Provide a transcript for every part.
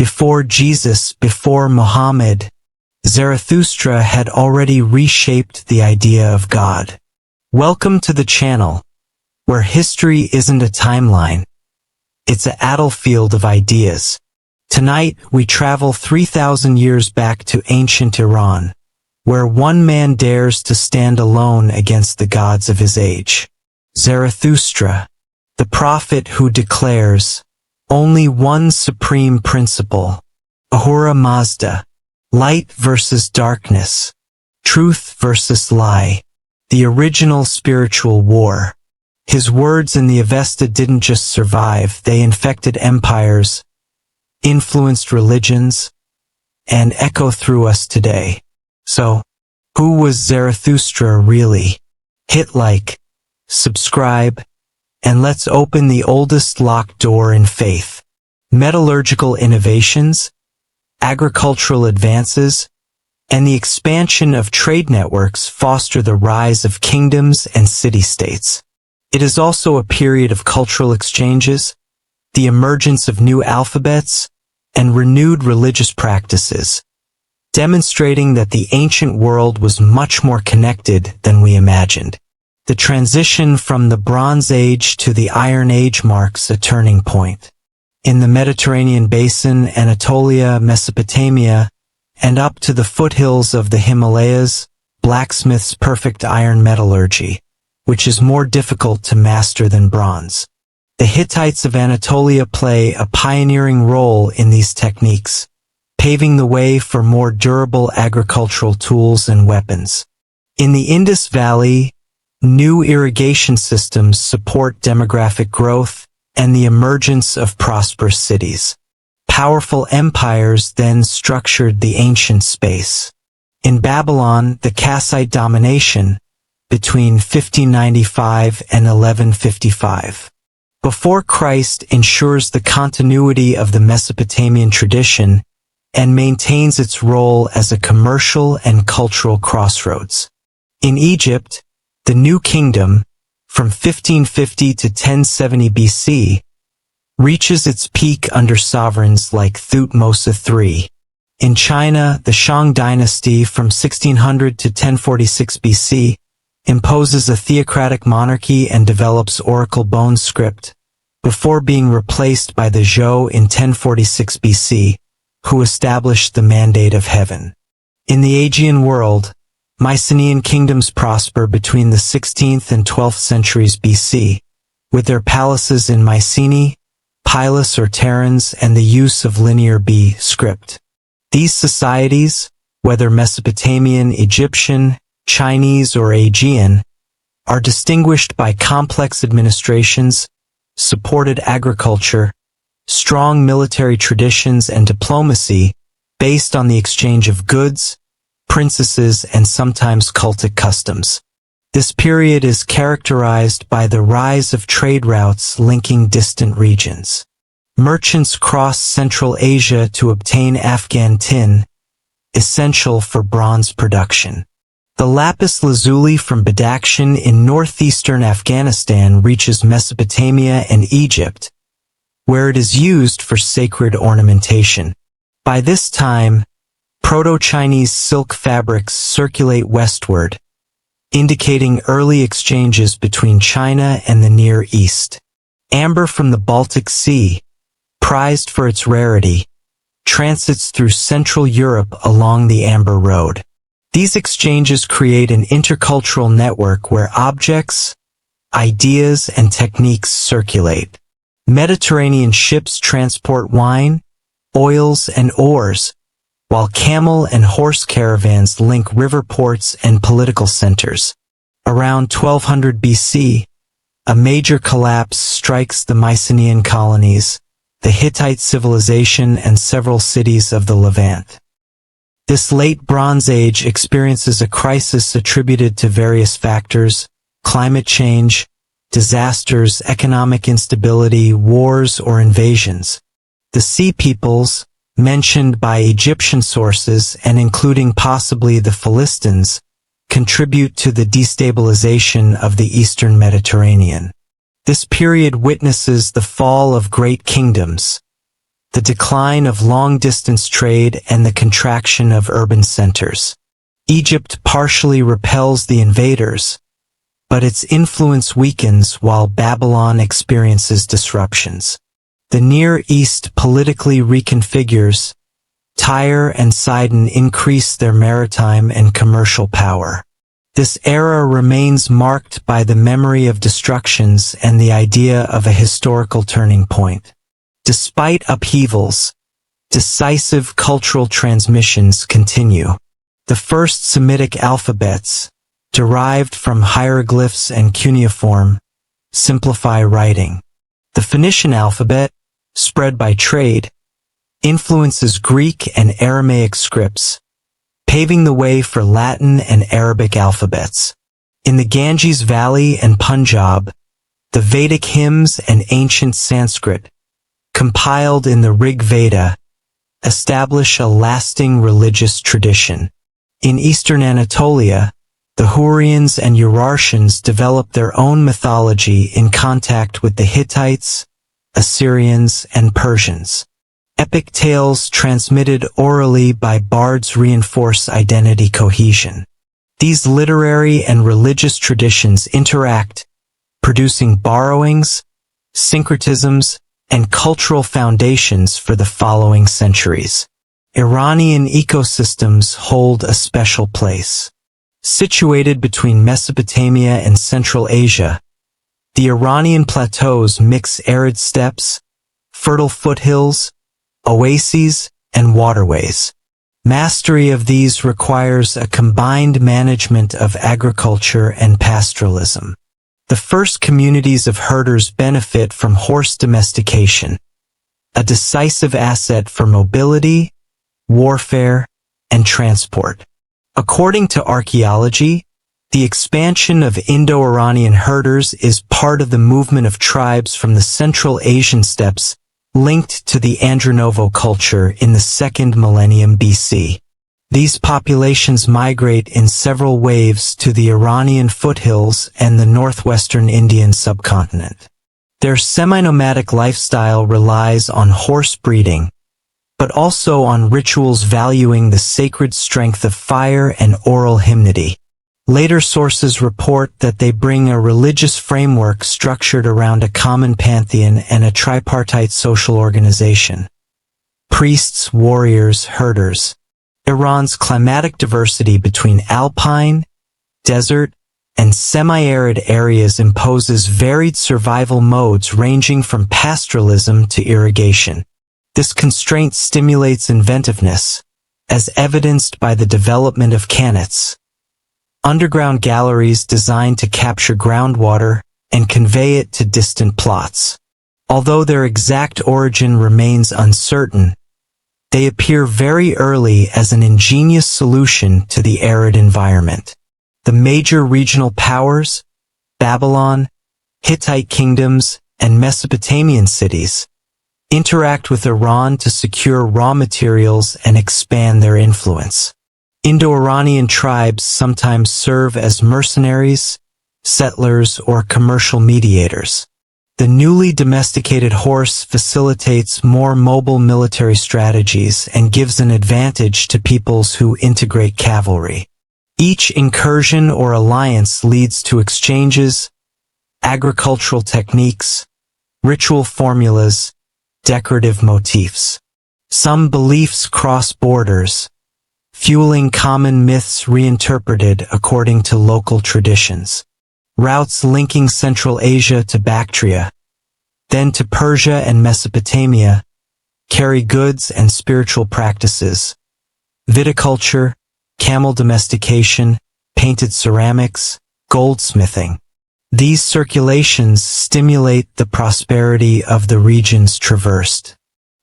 Before Jesus, before Muhammad, Zarathustra had already reshaped the idea of God. Welcome to the channel, where history isn't a timeline. It's a battlefield of ideas. Tonight, we travel 3,000 years back to ancient Iran, where one man dares to stand alone against the gods of his age. Zarathustra, the prophet who declares, only one supreme principle. Ahura Mazda, light versus darkness, truth versus lie, the original spiritual war. His words in the Avesta didn't just survive, they infected empires, influenced religions, and echo through us today. So, who was Zarathustra really? Hit like, subscribe, and let's open the oldest locked door in faith. Metallurgical innovations, agricultural advances, and the expansion of trade networks foster the rise of kingdoms and city-states. It is also a period of cultural exchanges, the emergence of new alphabets, and renewed religious practices, demonstrating that the ancient world was much more connected than we imagined. The transition from the Bronze Age to the Iron Age marks a turning point. In the Mediterranean basin, Anatolia, Mesopotamia, and up to the foothills of the Himalayas, blacksmiths perfect iron metallurgy, which is more difficult to master than bronze. The Hittites of Anatolia play a pioneering role in these techniques, paving the way for more durable agricultural tools and weapons. In the Indus Valley, new irrigation systems support demographic growth and the emergence of prosperous cities. Powerful empires then structured the ancient space. In Babylon, the Kassite domination between 1595 and 1155 before Christ ensures the continuity of the Mesopotamian tradition and maintains its role as a commercial and cultural crossroads. In Egypt, the New Kingdom, from 1550 to 1070 BC, reaches its peak under sovereigns like Thutmose III. In China, the Shang dynasty from 1600 to 1046 BC imposes a theocratic monarchy and develops oracle bone script, before being replaced by the Zhou in 1046 BC, who established the mandate of heaven. In the Aegean world, Mycenaean kingdoms prosper between the 16th and 12th centuries BC, with their palaces in Mycenae, Pylos or Terans, and the use of linear B script. These societies, whether Mesopotamian, Egyptian, Chinese, or Aegean, are distinguished by complex administrations, supported agriculture, strong military traditions, and diplomacy based on the exchange of goods, princesses, and sometimes cultic customs. This period is characterized by the rise of trade routes linking distant regions. Merchants cross Central Asia to obtain Afghan tin, essential for bronze production. The lapis lazuli from Badakhshan in northeastern Afghanistan reaches Mesopotamia and Egypt, where it is used for sacred ornamentation. By this time, Proto-Chinese silk fabrics circulate westward, indicating early exchanges between China and the Near East. Amber from the Baltic Sea, prized for its rarity, transits through Central Europe along the Amber Road. These exchanges create an intercultural network where objects, ideas, and techniques circulate. Mediterranean ships transport wine, oils, and ores, while camel and horse caravans link river ports and political centers. Around 1200 BC, a major collapse strikes the Mycenaean colonies, the Hittite civilization, and several cities of the Levant. This late Bronze Age experiences a crisis attributed to various factors: climate change, disasters, economic instability, wars, or invasions. The Sea Peoples, mentioned by Egyptian sources and including possibly the Philistines, contribute to the destabilization of the Eastern Mediterranean. This period witnesses the fall of great kingdoms, the decline of long-distance trade and the contraction of urban centers. Egypt partially repels the invaders, but its influence weakens while Babylon experiences disruptions. The Near East politically reconfigures. Tyre and Sidon increase their maritime and commercial power. This era remains marked by the memory of destructions and the idea of a historical turning point. Despite upheavals, decisive cultural transmissions continue. The first Semitic alphabets, derived from hieroglyphs and cuneiform, simplify writing. The Phoenician alphabet, spread by trade, influences Greek and Aramaic scripts, paving the way for Latin and Arabic alphabets. In the Ganges Valley and Punjab, the Vedic hymns and ancient Sanskrit, compiled in the Rig Veda, establish a lasting religious tradition. In eastern Anatolia, the Hurrians and Urartians developed their own mythology in contact with the Hittites, Assyrians, and Persians. Epic tales transmitted orally by bards reinforce identity cohesion. These literary and religious traditions interact, producing borrowings, syncretisms, and cultural foundations for the following centuries. Iranian ecosystems hold a special place. Situated between Mesopotamia and Central Asia, the Iranian plateaus mix arid steppes, fertile foothills, oases, and waterways. Mastery of these requires a combined management of agriculture and pastoralism. The first communities of herders benefit from horse domestication, a decisive asset for mobility, warfare, and transport. According to archaeology, the expansion of Indo-Iranian herders is part of the movement of tribes from the Central Asian steppes linked to the Andronovo culture in the 2nd millennium BC. These populations migrate in several waves to the Iranian foothills and the northwestern Indian subcontinent. Their semi-nomadic lifestyle relies on horse breeding, but also on rituals valuing the sacred strength of fire and oral hymnody. Later sources report that they bring a religious framework structured around a common pantheon and a tripartite social organization. Priests, warriors, herders. Iran's climatic diversity between alpine, desert, and semi-arid areas imposes varied survival modes ranging from pastoralism to irrigation. This constraint stimulates inventiveness, as evidenced by the development of qanats, underground galleries designed to capture groundwater and convey it to distant plots. Although their exact origin remains uncertain, they appear very early as an ingenious solution to the arid environment. The major regional powers, Babylon, Hittite kingdoms, and Mesopotamian cities, interact with Iran to secure raw materials and expand their influence. Indo-Iranian tribes sometimes serve as mercenaries, settlers, or commercial mediators. The newly domesticated horse facilitates more mobile military strategies and gives an advantage to peoples who integrate cavalry. Each incursion or alliance leads to exchanges, agricultural techniques, ritual formulas, decorative motifs. Some beliefs cross borders, fueling common myths reinterpreted according to local traditions. Routes linking Central Asia to Bactria, then to Persia and Mesopotamia, carry goods and spiritual practices. Viticulture, camel domestication, painted ceramics, goldsmithing. These circulations stimulate the prosperity of the regions traversed.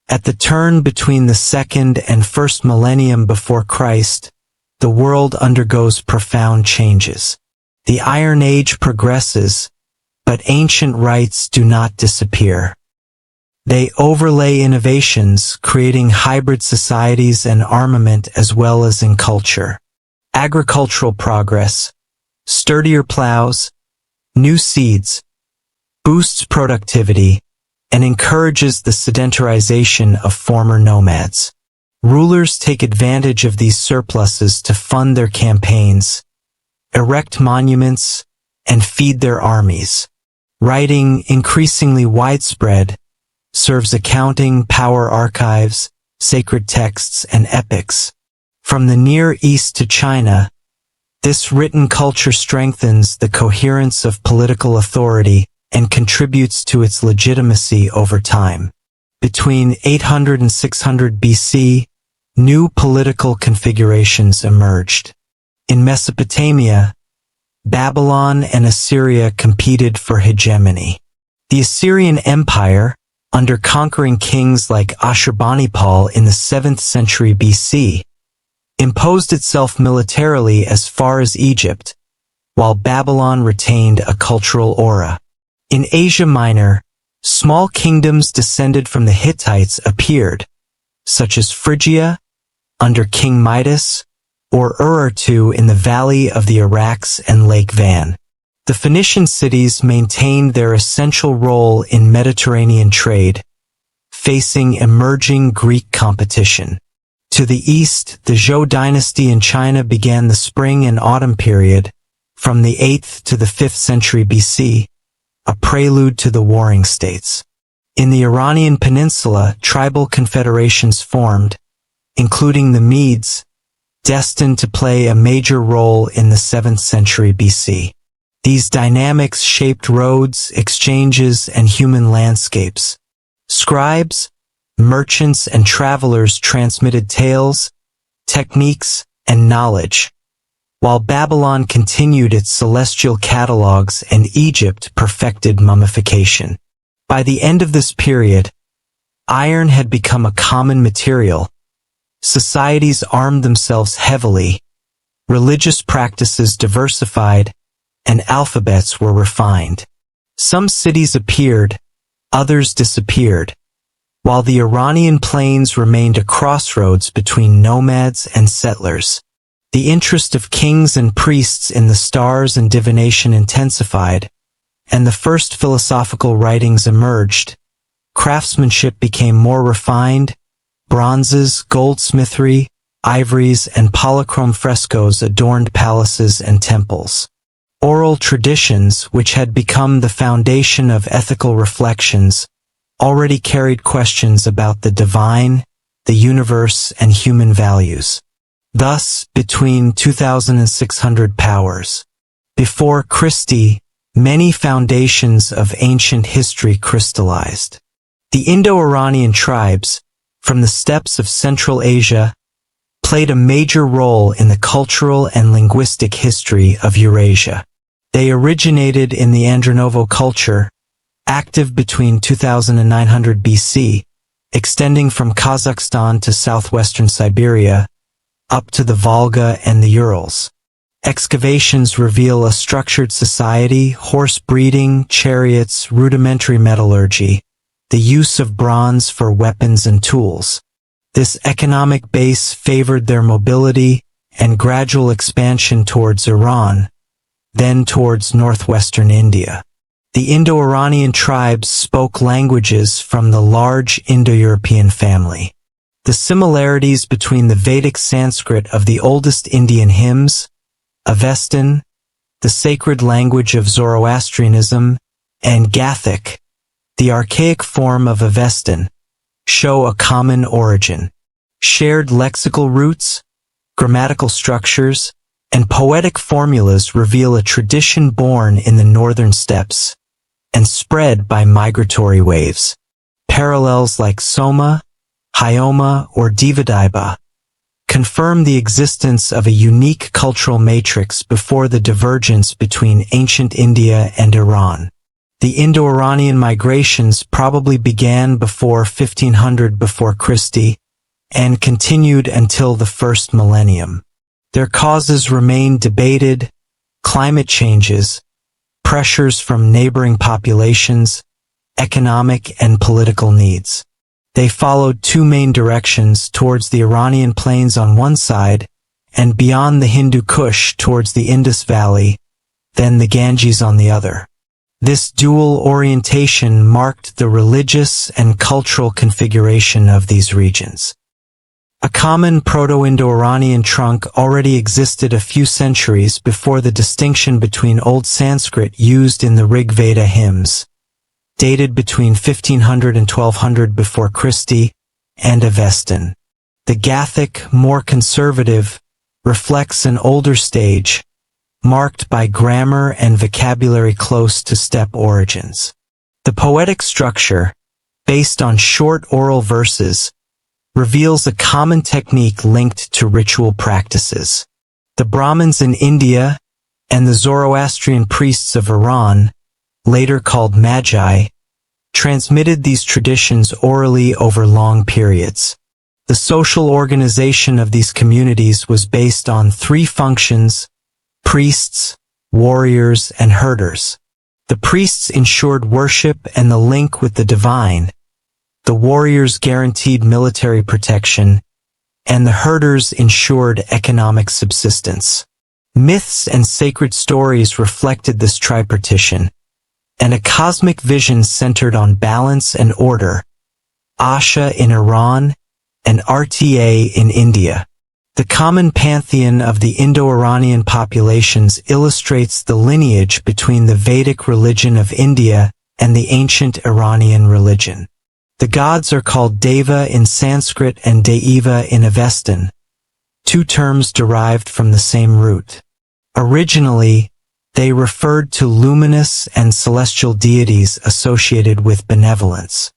At the turn between the 2nd and 1st millennium before Christ, the world undergoes profound changes. The Iron Age progresses, but ancient rites do not disappear. They overlay innovations, creating hybrid societies and armament as well as in culture. Agricultural progress, sturdier plows, new seeds, boosts productivity, and encourages the sedentarization of former nomads. Rulers take advantage of these surpluses to fund their campaigns, erect monuments, and feed their armies. Writing, increasingly widespread, serves accounting, power archives, sacred texts, and epics. From the Near East to China, this written culture strengthens the coherence of political authority and contributes to its legitimacy over time. Between 800 and 600 BC, new political configurations emerged. In Mesopotamia, Babylon and Assyria competed for hegemony. The Assyrian Empire, under conquering kings like Ashurbanipal in the 7th century BC, imposed itself militarily as far as Egypt, while Babylon retained a cultural aura. In Asia Minor, small kingdoms descended from the Hittites appeared, such as Phrygia, under King Midas, or Urartu in the valley of the Iraqs and Lake Van. The Phoenician cities maintained their essential role in Mediterranean trade, facing emerging Greek competition. To the east, the Zhou dynasty in China began the spring and autumn period, from the 8th to the 5th century BC, a prelude to the Warring States. In the Iranian peninsula, tribal confederations formed, including the Medes, destined to play a major role in the 7th century BC. These dynamics shaped roads, exchanges, and human landscapes. Scribes, merchants, and travelers transmitted tales, techniques, and knowledge, while Babylon continued its celestial catalogs and Egypt perfected mummification. By the end of this period, iron had become a common material. Societies armed themselves heavily, religious practices diversified, and alphabets were refined. Some cities appeared, others disappeared, while the Iranian plains remained a crossroads between nomads and settlers. The interest of kings and priests in the stars and divination intensified, and the first philosophical writings emerged. Craftsmanship became more refined. Bronzes, goldsmithery, ivories, and polychrome frescoes adorned palaces and temples. Oral traditions, which had become the foundation of ethical reflections, already carried questions about the divine, the universe, and human values. Thus, between 2000 and 600 powers. Before Christie, many foundations of ancient history crystallized. The Indo-Iranian tribes, from the steppes of Central Asia, played a major role in the cultural and linguistic history of Eurasia. They originated in the Andronovo culture, active between 2000 and 900 BC, extending from Kazakhstan to southwestern Siberia, up to the Volga and the Urals. Excavations reveal a structured society, horse breeding, chariots, rudimentary metallurgy, the use of bronze for weapons and tools. This economic base favored their mobility and gradual expansion towards Iran, then towards northwestern India. The Indo-Iranian tribes spoke languages from the large Indo-European family. The similarities between the Vedic Sanskrit of the oldest Indian hymns, Avestan, the sacred language of Zoroastrianism, and Gathic, the archaic form of Avestan, show a common origin. Shared lexical roots, grammatical structures, and poetic formulas reveal a tradition born in the northern steppes and spread by migratory waves. Parallels like Soma, Hyoma, or Devadaiba confirm the existence of a unique cultural matrix before the divergence between ancient India and Iran. The Indo-Iranian migrations probably began before 1500 before Christie and continued until the first millennium. Their causes remain debated: climate changes, pressures from neighboring populations, economic and political needs. They followed two main directions towards the Iranian plains on one side and beyond the Hindu Kush towards the Indus Valley, then the Ganges on the other. This dual orientation marked the religious and cultural configuration of these regions. A common Proto-Indo-Iranian trunk already existed a few centuries before the distinction between Old Sanskrit used in the Rig Veda hymns, dated between 1500 and 1200 before Christi, and Avestan. The Gathic, more conservative, reflects an older stage, marked by grammar and vocabulary close to steppe origins. The poetic structure, based on short oral verses, reveals a common technique linked to ritual practices. The Brahmins in India and the Zoroastrian priests of Iran, later called Magi, transmitted these traditions orally over long periods. The social organization of these communities was based on three functions: priests, warriors, and herders. The priests ensured worship and the link with the divine. The warriors guaranteed military protection, and the herders ensured economic subsistence. Myths and sacred stories reflected this tripartition, and a cosmic vision centered on balance and order, Asha in Iran and RTA in India. The common pantheon of the Indo-Iranian populations illustrates the lineage between the Vedic religion of India and the ancient Iranian religion. The gods are called Deva in Sanskrit and Deiva in Avestan, two terms derived from the same root. Originally, they referred to luminous and celestial deities associated with benevolence.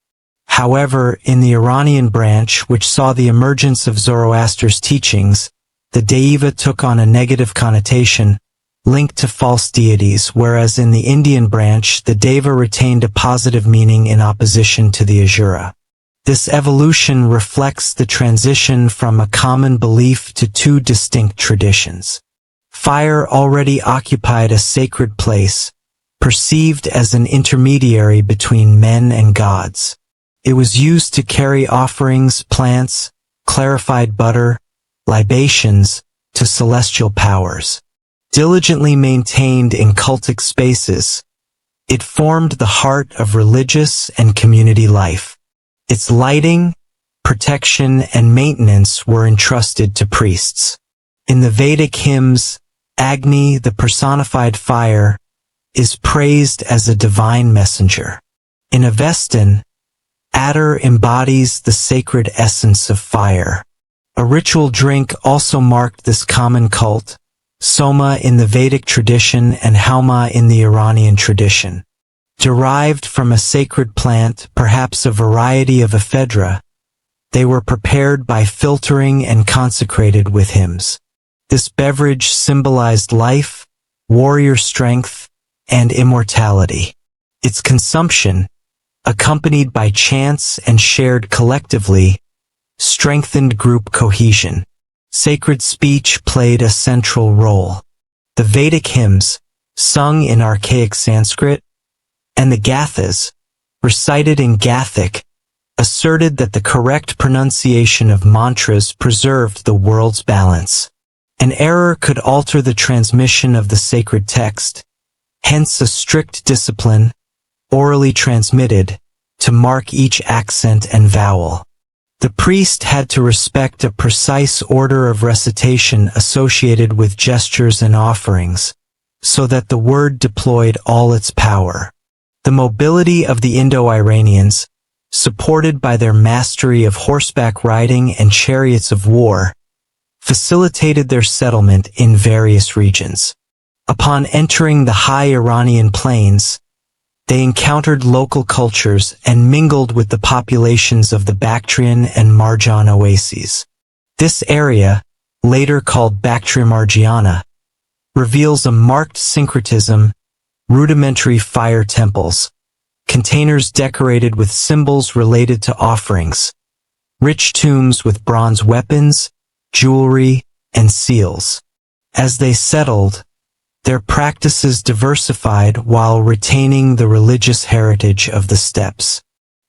However, in the Iranian branch, which saw the emergence of Zoroaster's teachings, the Deiva took on a negative connotation, linked to false deities, whereas in the Indian branch, the Deva retained a positive meaning in opposition to the Ahura. This evolution reflects the transition from a common belief to two distinct traditions. Fire already occupied a sacred place, perceived as an intermediary between men and gods. It was used to carry offerings, plants, clarified butter, libations, to celestial powers. Diligently maintained in cultic spaces, it formed the heart of religious and community life. Its lighting, protection, and maintenance were entrusted to priests. In the Vedic hymns, Agni, the personified fire, is praised as a divine messenger. In Avestan, Adar embodies the sacred essence of fire. A ritual drink also marked this common cult, Soma in the Vedic tradition and Hauma in the Iranian tradition. Derived from a sacred plant, perhaps a variety of ephedra, they were prepared by filtering and consecrated with hymns. This beverage symbolized life, warrior strength, and immortality. Its consumption, accompanied by chants and shared collectively, strengthened group cohesion. Sacred speech played a central role. The Vedic hymns, sung in archaic Sanskrit, and the Gathas, recited in Gathic, asserted that the correct pronunciation of mantras preserved the world's balance. An error could alter the transmission of the sacred text, hence a strict discipline, orally transmitted, to mark each accent and vowel. The priest had to respect a precise order of recitation associated with gestures and offerings, so that the word deployed all its power. The mobility of the Indo-Iranians, supported by their mastery of horseback riding and chariots of war, facilitated their settlement in various regions. Upon entering the high Iranian plains, they encountered local cultures and mingled with the populations of the Bactrian and Marjan oases. This area, later called Bactria Margiana, reveals a marked syncretism, rudimentary fire temples, containers decorated with symbols related to offerings, rich tombs with bronze weapons, jewelry, and seals. As they settled, their practices diversified while retaining the religious heritage of the steppes.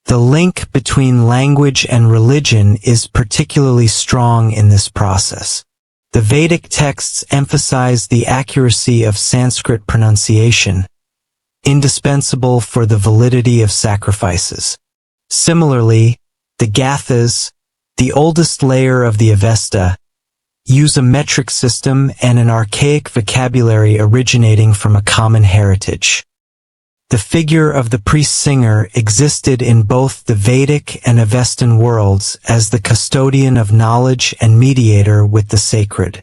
The link between language and religion is particularly strong in this process. The Vedic texts emphasize the accuracy of Sanskrit pronunciation, indispensable for the validity of sacrifices. Similarly, the Gathas, the oldest layer of the Avesta, use a metric system and an archaic vocabulary originating from a common heritage. The figure of the priest-singer existed in both the Vedic and Avestan worlds as the custodian of knowledge and mediator with the sacred.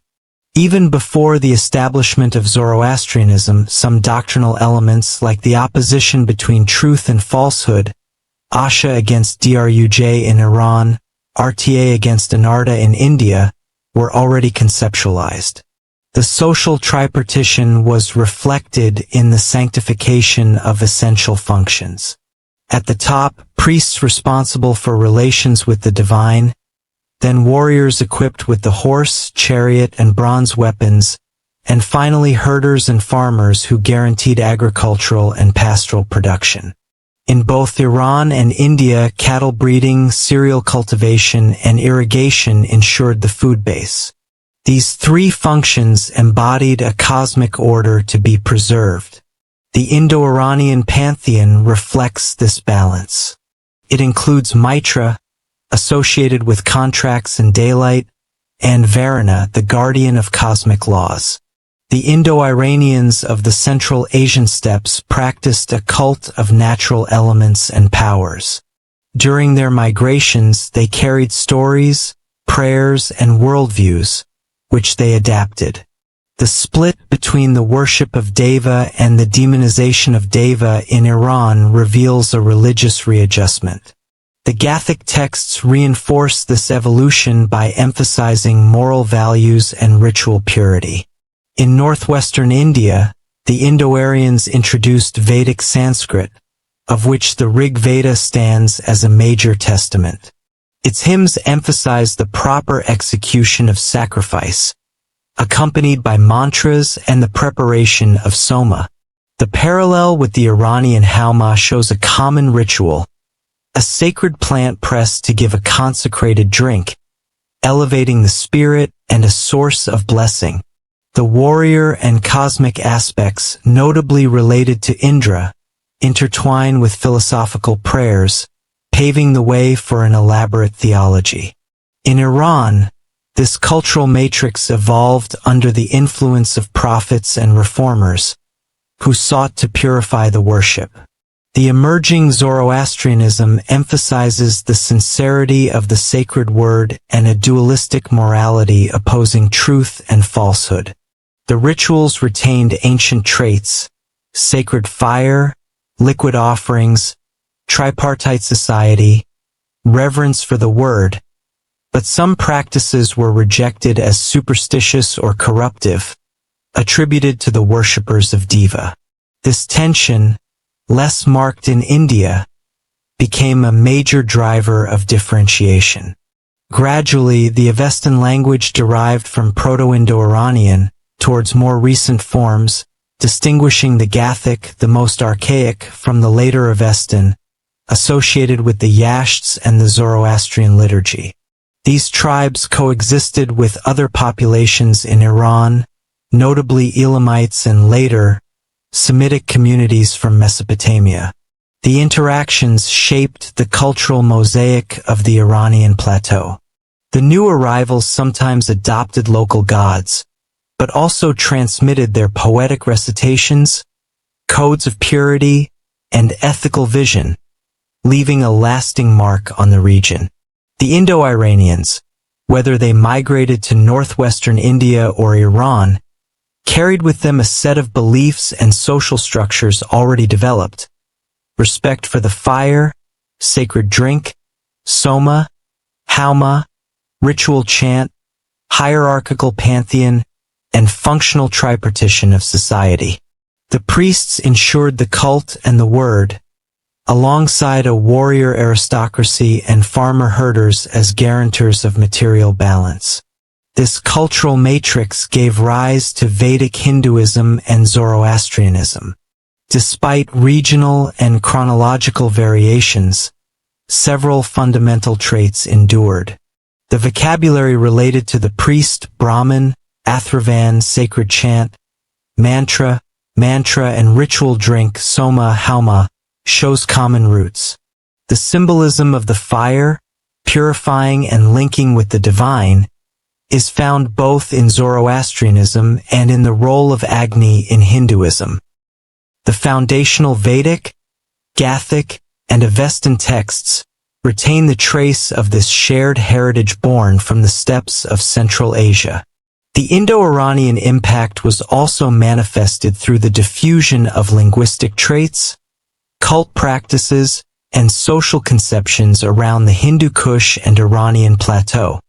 Even before the establishment of Zoroastrianism, some doctrinal elements like the opposition between truth and falsehood, Asha against Druj in Iran, Rta against Anarta in India, were already conceptualized. The social tripartition was reflected in the sanctification of essential functions. At the top, priests responsible for relations with the divine, then warriors equipped with the horse, chariot, and bronze weapons, and finally herders and farmers who guaranteed agricultural and pastoral production. In both Iran and India, cattle breeding, cereal cultivation, and irrigation ensured the food base. These three functions embodied a cosmic order to be preserved. The Indo-Iranian pantheon reflects this balance. It includes Mitra, associated with contracts and daylight, and Varuna, the guardian of cosmic laws. The Indo-Iranians of the Central Asian steppes practiced a cult of natural elements and powers. During their migrations, they carried stories, prayers, and worldviews, which they adapted. The split between the worship of Deva and the demonization of Deva in Iran reveals a religious readjustment. The Gathic texts reinforce this evolution by emphasizing moral values and ritual purity. In northwestern India, the Indo-Aryans introduced Vedic Sanskrit, of which the Rig Veda stands as a major testament. Its hymns emphasize the proper execution of sacrifice, accompanied by mantras and the preparation of soma. The parallel with the Iranian Hauma shows a common ritual, a sacred plant pressed to give a consecrated drink, elevating the spirit and a source of blessing. The warrior and cosmic aspects, notably related to Indra, intertwine with philosophical prayers, paving the way for an elaborate theology. In Iran, this cultural matrix evolved under the influence of prophets and reformers, who sought to purify the worship. The emerging Zoroastrianism emphasizes the sincerity of the sacred word and a dualistic morality opposing truth and falsehood. The rituals retained ancient traits, sacred fire, liquid offerings, tripartite society, reverence for the word, but some practices were rejected as superstitious or corruptive, attributed to the worshippers of Deva. This tension, less marked in India, became a major driver of differentiation. Gradually, the Avestan language derived from Proto-Indo-Iranian towards more recent forms, distinguishing the Gathic, the most archaic, from the later Avestan, associated with the Yashts and the Zoroastrian liturgy. These tribes coexisted with other populations in Iran, notably Elamites and later, Semitic communities from Mesopotamia. The interactions shaped the cultural mosaic of the Iranian plateau. The new arrivals sometimes adopted local gods, but also transmitted their poetic recitations, codes of purity, and ethical vision, leaving a lasting mark on the region. The Indo-Iranians, whether they migrated to northwestern India or Iran, carried with them a set of beliefs and social structures already developed: respect for the fire, sacred drink, soma, hauma, ritual chant, hierarchical pantheon, and functional tripartition of society. The priests ensured the cult and the word, alongside a warrior aristocracy and farmer herders as guarantors of material balance. This cultural matrix gave rise to Vedic Hinduism and Zoroastrianism. Despite regional and chronological variations, several fundamental traits endured. The vocabulary related to the priest, Brahmin, Athravan, sacred chant, mantra, mantra and ritual drink Soma Hauma shows common roots. The symbolism of the fire, purifying and linking with the divine, is found both in Zoroastrianism and in the role of Agni in Hinduism. The foundational Vedic, Gathic, and Avestan texts retain the trace of this shared heritage born from the steppes of Central Asia. The Indo-Iranian impact was also manifested through the diffusion of linguistic traits, cult practices, and social conceptions around the Hindu Kush and Iranian plateau.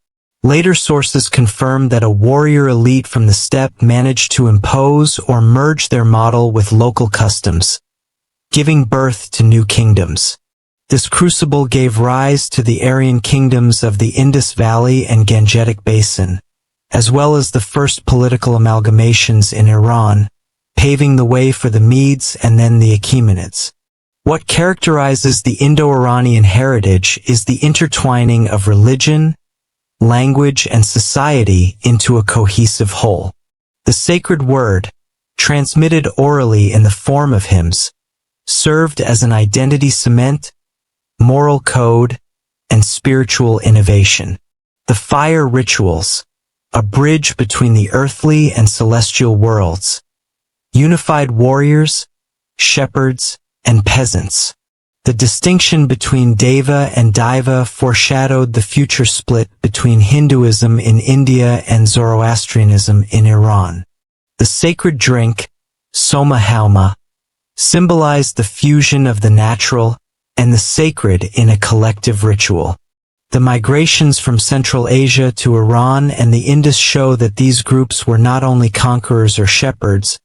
Later sources confirm that a warrior elite from the steppe managed to impose or merge their model with local customs, giving birth to new kingdoms. This crucible gave rise to the Aryan kingdoms of the Indus Valley and Gangetic Basin, as well as the first political amalgamations in Iran, paving the way for the Medes and then the Achaemenids. What characterizes the Indo-Iranian heritage is the intertwining of religion, language, and society into a cohesive whole. The sacred word, transmitted orally in the form of hymns, served as an identity cement, moral code, and spiritual innovation. The fire rituals, a bridge between the earthly and celestial worlds, unified warriors, shepherds, and peasants. The distinction between Deva and Daiva foreshadowed the future split between Hinduism in India and Zoroastrianism in Iran. The sacred drink, Soma Hauma, symbolized the fusion of the natural and the sacred in a collective ritual. The migrations from Central Asia to Iran and the Indus show that these groups were not only conquerors or shepherds,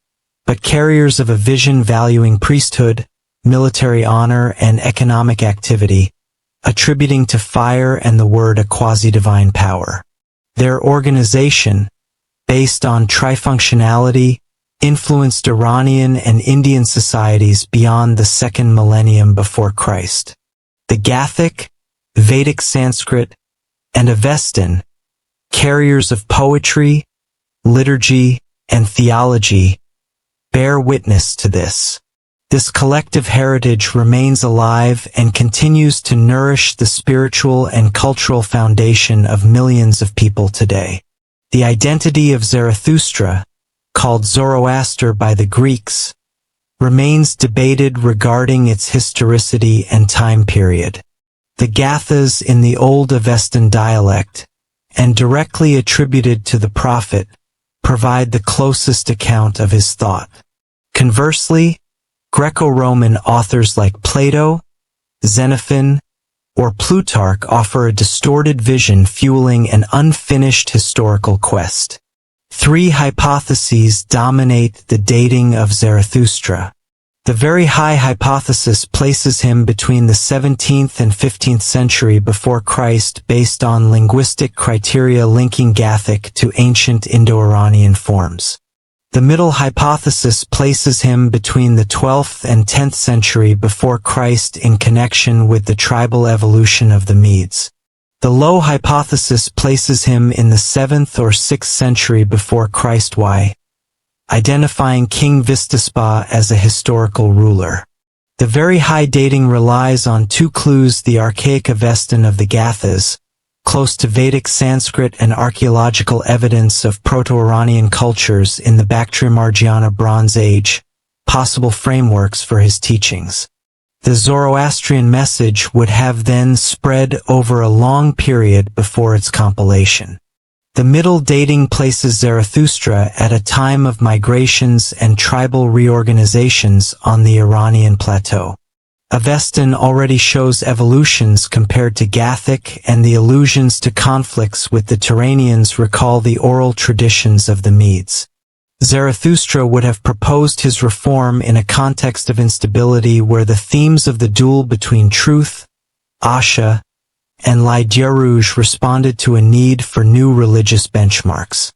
but carriers of a vision valuing priesthood, military honor, and economic activity, attributing to fire and the word a quasi-divine power. Their organization, based on trifunctionality, influenced Iranian and Indian societies beyond the second millennium before Christ. The Gathic, Vedic Sanskrit, and Avestan, carriers of poetry, liturgy, and theology, bear witness to this. This collective heritage remains alive and continues to nourish the spiritual and cultural foundation of millions of people today. The identity of Zarathustra, called Zoroaster by the Greeks, remains debated regarding its historicity and time period. The Gathas in the Old Avestan dialect, and directly attributed to the prophet, provide the closest account of his thought. Conversely, Greco-Roman authors like Plato, Xenophon, or Plutarch offer a distorted vision fueling an unfinished historical quest. Three hypotheses dominate the dating of Zarathustra. The Very High hypothesis places him between the 17th and 15th century before Christ based on linguistic criteria linking Gathic to ancient Indo-Iranian forms. The Middle hypothesis places him between the 12th and 10th century before Christ in connection with the tribal evolution of the Medes. The Low hypothesis places him in the 7th or 6th century before Christ, identifying King Vistaspa as a historical ruler. The Very High dating relies on two clues: the archaic Avestan of the Gathas, close to Vedic Sanskrit, and archaeological evidence of Proto-Iranian cultures in the Bactrian-Margiana Bronze Age, possible frameworks for his teachings. The Zoroastrian message would have then spread over a long period before its compilation. The Middle dating places Zarathustra at a time of migrations and tribal reorganizations on the Iranian plateau. Avestan already shows evolutions compared to Gathic, and the allusions to conflicts with the Turanians recall the oral traditions of the Medes. Zarathustra would have proposed his reform in a context of instability where the themes of the duel between truth, Asha, and Lai-Dyarouge responded to a need for new religious benchmarks.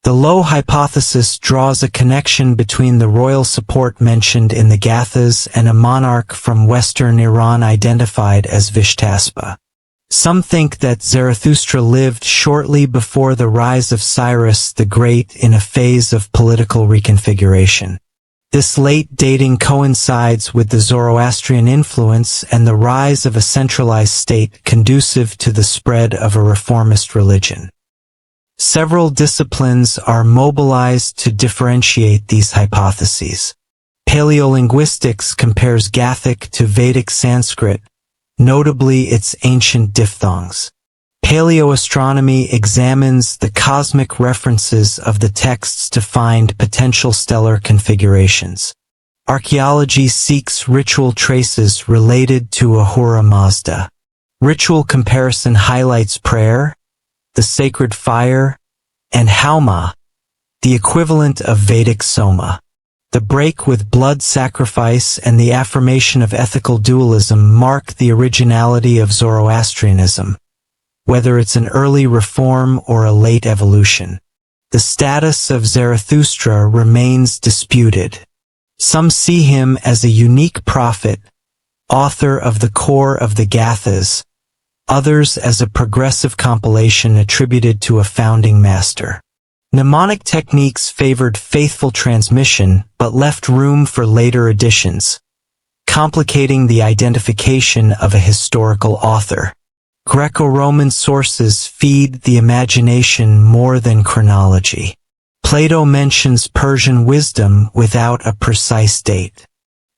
The Low hypothesis draws a connection between the royal support mentioned in the Gathas and a monarch from western Iran identified as Vishtaspa. Some think that Zarathustra lived shortly before the rise of Cyrus the Great in a phase of political reconfiguration. This late dating coincides with the Zoroastrian influence and the rise of a centralized state conducive to the spread of a reformist religion. Several disciplines are mobilized to differentiate these hypotheses. Paleolinguistics compares Gathic to Vedic Sanskrit, notably its ancient diphthongs. Paleoastronomy examines the cosmic references of the texts to find potential stellar configurations. Archaeology seeks ritual traces related to Ahura Mazda. Ritual comparison highlights prayer, the sacred fire, and Hauma, the equivalent of Vedic Soma. The break with blood sacrifice and the affirmation of ethical dualism mark the originality of Zoroastrianism, whether it's an early reform or a late evolution. The status of Zarathustra remains disputed. Some see him as a unique prophet, author of the core of the Gathas, others as a progressive compilation attributed to a founding master. Mnemonic techniques favored faithful transmission but left room for later additions, complicating the identification of a historical author. Greco-Roman sources feed the imagination more than chronology. Plato mentions Persian wisdom without a precise date.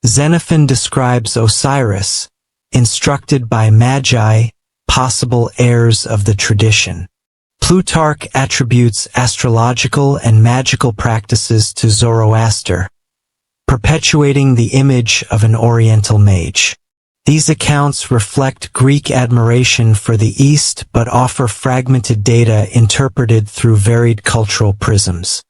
Xenophon describes Osiris, instructed by magi, possible heirs of the tradition. Plutarch attributes astrological and magical practices to Zoroaster, perpetuating the image of an Oriental mage. These accounts reflect Greek admiration for the East but offer fragmented data interpreted through varied cultural prisms.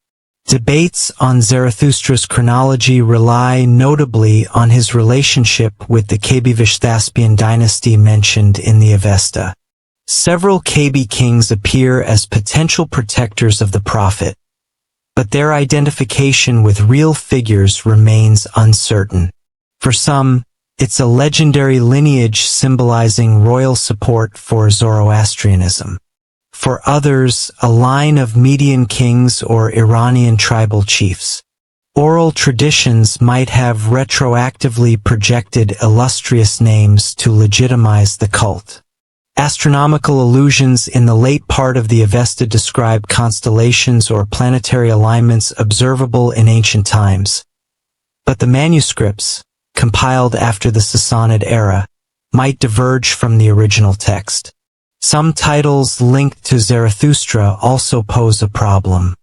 Debates on Zarathustra's chronology rely notably on his relationship with the Kabevishtaspian dynasty mentioned in the Avesta. Several Kabi kings appear as potential protectors of the prophet, but their identification with real figures remains uncertain. For some, it's a legendary lineage symbolizing royal support for Zoroastrianism. For others, a line of Median kings or Iranian tribal chiefs. Oral traditions might have retroactively projected illustrious names to legitimize the cult. Astronomical allusions in the late part of the Avesta describe constellations or planetary alignments observable in ancient times. But the manuscripts, compiled after the Sassanid era, might diverge from the original text. Some titles linked to Zarathustra also pose a problem.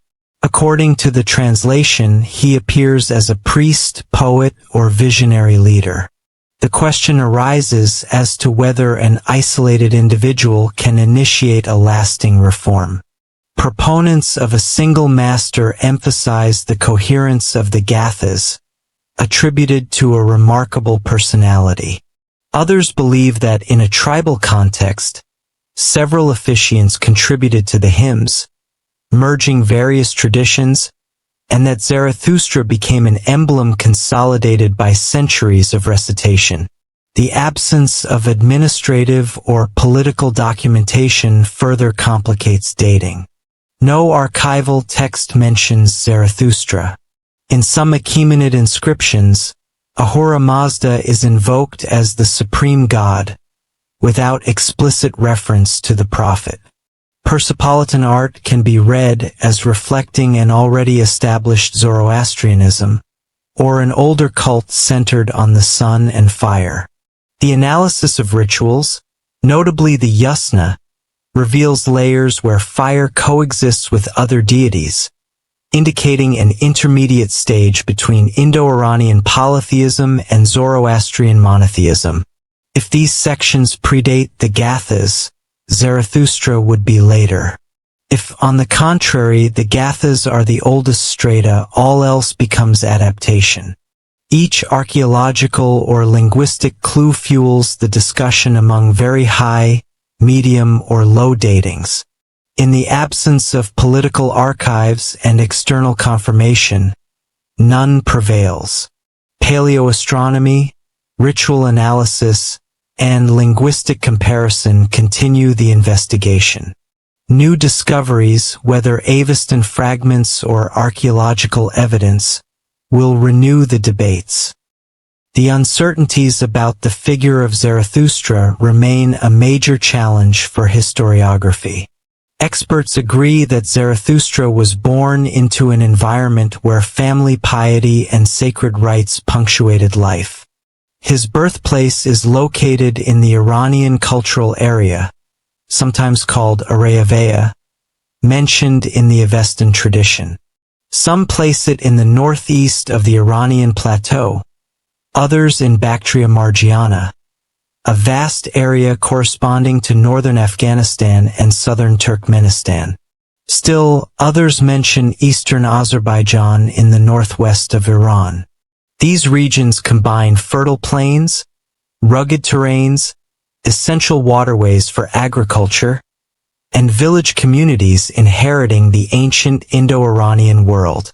According to the translation, he appears as a priest, poet, or visionary leader. The question arises as to whether an isolated individual can initiate a lasting reform. Proponents of a single master emphasize the coherence of the Gathas, attributed to a remarkable personality. Others believe that in a tribal context, several officiants contributed to the hymns, merging various traditions, and that Zarathustra became an emblem consolidated by centuries of recitation. The absence of administrative or political documentation further complicates dating. No archival text mentions Zarathustra. In some Achaemenid inscriptions, Ahura Mazda is invoked as the supreme god, without explicit reference to the prophet. Persepolitan art can be read as reflecting an already established Zoroastrianism, or an older cult centered on the sun and fire. The analysis of rituals, notably the yasna, reveals layers where fire coexists with other deities, indicating an intermediate stage between Indo-Iranian polytheism and Zoroastrian monotheism. If these sections predate the Gathas, Zarathustra would be later. If, on the contrary, the Gathas are the oldest strata, all else becomes adaptation. Each archaeological or linguistic clue fuels the discussion among very high, medium, or low datings. In the absence of political archives and external confirmation, none prevails. Paleoastronomy, ritual analysis, and linguistic comparison continue the investigation. New discoveries, whether Avestan fragments or archaeological evidence, will renew the debates. The uncertainties about the figure of Zarathustra remain a major challenge for historiography. Experts agree that Zarathustra was born into an environment where family piety and sacred rites punctuated life. His birthplace is located in the Iranian cultural area, sometimes called Avesta, mentioned in the Avestan tradition. Some place it in the northeast of the Iranian plateau, others in Bactria Margiana, a vast area corresponding to northern Afghanistan and southern Turkmenistan. Still, others mention eastern Azerbaijan in the northwest of Iran. These regions combine fertile plains, rugged terrains, essential waterways for agriculture, and village communities inheriting the ancient Indo-Iranian world.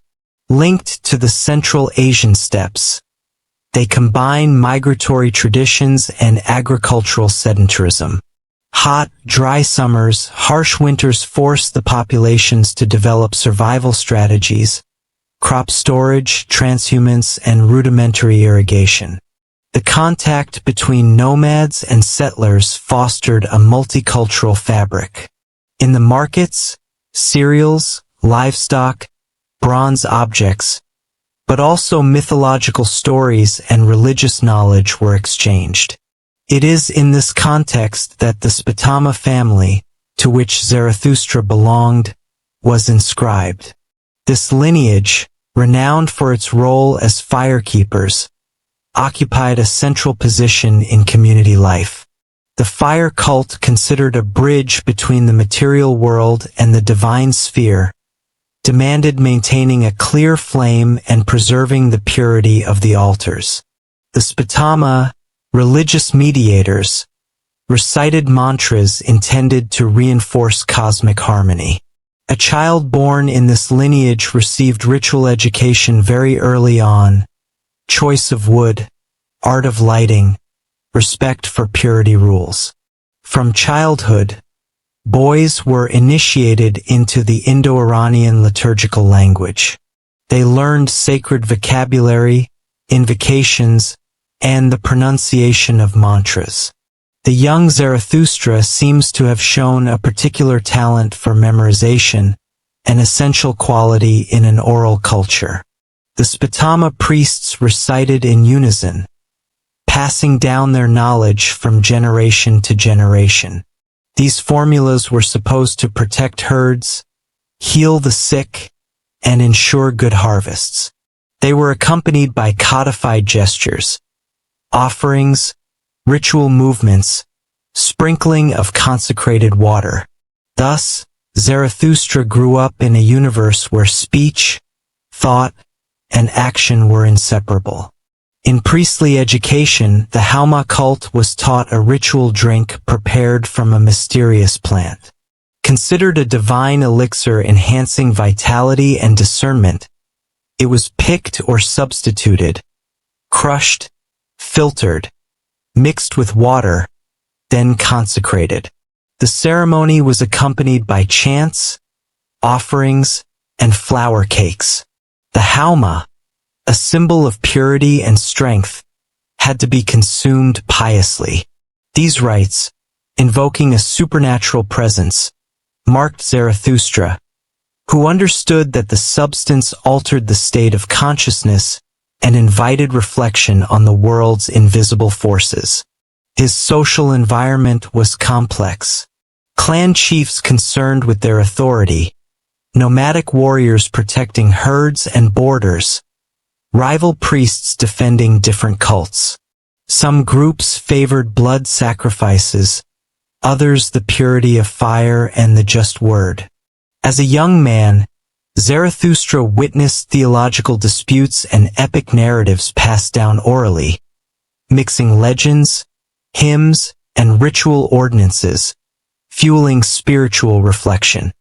Linked to the Central Asian steppes, they combine migratory traditions and agricultural sedentarism. Hot, dry summers, harsh winters force the populations to develop survival strategies, crop storage, transhumance, and rudimentary irrigation. The contact between nomads and settlers fostered a multicultural fabric. In the markets, cereals, livestock, bronze objects, but also mythological stories and religious knowledge were exchanged. It is in this context that the Spitama family, to which Zarathustra belonged, was inscribed. This lineage, renowned for its role as firekeepers, occupied a central position in community life. The fire cult considered a bridge between the material world and the divine sphere, demanded maintaining a clear flame and preserving the purity of the altars. The Spitama, religious mediators, recited mantras intended to reinforce cosmic harmony. A child born in this lineage received ritual education very early on: choice of wood, art of lighting, respect for purity rules. From childhood, boys were initiated into the Indo-Iranian liturgical language. They learned sacred vocabulary, invocations, and the pronunciation of mantras. The young Zarathustra seems to have shown a particular talent for memorization, an essential quality in an oral culture. The Spitama priests recited in unison, passing down their knowledge from generation to generation. These formulas were supposed to protect herds, heal the sick, and ensure good harvests. They were accompanied by codified gestures, offerings, ritual movements, sprinkling of consecrated water. Thus, Zarathustra grew up in a universe where speech, thought, and action were inseparable. In priestly education, the Hauma cult was taught a ritual drink prepared from a mysterious plant. Considered a divine elixir enhancing vitality and discernment, it was picked or substituted, crushed, filtered, mixed with water, then consecrated. The ceremony was accompanied by chants, offerings, and flour cakes. The Hauma, a symbol of purity and strength, had to be consumed piously. These rites, invoking a supernatural presence, marked Zarathustra, who understood that the substance altered the state of consciousness and invited reflection on the world's invisible forces. His social environment was complex. Clan chiefs concerned with their authority, nomadic warriors protecting herds and borders, rival priests defending different cults. Some groups favored blood sacrifices, others the purity of fire and the just word. As a young man, Zarathustra witnessed theological disputes and epic narratives passed down orally, mixing legends, hymns, and ritual ordinances, fueling spiritual reflection.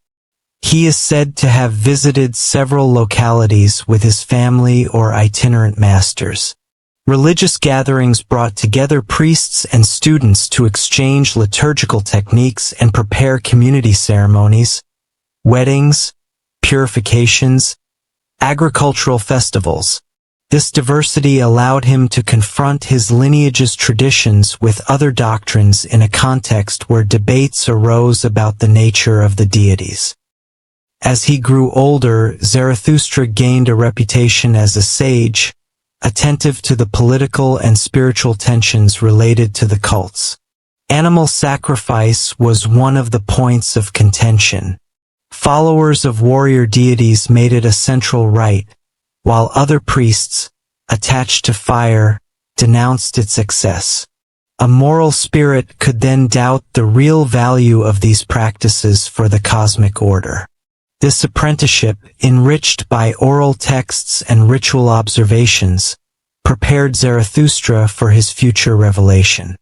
He is said to have visited several localities with his family or itinerant masters. Religious gatherings brought together priests and students to exchange liturgical techniques and prepare community ceremonies, weddings, purifications, agricultural festivals. This diversity allowed him to confront his lineage's traditions with other doctrines in a context where debates arose about the nature of the deities. As he grew older, Zarathustra gained a reputation as a sage, attentive to the political and spiritual tensions related to the cults. Animal sacrifice was one of the points of contention. Followers of warrior deities made it a central rite, while other priests, attached to fire, denounced its excess. A moral spirit could then doubt the real value of these practices for the cosmic order. This apprenticeship, enriched by oral texts and ritual observations, prepared Zarathustra for his future revelation.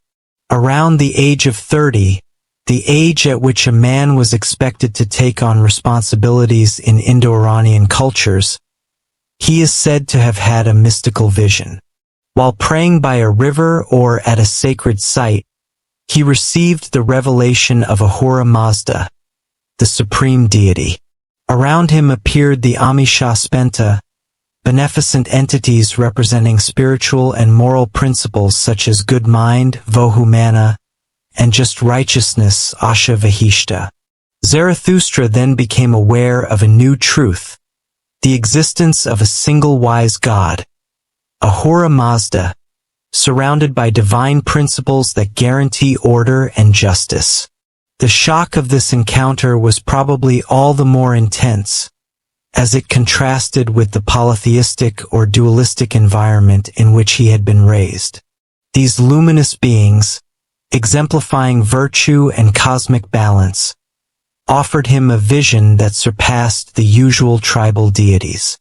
Around the age of 30, the age at which a man was expected to take on responsibilities in Indo-Iranian cultures, he is said to have had a mystical vision. While praying by a river or at a sacred site, he received the revelation of Ahura Mazda, the supreme deity. Around him appeared the Amishaspensa, beneficent entities representing spiritual and moral principles such as good mind, vohumana, and just righteousness, asha vihishta. Zarathustra then became aware of a new truth, the existence of a single wise God, Ahura Mazda, surrounded by divine principles that guarantee order and justice. The shock of this encounter was probably all the more intense, as it contrasted with the polytheistic or dualistic environment in which he had been raised. These luminous beings, exemplifying virtue and cosmic balance, offered him a vision that surpassed the usual tribal deities.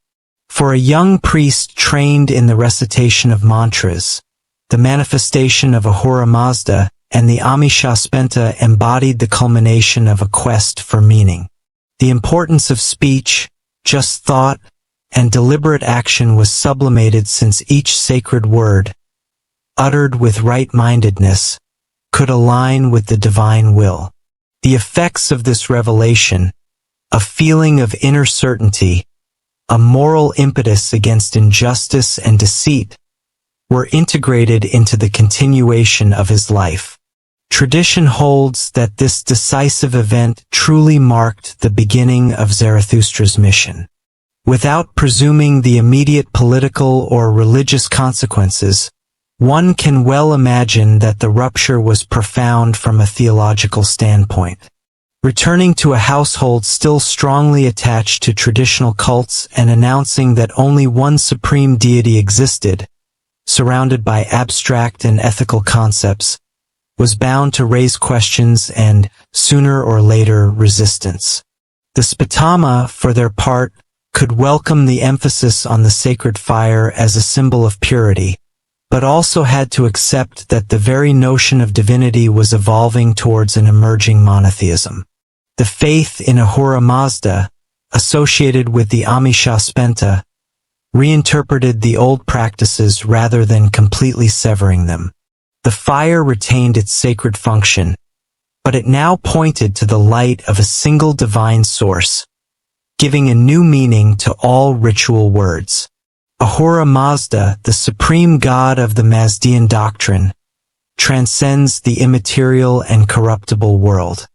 For a young priest trained in the recitation of mantras, the manifestation of Ahura Mazda and the Amishaspensa embodied the culmination of a quest for meaning. The importance of speech, just thought, and deliberate action was sublimated, since each sacred word, uttered with right-mindedness, could align with the divine will. The effects of this revelation, a feeling of inner certainty, a moral impetus against injustice and deceit, were integrated into the continuation of his life. Tradition holds that this decisive event truly marked the beginning of Zarathustra's mission. Without presuming the immediate political or religious consequences, one can well imagine that the rupture was profound from a theological standpoint. Returning to a household still strongly attached to traditional cults and announcing that only one supreme deity existed, surrounded by abstract and ethical concepts, was bound to raise questions and, sooner or later, resistance. The Spatama, for their part, could welcome the emphasis on the sacred fire as a symbol of purity, but also had to accept that the very notion of divinity was evolving towards an emerging monotheism. The faith in Ahura Mazda, associated with the Amishaspensa, reinterpreted the old practices rather than completely severing them. The fire retained its sacred function, but it now pointed to the light of a single divine source, giving a new meaning to all ritual words. Ahura Mazda, the supreme god of the Mazdian doctrine, transcends the immaterial and corruptible world.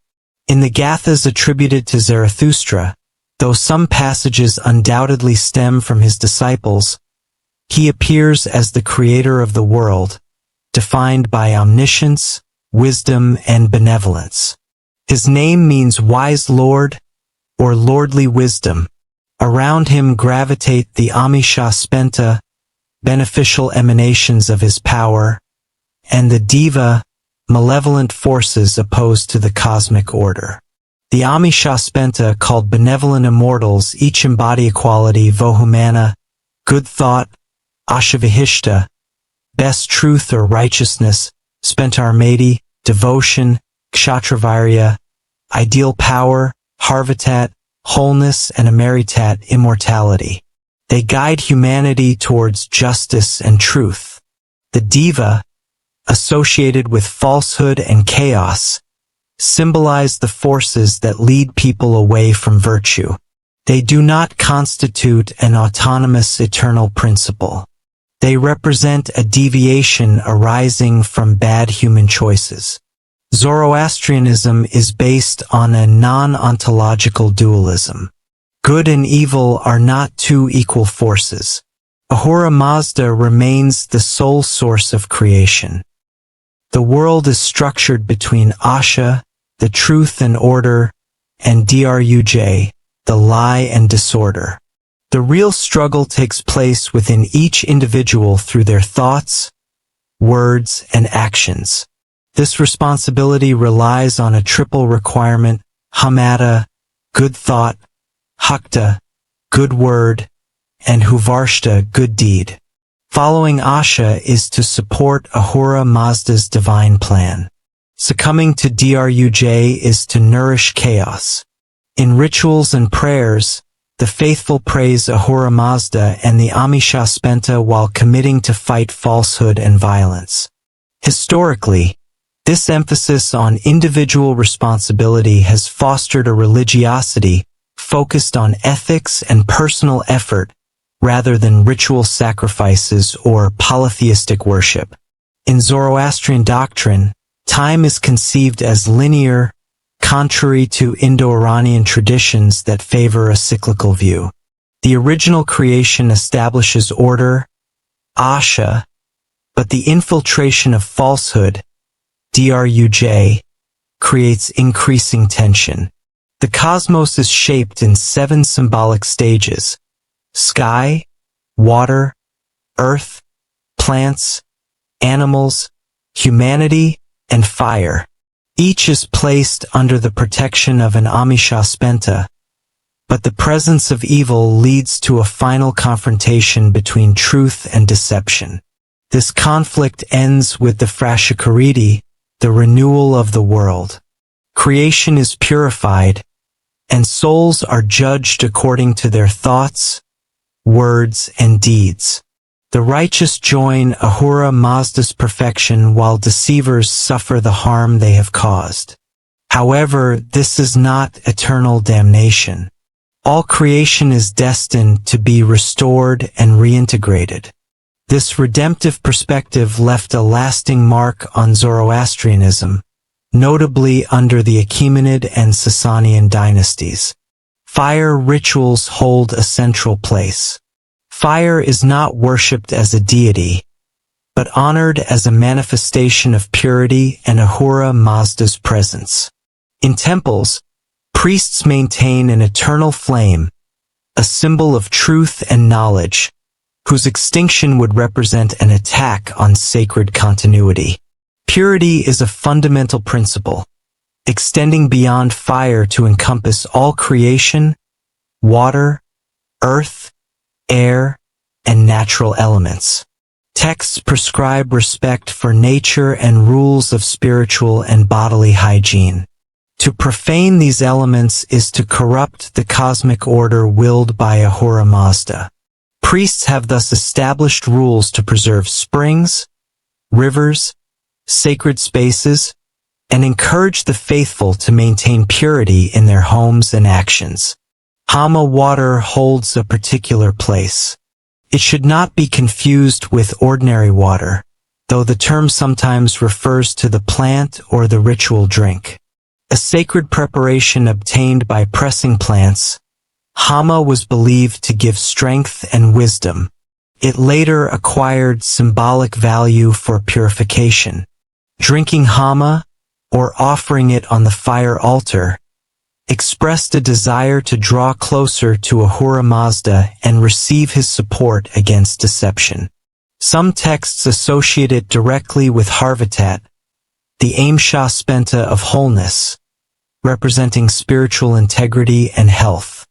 In the Gathas attributed to Zarathustra, though some passages undoubtedly stem from his disciples, he appears as the creator of the world, defined by omniscience, wisdom, and benevolence. His name means wise lord, or lordly wisdom. Around him gravitate the Amishaspensa, beneficial emanations of his power, and the Deva, malevolent forces opposed to the cosmic order. The Amishaspensa, called benevolent immortals, each embody equality, vohumana, good thought, ashavihishta, best truth or righteousness, spentarmati, devotion, kshatravirya, ideal power, harvatat, wholeness, and amaritat, immortality. They guide humanity towards justice and truth. The Deva, associated with falsehood and chaos, symbolize the forces that lead people away from virtue. They do not constitute an autonomous eternal principle. They represent a deviation arising from bad human choices. Zoroastrianism is based on a non-ontological dualism. Good and evil are not two equal forces. Ahura Mazda remains the sole source of creation. The world is structured between Asha, the truth and order, and Druj, the lie and disorder. The real struggle takes place within each individual through their thoughts, words, and actions. This responsibility relies on a triple requirement: Hamata, good thought; Hakta, good word; and Huvarshta, good deed. Following Asha is to support Ahura Mazda's divine plan. Succumbing to Druj is to nourish chaos. In rituals and prayers, the faithful praise Ahura Mazda and the Amisha Spenta while committing to fight falsehood and violence. Historically, this emphasis on individual responsibility has fostered a religiosity focused on ethics and personal effort rather than ritual sacrifices or polytheistic worship. In Zoroastrian doctrine, time is conceived as linear, contrary to Indo-Iranian traditions that favor a cyclical view. The original creation establishes order, Asha, but the infiltration of falsehood, Druj, creates increasing tension. The cosmos is shaped in 7 symbolic stages: sky, water, earth, plants, animals, humanity, and fire. Each is placed under the protection of an Amisha Spenta, but the presence of evil leads to a final confrontation between truth and deception. This conflict ends with the Frashakariti, the renewal of the world. Creation is purified, and souls are judged according to their thoughts, words, and deeds. The righteous join Ahura Mazda's perfection while deceivers suffer the harm they have caused. However, this is not eternal damnation. All creation is destined to be restored and reintegrated. This redemptive perspective left a lasting mark on Zoroastrianism, notably under the Achaemenid and Sasanian dynasties. Fire rituals hold a central place. Fire is not worshipped as a deity, but honored as a manifestation of purity and Ahura Mazda's presence. In temples, priests maintain an eternal flame, a symbol of truth and knowledge, whose extinction would represent an attack on sacred continuity. Purity is a fundamental principle, extending beyond fire to encompass all creation, water, earth, air, and natural elements. Texts prescribe respect for nature and rules of spiritual and bodily hygiene. To profane these elements is to corrupt the cosmic order willed by Ahura Mazda. Priests have thus established rules to preserve springs, rivers, sacred spaces, and encourage the faithful to maintain purity in their homes and actions. Hama water holds a particular place. It should not be confused with ordinary water, though the term sometimes refers to the plant or the ritual drink. A sacred preparation obtained by pressing plants, Hama was believed to give strength and wisdom. It later acquired symbolic value for purification. Drinking Hama, or offering it on the fire altar, expressed a desire to draw closer to Ahura Mazda and receive his support against deception. Some texts associate it directly with Harvatat, the Amsha Spenta of wholeness, representing spiritual integrity and health.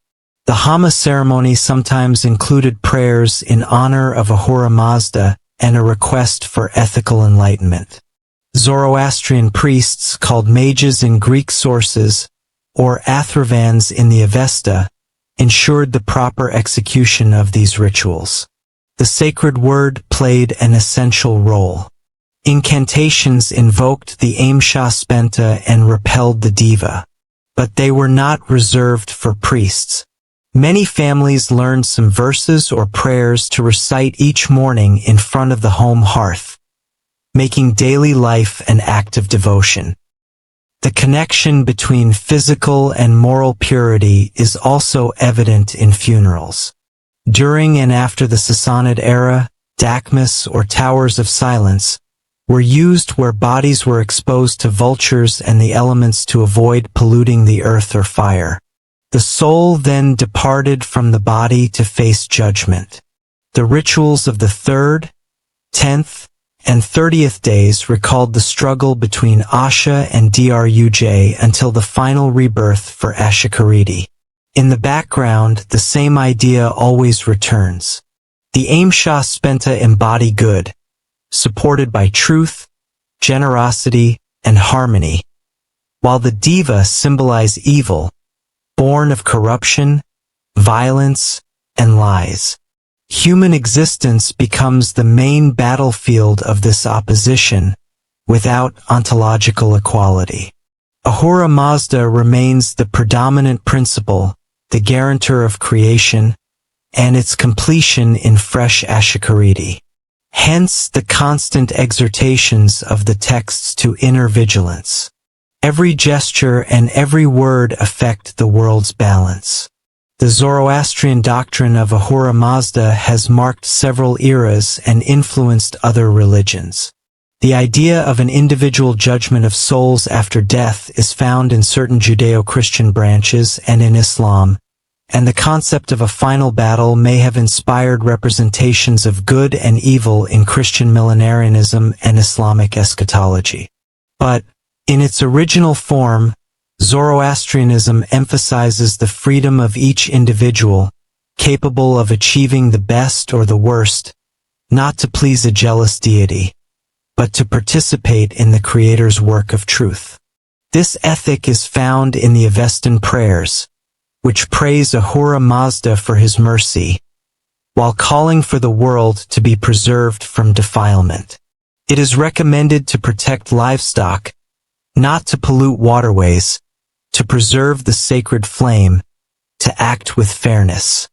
The Hama ceremony sometimes included prayers in honor of Ahura Mazda and a request for ethical enlightenment. Zoroastrian priests, called mages in Greek sources, or Atharvans in the Avesta, ensured the proper execution of these rituals. The sacred word played an essential role. Incantations invoked the Amsha Spenta and repelled the Deva, but they were not reserved for priests. Many families learn some verses or prayers to recite each morning in front of the home hearth, making daily life an act of devotion. The connection between physical and moral purity is also evident in funerals. During and after the Sassanid era, dakmas or towers of silence were used where bodies were exposed to vultures and the elements to avoid polluting the earth or fire. The soul then departed from the body to face judgment. The rituals of the 3rd, 10th, and 30th days recalled the struggle between Asha and Druj until the final rebirth for Ashakariti. In the background, the same idea always returns. The Amsha Spenta embody good, supported by truth, generosity, and harmony, while the Deva symbolize evil, born of corruption, violence, and lies. Human existence becomes the main battlefield of this opposition, without ontological equality. Ahura Mazda remains the predominant principle, the guarantor of creation, and its completion in fresh Ashakariti. Hence the constant exhortations of the texts to inner vigilance. Every gesture and every word affect the world's balance. The Zoroastrian doctrine of Ahura Mazda has marked several eras and influenced other religions. The idea of an individual judgment of souls after death is found in certain Judeo-Christian branches and in Islam, and the concept of a final battle may have inspired representations of good and evil in Christian millenarianism and Islamic eschatology. But, in its original form, Zoroastrianism emphasizes the freedom of each individual, capable of achieving the best or the worst, not to please a jealous deity, but to participate in the Creator's work of truth. This ethic is found in the Avestan prayers, which praise Ahura Mazda for his mercy, while calling for the world to be preserved from defilement. It is recommended to protect livestock, not to pollute waterways, to preserve the sacred flame, to act with fairness.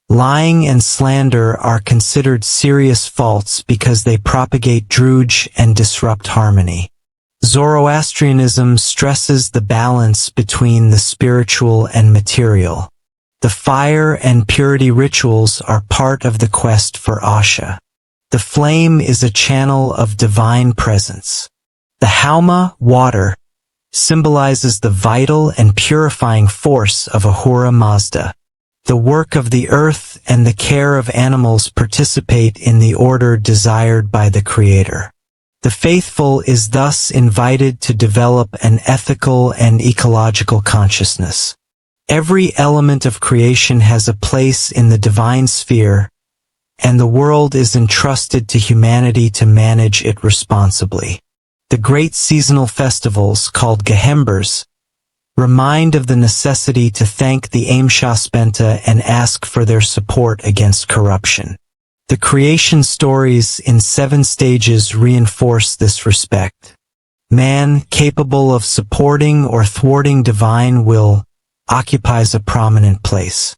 Lying and slander are considered serious faults because they propagate druj and disrupt harmony. Zoroastrianism stresses the balance between the spiritual and material. The fire and purity rituals are part of the quest for Asha. The flame is a channel of divine presence. The Hauma, water, symbolizes the vital and purifying force of Ahura Mazda. The work of the earth and the care of animals participate in the order desired by the Creator. The faithful is thus invited to develop an ethical and ecological consciousness. Every element of creation has a place in the divine sphere, and the world is entrusted to humanity to manage it responsibly. The great seasonal festivals, called Gehembers, remind of the necessity to thank the Amsha Spenta and ask for their support against corruption. The creation stories in 7 stages reinforce this respect. Man, capable of supporting or thwarting divine will, occupies a prominent place.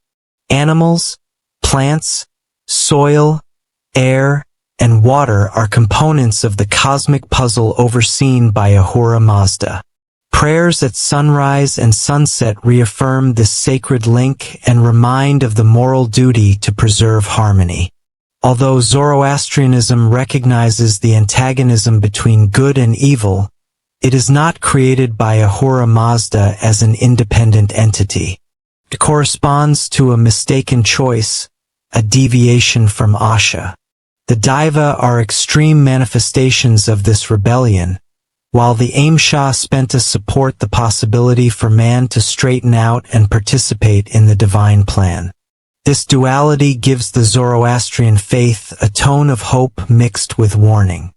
Animals, plants, soil, air, and water are components of the cosmic puzzle overseen by Ahura Mazda. Prayers at sunrise and sunset reaffirm this sacred link and remind of the moral duty to preserve harmony. Although Zoroastrianism recognizes the antagonism between good and evil, it is not created by Ahura Mazda as an independent entity. It corresponds to a mistaken choice, a deviation from Asha. The Daiva are extreme manifestations of this rebellion, while the Amsha Spenta support the possibility for man to straighten out and participate in the divine plan. This duality gives the Zoroastrian faith a tone of hope mixed with warning.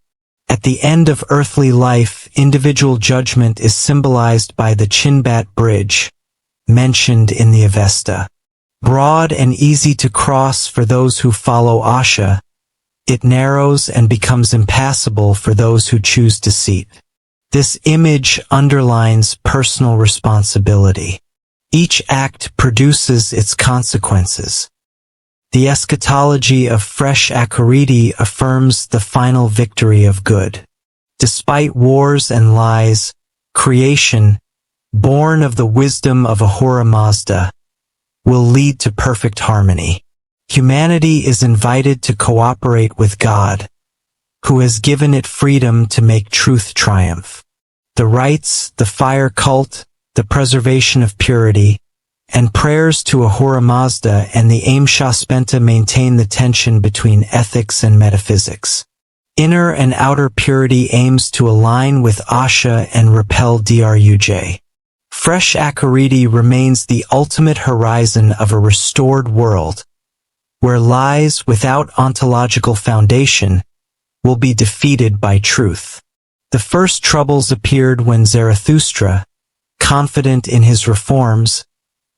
At the end of earthly life, individual judgment is symbolized by the Chinbat Bridge, mentioned in the Avesta. Broad and easy to cross for those who follow Asha, it narrows and becomes impassable for those who choose deceit. This image underlines personal responsibility. Each act produces its consequences. The eschatology of fresh Akuriti affirms the final victory of good. Despite wars and lies, creation, born of the wisdom of Ahura Mazda, will lead to perfect harmony. Humanity is invited to cooperate with God, who has given it freedom to make truth triumph. The rites, the fire cult, the preservation of purity, and prayers to Ahura Mazda and the Amshaspenta maintain the tension between ethics and metaphysics. Inner and outer purity aims to align with Asha and repel Druj. Fresh Akuriti remains the ultimate horizon of a restored world, where lies without ontological foundation will be defeated by truth. The first troubles appeared when Zarathustra, confident in his reforms,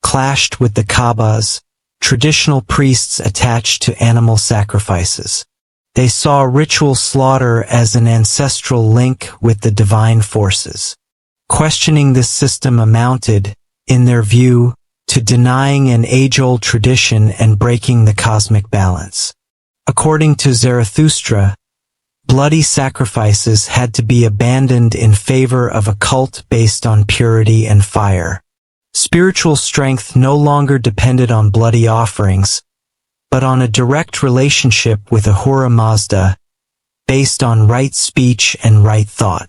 clashed with the Kabbas, traditional priests attached to animal sacrifices. They saw ritual slaughter as an ancestral link with the divine forces. Questioning this system amounted, in their view, to denying an age-old tradition and breaking the cosmic balance. According to Zarathustra, bloody sacrifices had to be abandoned in favor of a cult based on purity and fire. Spiritual strength no longer depended on bloody offerings, but on a direct relationship with Ahura Mazda, based on right speech and right thought.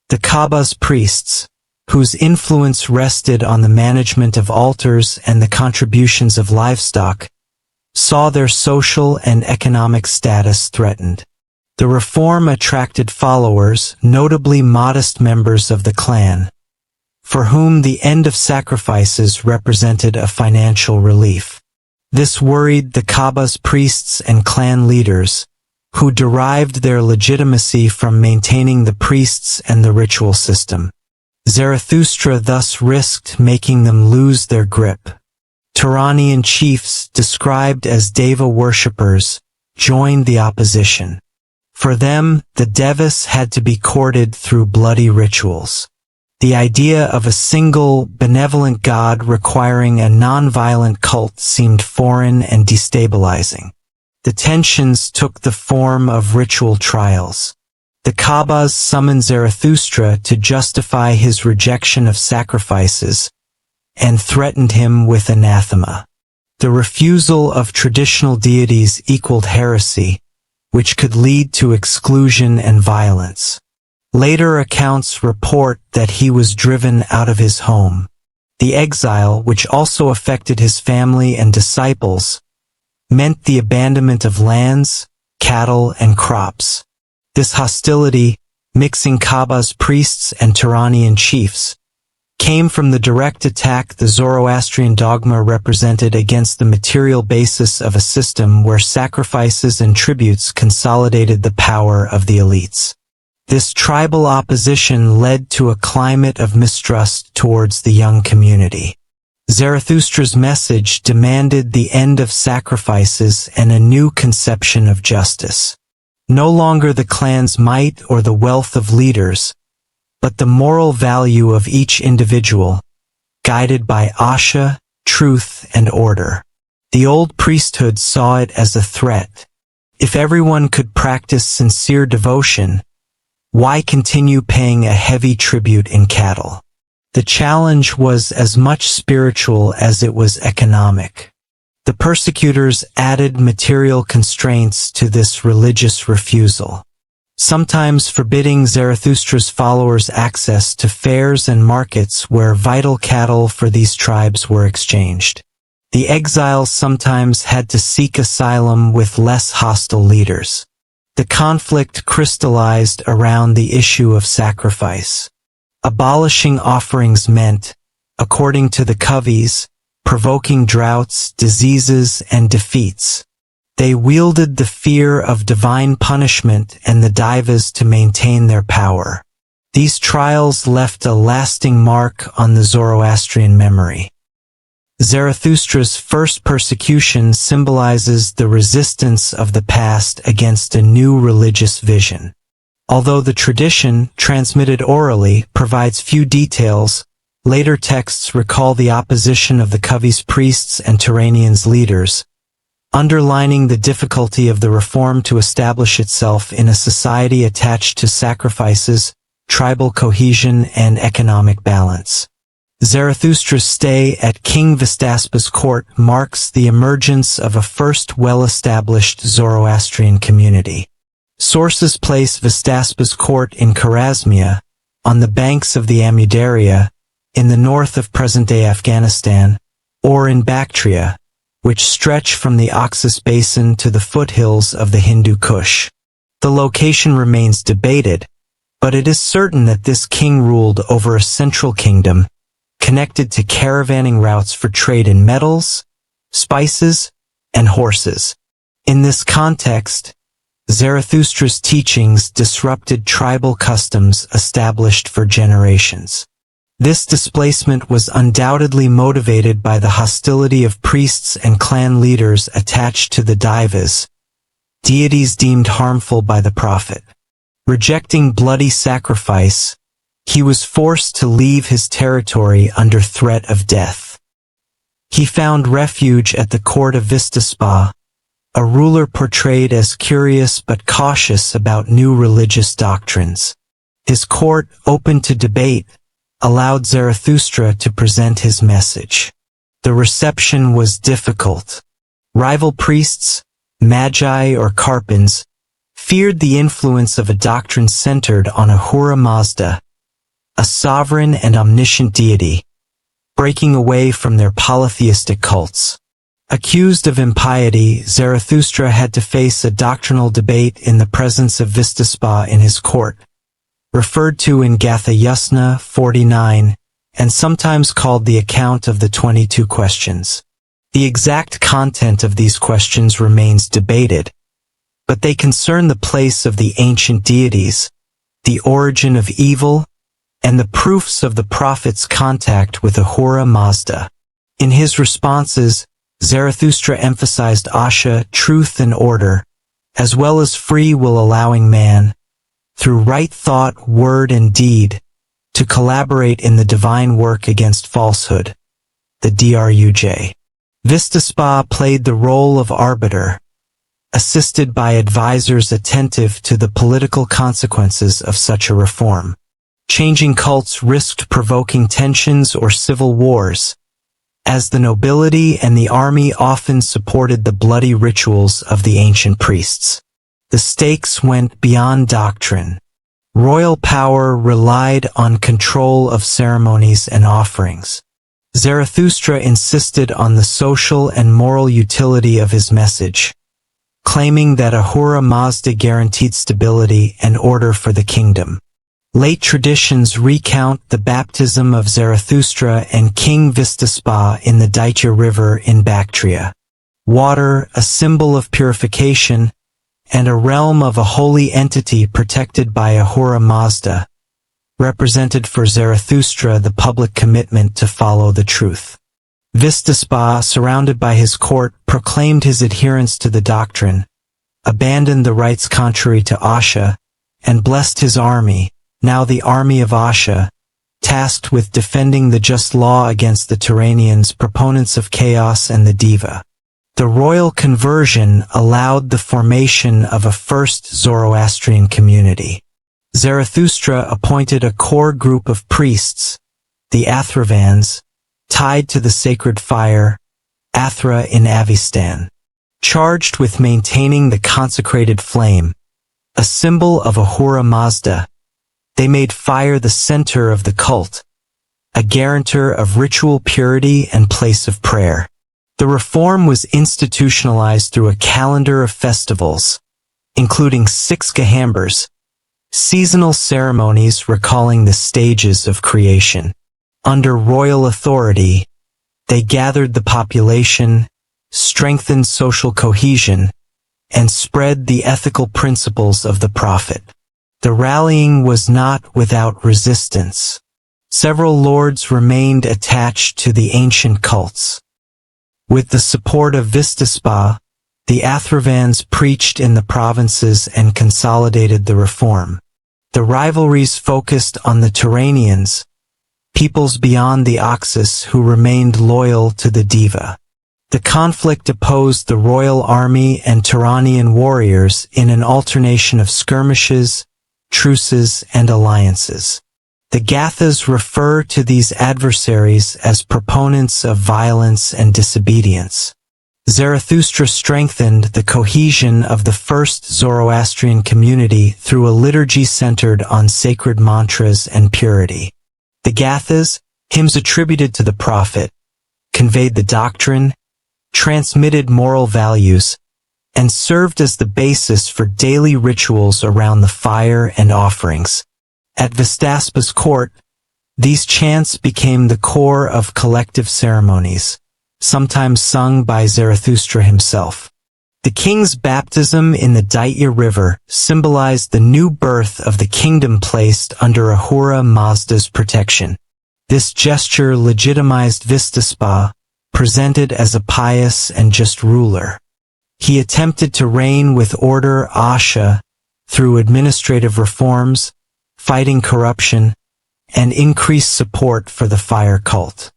The Kabba's priests, whose influence rested on the management of altars and the contributions of livestock, saw their social and economic status threatened. The reform attracted followers, notably modest members of the clan, for whom the end of sacrifices represented a financial relief. This worried the Kabba's priests and clan leaders, who derived their legitimacy from maintaining the priests and the ritual system. Zarathustra thus risked making them lose their grip. Turanian chiefs, described as Deva worshippers, joined the opposition. For them, the Devas had to be courted through bloody rituals. The idea of a single, benevolent god requiring a non-violent cult seemed foreign and destabilizing. The tensions took the form of ritual trials. The Kabbas summoned Zarathustra to justify his rejection of sacrifices, and threatened him with anathema. The refusal of traditional deities equaled heresy, which could lead to exclusion and violence. Later accounts report that he was driven out of his home. The exile, which also affected his family and disciples, meant the abandonment of lands, cattle, and crops. This hostility, mixing Kabba's priests and Turanian chiefs, came from the direct attack the Zoroastrian dogma represented against the material basis of a system where sacrifices and tributes consolidated the power of the elites. This tribal opposition led to a climate of mistrust towards the young community. Zarathustra's message demanded the end of sacrifices and a new conception of justice. No longer the clan's might or the wealth of leaders, but the moral value of each individual, guided by Asha, truth, and order. The old priesthood saw it as a threat. If everyone could practice sincere devotion, why continue paying a heavy tribute in cattle? The challenge was as much spiritual as it was economic. The persecutors added material constraints to this religious refusal, sometimes forbidding Zarathustra's followers access to fairs and markets where vital cattle for these tribes were exchanged. The exiles sometimes had to seek asylum with less hostile leaders. The conflict crystallized around the issue of sacrifice. Abolishing offerings meant, according to the Kavis, provoking droughts, diseases, and defeats. They wielded the fear of divine punishment and the Daivas to maintain their power. These trials left a lasting mark on the Zoroastrian memory. Zarathustra's first persecution symbolizes the resistance of the past against a new religious vision. Although the tradition, transmitted orally, provides few details, Later texts recall the opposition of the Kavi's priests and Turanians' leaders, underlining the difficulty of the reform to establish itself in a society attached to sacrifices, tribal cohesion, and economic balance. Zarathustra's stay at King Vistaspa's court marks the emergence of a first well-established Zoroastrian community. Sources place Vistaspa's court in Khwarezmia, on the banks of the Amudarya, in the north of present-day Afghanistan, or in Bactria, which stretch from the Oxus Basin to the foothills of the Hindu Kush. The location remains debated, but it is certain that this king ruled over a central kingdom, connected to caravanning routes for trade in metals, spices, and horses. In this context, Zarathustra's teachings disrupted tribal customs established for generations. This displacement was undoubtedly motivated by the hostility of priests and clan leaders attached to the Daivas, deities deemed harmful by the prophet. Rejecting bloody sacrifice, he was forced to leave his territory under threat of death. He found refuge at the court of Vistaspa, a ruler portrayed as curious but cautious about new religious doctrines. His court, open to debate, allowed Zarathustra to present his message. The reception was difficult. Rival priests, magi or karpins, feared the influence of a doctrine centered on Ahura Mazda, a sovereign and omniscient deity, breaking away from their polytheistic cults. Accused of impiety, Zarathustra had to face a doctrinal debate in the presence of Vistaspa in his court, referred to in Gatha Yusna 49, and sometimes called the account of the 22 questions. The exact content of these questions remains debated, but they concern the place of the ancient deities, the origin of evil, and the proofs of the prophet's contact with Ahura Mazda. In his responses, Zarathustra emphasized Asha, truth and order, as well as free will, allowing man, through right thought, word, and deed, to collaborate in the divine work against falsehood, the Druj. Vistaspa played the role of arbiter, assisted by advisors attentive to the political consequences of such a reform. Changing cults risked provoking tensions or civil wars, as the nobility and the army often supported the bloody rituals of the ancient priests. The stakes went beyond doctrine. Royal power relied on control of ceremonies and offerings. Zarathustra insisted on the social and moral utility of his message, claiming that Ahura Mazda guaranteed stability and order for the kingdom. Late traditions recount the baptism of Zarathustra and King Vistaspa in the Daitya River in Bactria. Water, a symbol of purification, and a realm of a holy entity protected by Ahura Mazda, represented for Zarathustra the public commitment to follow the truth. Vistaspa, surrounded by his court, proclaimed his adherence to the doctrine, abandoned the rites contrary to Asha, and blessed his army, now the army of Asha, tasked with defending the just law against the Turanians, proponents of chaos and the Deva. The royal conversion allowed the formation of a first Zoroastrian community. Zarathustra appointed a core group of priests, the Athravans, tied to the sacred fire, Athra in Avestan, charged with maintaining the consecrated flame, a symbol of Ahura Mazda. They made fire the center of the cult, a guarantor of ritual purity and place of prayer. The reform was institutionalized through a calendar of festivals, including 6 Gahambars, seasonal ceremonies recalling the stages of creation. Under royal authority, they gathered the population, strengthened social cohesion, and spread the ethical principles of the prophet. The rallying was not without resistance. Several lords remained attached to the ancient cults. With the support of Vistaspa, the Athravans preached in the provinces and consolidated the reform. The rivalries focused on the Turanians, peoples beyond the Oxus who remained loyal to the Deva. The conflict opposed the royal army and Turanian warriors in an alternation of skirmishes, truces, and alliances. The Gathas refer to these adversaries as proponents of violence and disobedience. Zarathustra strengthened the cohesion of the first Zoroastrian community through a liturgy centered on sacred mantras and purity. The Gathas, hymns attributed to the prophet, conveyed the doctrine, transmitted moral values, and served as the basis for daily rituals around the fire and offerings. At Vestaspa's court, these chants became the core of collective ceremonies, sometimes sung by Zarathustra himself. The king's baptism in the Daitya River symbolized the new birth of the kingdom placed under Ahura Mazda's protection. This gesture legitimized Vestaspa, presented as a pious and just ruler. He attempted to reign with order Asha through administrative reforms, fighting corruption, and increased support for the fire cult.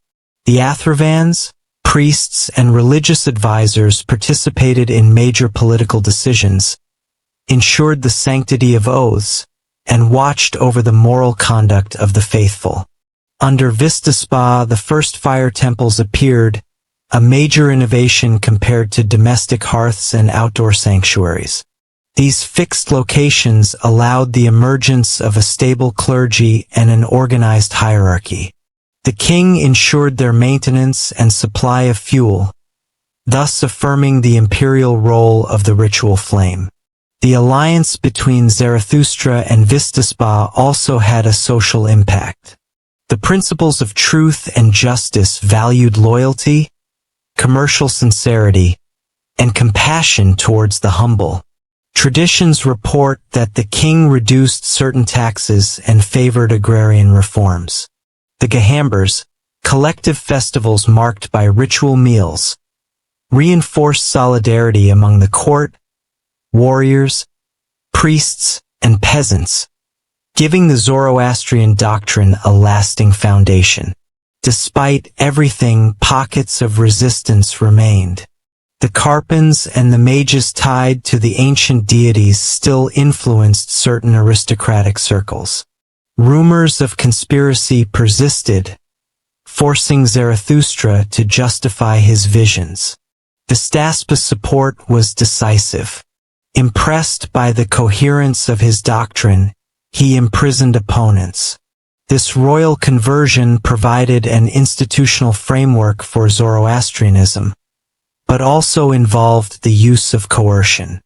The Athrivans, priests, and religious advisors participated in major political decisions, ensured the sanctity of oaths, and watched over the moral conduct of the faithful. Under Vestaspa, the first fire temples appeared, a major innovation compared to domestic hearths and outdoor sanctuaries. These fixed locations allowed the emergence of a stable clergy and an organized hierarchy. The king ensured their maintenance and supply of fuel, thus affirming the imperial role of the ritual flame. The alliance between Zarathustra and Vestaspa also had a social impact. The principles of truth and justice valued loyalty, commercial sincerity, and compassion towards the humble. Traditions report that the king reduced certain taxes and favored agrarian reforms. The Gahambers, collective festivals marked by ritual meals, reinforced solidarity among the court, warriors, priests, and peasants, giving the Zoroastrian doctrine a lasting foundation. Despite everything, pockets of resistance remained. The Karpans and the mages tied to the ancient deities still influenced certain aristocratic circles. Rumors of conspiracy persisted, forcing Zarathustra to justify his visions. Vestaspa's support was decisive. Impressed by the coherence of his doctrine, he imprisoned opponents. This royal conversion provided an institutional framework for Zoroastrianism, but also involved the use of coercion.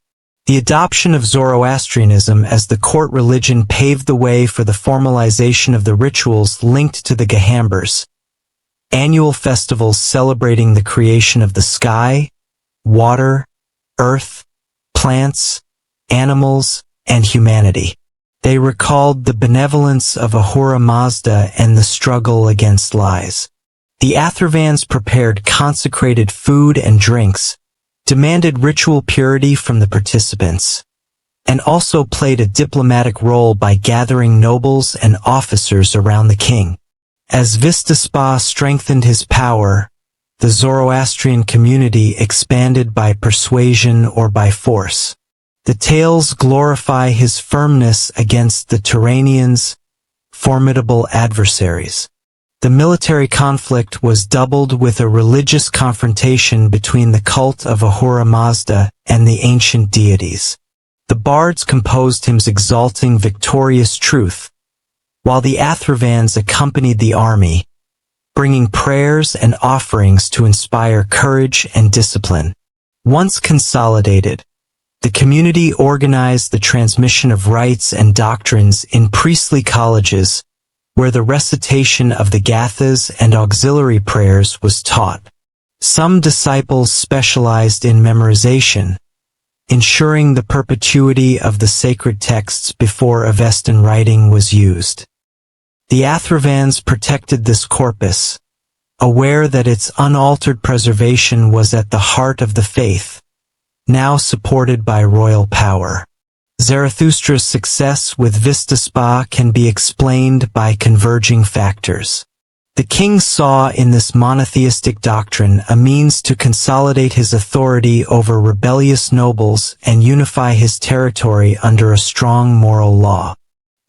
The adoption of Zoroastrianism as the court religion paved the way for the formalization of the rituals linked to the Gahambers, annual festivals celebrating the creation of the sky, water, earth, plants, animals, and humanity. They recalled the benevolence of Ahura Mazda and the struggle against lies. The Athrivans prepared consecrated food and drinks, demanded ritual purity from the participants, and also played a diplomatic role by gathering nobles and officers around the king. As Vestaspa strengthened his power, the Zoroastrian community expanded by persuasion or by force. The tales glorify his firmness against the Turanians, formidable adversaries. The military conflict was doubled with a religious confrontation between the cult of Ahura Mazda and the ancient deities. The bards composed hymns exalting victorious truth, while the Athrivans accompanied the army, bringing prayers and offerings to inspire courage and discipline. Once consolidated, the community organized the transmission of rites and doctrines in priestly colleges, where the recitation of the Gathas and auxiliary prayers was taught. Some disciples specialized in memorization, ensuring the perpetuity of the sacred texts before Avestan writing was used. The Athrivans protected this corpus, aware that its unaltered preservation was at the heart of the faith, now supported by royal power. Zarathustra's success with Vestaspa can be explained by converging factors. The king saw in this monotheistic doctrine a means to consolidate his authority over rebellious nobles and unify his territory under a strong moral law.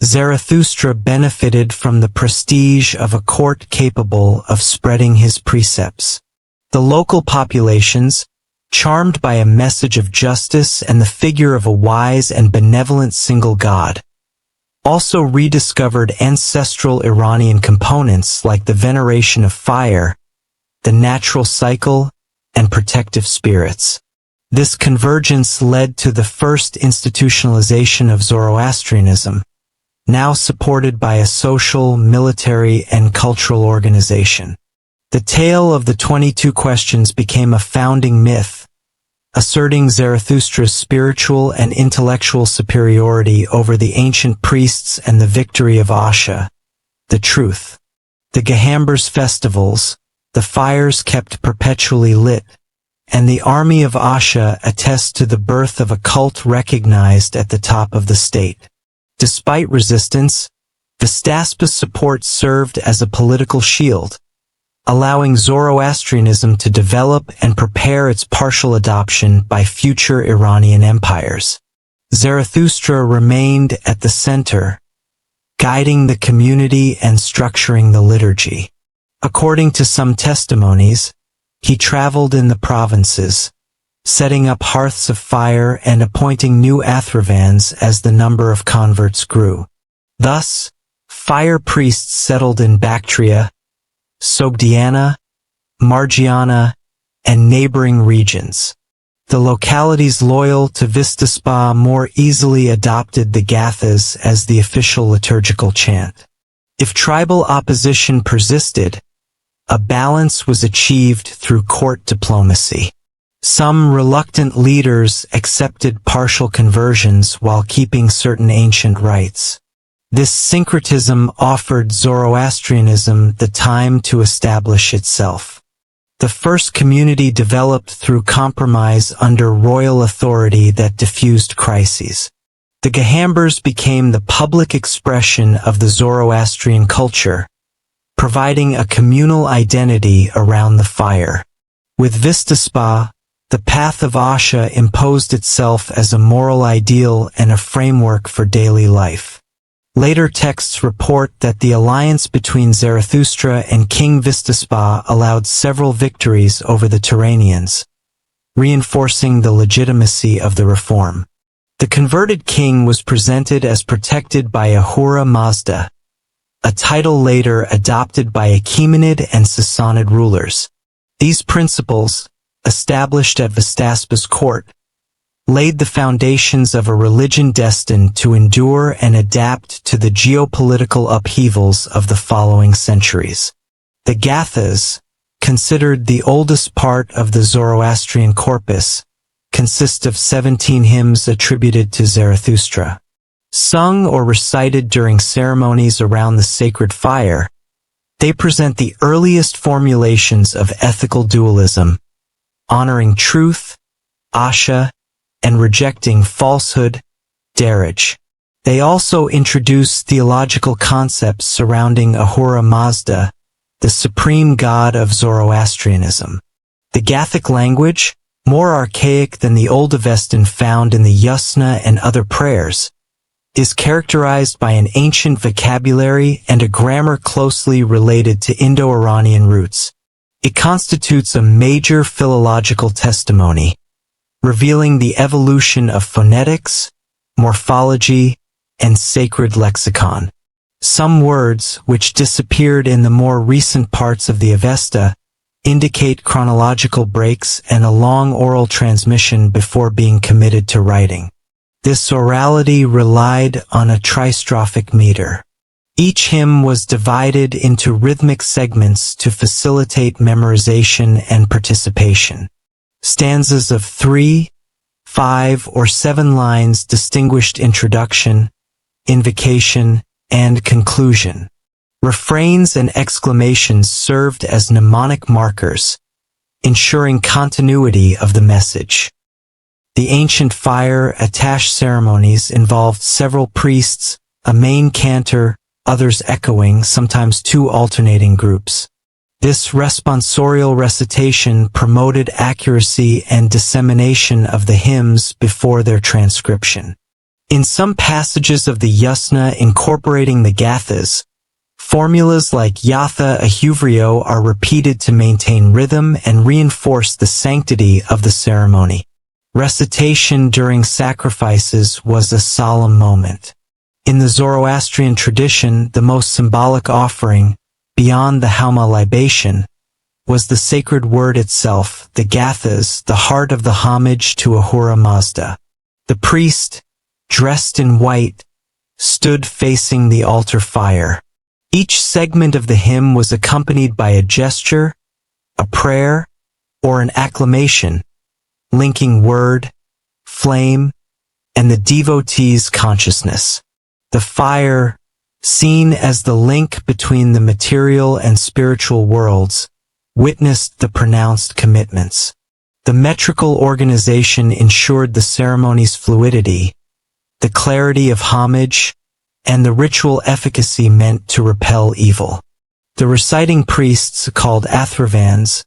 Zarathustra benefited from the prestige of a court capable of spreading his precepts. The local populations, charmed by a message of justice and the figure of a wise and benevolent single god, also rediscovered ancestral Iranian components like the veneration of fire, the natural cycle, and protective spirits. This convergence led to the first institutionalization of Zoroastrianism, now supported by a social, military, and cultural organization. The tale of the 22 questions became a founding myth, asserting Zarathustra's spiritual and intellectual superiority over the ancient priests and the victory of Asha, the truth. The Gahambers festivals, the fires kept perpetually lit, and the army of Asha attest to the birth of a cult recognized at the top of the state. Despite resistance, Vestaspa's support served as a political shield, allowing Zoroastrianism to develop and prepare its partial adoption by future Iranian empires. Zarathustra remained at the center, guiding the community and structuring the liturgy. According to some testimonies, he traveled in the provinces, setting up hearths of fire and appointing new Athravans as the number of converts grew. Thus, fire priests settled in Bactria, Sogdiana, Margiana, and neighboring regions. The localities loyal to Vestaspa more easily adopted the Gathas as the official liturgical chant. If tribal opposition persisted, a balance was achieved through court diplomacy. Some reluctant leaders accepted partial conversions while keeping certain ancient rites. This syncretism offered Zoroastrianism the time to establish itself. The first community developed through compromise under royal authority that diffused crises. The Gahambers became the public expression of the Zoroastrian culture, providing a communal identity around the fire. With Vestaspa, the path of Asha imposed itself as a moral ideal and a framework for daily life. Later texts report that the alliance between Zarathustra and King Vestaspa allowed several victories over the Turanians, reinforcing the legitimacy of the reform. The converted king was presented as protected by Ahura Mazda, a title later adopted by Achaemenid and Sassanid rulers. These principles, established at Vestaspa's court, laid the foundations of a religion destined to endure and adapt to the geopolitical upheavals of the following centuries. The Gathas, considered the oldest part of the Zoroastrian corpus, consist of 17 hymns attributed to Zarathustra. Sung or recited during ceremonies around the sacred fire, they present the earliest formulations of ethical dualism, honoring truth, Asha, and rejecting falsehood, Daraj. They also introduce theological concepts surrounding Ahura Mazda, the supreme god of Zoroastrianism. The Gathic language, more archaic than the Old Avestan found in the Yasna and other prayers, is characterized by an ancient vocabulary and a grammar closely related to Indo-Iranian roots. It constitutes a major philological testimony, revealing the evolution of phonetics, morphology, and sacred lexicon. Some words, which disappeared in the more recent parts of the Avesta, indicate chronological breaks and a long oral transmission before being committed to writing. This orality relied on a tristropic meter. Each hymn was divided into rhythmic segments to facilitate memorization and participation. Stanzas of 3, 5, or 7 lines distinguished introduction, invocation, and conclusion. Refrains and exclamations served as mnemonic markers, ensuring continuity of the message. The ancient fire attash ceremonies involved several priests, a main cantor, others echoing, sometimes two alternating groups. This responsorial recitation promoted accuracy and dissemination of the hymns before their transcription. In some passages of the Yasna incorporating the Gathas, formulas like Yatha Ahuvrio are repeated to maintain rhythm and reinforce the sanctity of the ceremony. Recitation during sacrifices was a solemn moment. In the Zoroastrian tradition, the most symbolic offering, beyond the Hauma libation, was the sacred word itself, the Gathas, the heart of the homage to Ahura Mazda. The priest, dressed in white, stood facing the altar fire. Each segment of the hymn was accompanied by a gesture, a prayer, or an acclamation, linking word, flame, and the devotee's consciousness. The fire, seen as the link between the material and spiritual worlds, witnessed the pronounced commitments. The metrical organization ensured the ceremony's fluidity, the clarity of homage, and the ritual efficacy meant to repel evil. The reciting priests, called Atharvans,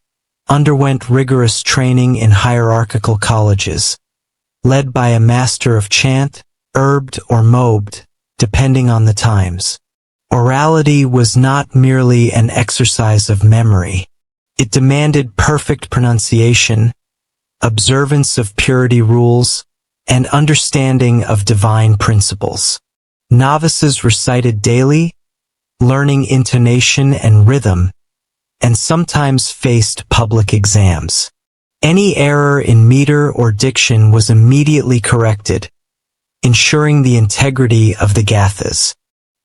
underwent rigorous training in hierarchical colleges, led by a master of chant, herbed or mobed, depending on the times. Orality was not merely an exercise of memory. It demanded perfect pronunciation, observance of purity rules, and understanding of divine principles. Novices recited daily, learning intonation and rhythm, and sometimes faced public exams. Any error in meter or diction was immediately corrected, ensuring the integrity of the Gathas.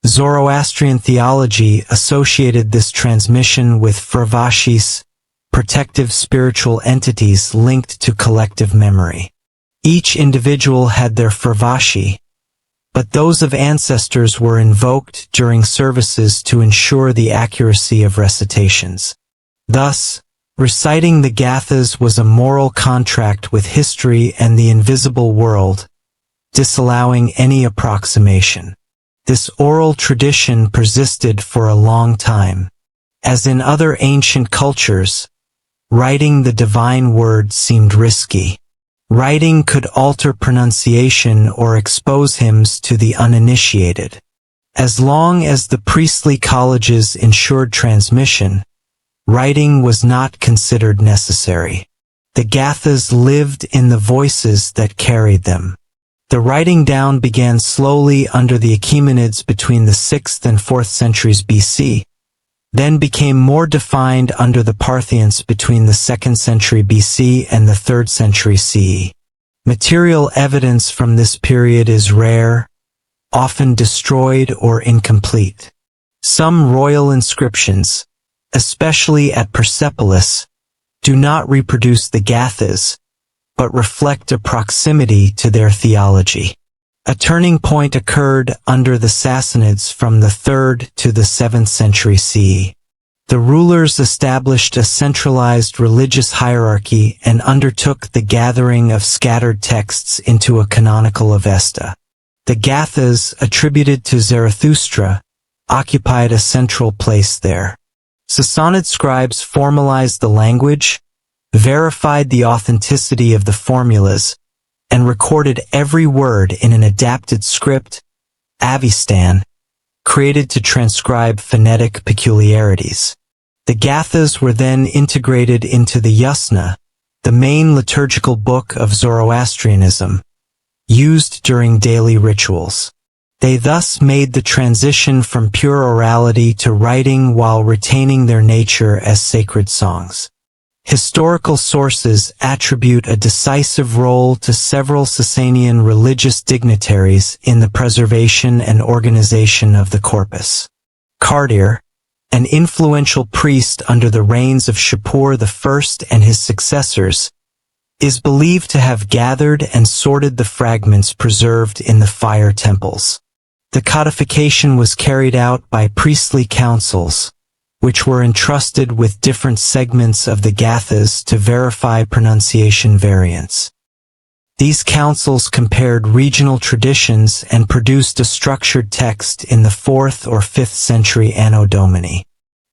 Zoroastrian theology associated this transmission with Fravashis, protective spiritual entities linked to collective memory. Each individual had their Fravashi, but those of ancestors were invoked during services to ensure the accuracy of recitations. Thus, reciting the Gathas was a moral contract with history and the invisible world, disallowing any approximation. This oral tradition persisted for a long time. As in other ancient cultures, writing the divine word seemed risky. Writing could alter pronunciation or expose hymns to the uninitiated. As long as the priestly colleges ensured transmission, writing was not considered necessary. The Gathas lived in the voices that carried them. The writing down began slowly under the Achaemenids between the 6th and 4th centuries BC, then became more defined under the Parthians between the 2nd century BC and the 3rd century CE. Material evidence from this period is rare, often destroyed or incomplete. Some royal inscriptions, especially at Persepolis, do not reproduce the Gathas, but reflect a proximity to their theology. A turning point occurred under the Sassanids from the 3rd to the 7th century CE. The rulers established a centralized religious hierarchy and undertook the gathering of scattered texts into a canonical Avesta. The Gathas, attributed to Zarathustra, occupied a central place there. Sassanid scribes formalized the language, verified the authenticity of the formulas, and recorded every word in an adapted script, Avestan, created to transcribe phonetic peculiarities. The Gathas were then integrated into the Yasna, the main liturgical book of Zoroastrianism, used during daily rituals. They thus made the transition from pure orality to writing while retaining their nature as sacred songs. Historical sources attribute a decisive role to several Sasanian religious dignitaries in the preservation and organization of the corpus. Kardir, an influential priest under the reigns of Shapur I and his successors, is believed to have gathered and sorted the fragments preserved in the fire temples. The codification was carried out by priestly councils, which were entrusted with different segments of the Gathas to verify pronunciation variants. These councils compared regional traditions and produced a structured text in the 4th or 5th century Anno Domini.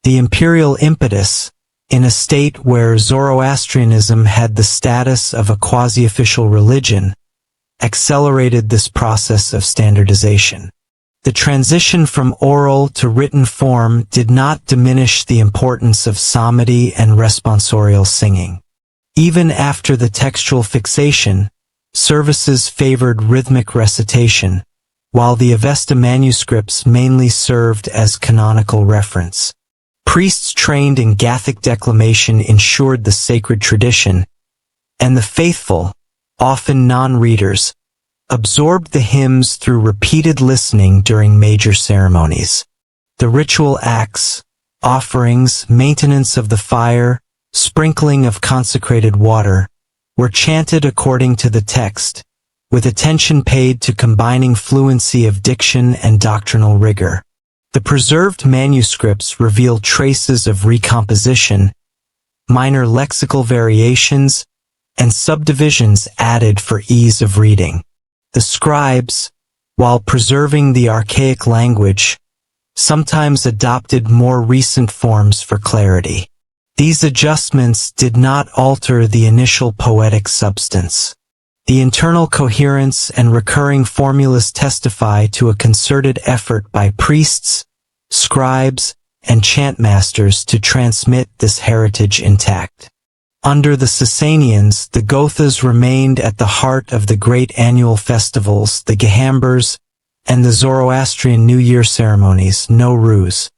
The imperial impetus, in a state where Zoroastrianism had the status of a quasi-official religion, accelerated this process of standardization. The transition from oral to written form did not diminish the importance of psalmody and responsorial singing. Even after the textual fixation, services favored rhythmic recitation, while the Avesta manuscripts mainly served as canonical reference. Priests trained in Gathic declamation ensured the sacred tradition, and the faithful, often non-readers, absorbed the hymns through repeated listening during major ceremonies. The ritual acts, offerings, maintenance of the fire, sprinkling of consecrated water, were chanted according to the text, with attention paid to combining fluency of diction and doctrinal rigor. The preserved manuscripts reveal traces of recomposition, minor lexical variations, and subdivisions added for ease of reading. The scribes, while preserving the archaic language, sometimes adopted more recent forms for clarity. These adjustments did not alter the initial poetic substance. The internal coherence and recurring formulas testify to a concerted effort by priests, scribes, and chantmasters to transmit this heritage intact. Under the Sasanians, the Gothas remained at the heart of the great annual festivals, the Gehambers, and the Zoroastrian New Year ceremonies, Nowruz.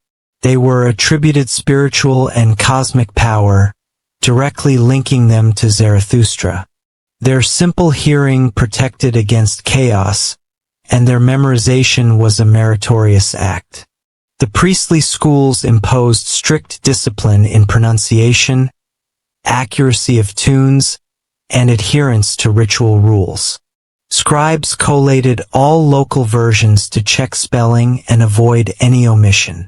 They were attributed spiritual and cosmic power, directly linking them to Zarathustra. Their simple hearing protected against chaos, and their memorization was a meritorious act. The priestly schools imposed strict discipline in pronunciation, accuracy of tunes, and adherence to ritual rules. Scribes collated all local versions to check spelling and avoid any omission.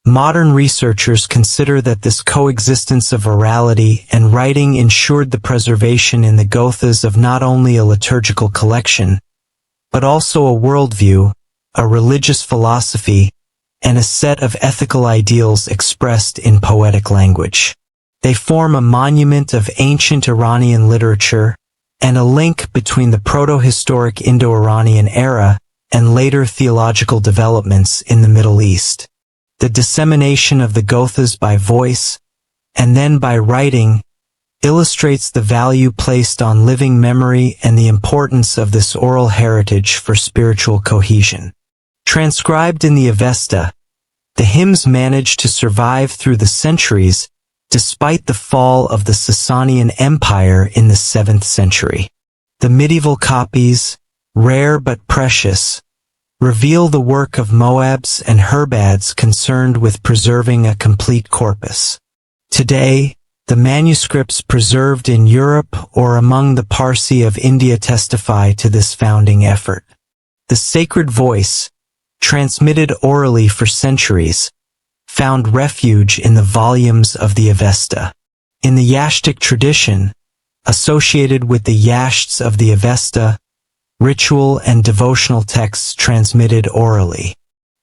Modern researchers consider that this coexistence of orality and writing ensured the preservation in the Gothas of not only a liturgical collection, but also a worldview, a religious philosophy, and a set of ethical ideals expressed in poetic language. They form a monument of ancient Iranian literature and a link between the proto-historic Indo-Iranian era and later theological developments in the Middle East. The dissemination of the Gothas by voice, and then by writing, illustrates the value placed on living memory and the importance of this oral heritage for spiritual cohesion. Transcribed in the Avesta, the hymns managed to survive through the centuries despite the fall of the Sasanian Empire in the 7th century. The medieval copies, rare but precious, reveal the work of Moabs and Herbads concerned with preserving a complete corpus. Today, the manuscripts preserved in Europe or among the Parsi of India testify to this founding effort. The sacred voice, transmitted orally for centuries, found refuge in the volumes of the Avesta. In the Yashtic tradition, associated with the Yashts of the Avesta, ritual and devotional texts transmitted orally.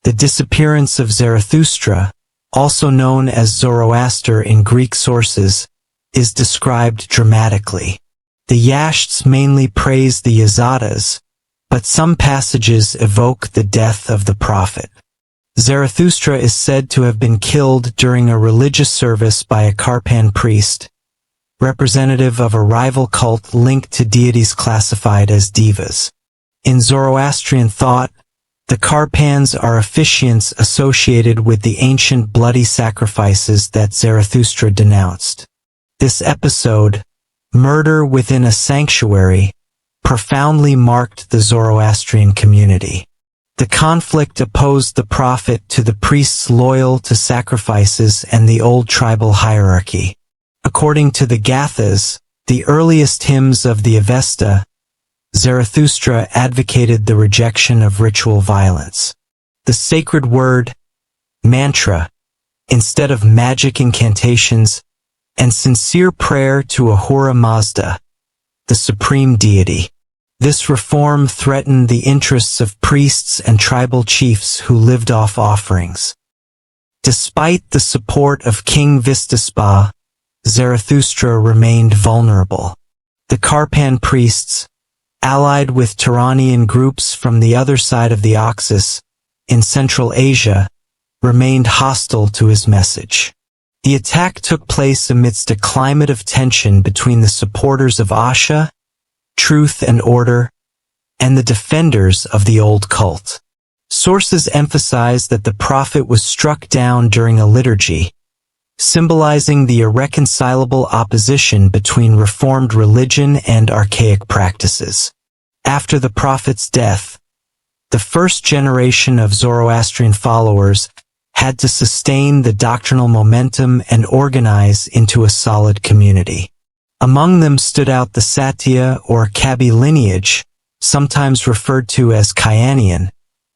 The disappearance of Zarathustra, also known as Zoroaster in Greek sources, is described dramatically. The Yashts mainly praise the Yazatas, but some passages evoke the death of the prophet. Zarathustra is said to have been killed during a religious service by a Karpan priest, representative of a rival cult linked to deities classified as devas. In Zoroastrian thought, the Karpans are officiants associated with the ancient bloody sacrifices that Zarathustra denounced. This episode, murder within a sanctuary, profoundly marked the Zoroastrian community. The conflict opposed the prophet to the priests loyal to sacrifices and the old tribal hierarchy. According to the Gathas, the earliest hymns of the Avesta, Zarathustra advocated the rejection of ritual violence. The sacred word, mantra, instead of magic incantations, and sincere prayer to Ahura Mazda, the supreme deity. This reform threatened the interests of priests and tribal chiefs who lived off offerings. Despite the support of King Vistaspa, Zarathustra remained vulnerable. The Karpan priests, allied with Turanian groups from the other side of the Oxus, in Central Asia, remained hostile to his message. The attack took place amidst a climate of tension between the supporters of Asha, truth and order, and the defenders of the old cult. Sources emphasize that the prophet was struck down during a liturgy, symbolizing the irreconcilable opposition between reformed religion and archaic practices. After the prophet's death, the first generation of Zoroastrian followers had to sustain the doctrinal momentum and organize into a solid community. Among them stood out the Satya or Kabi lineage, sometimes referred to as Kayanian,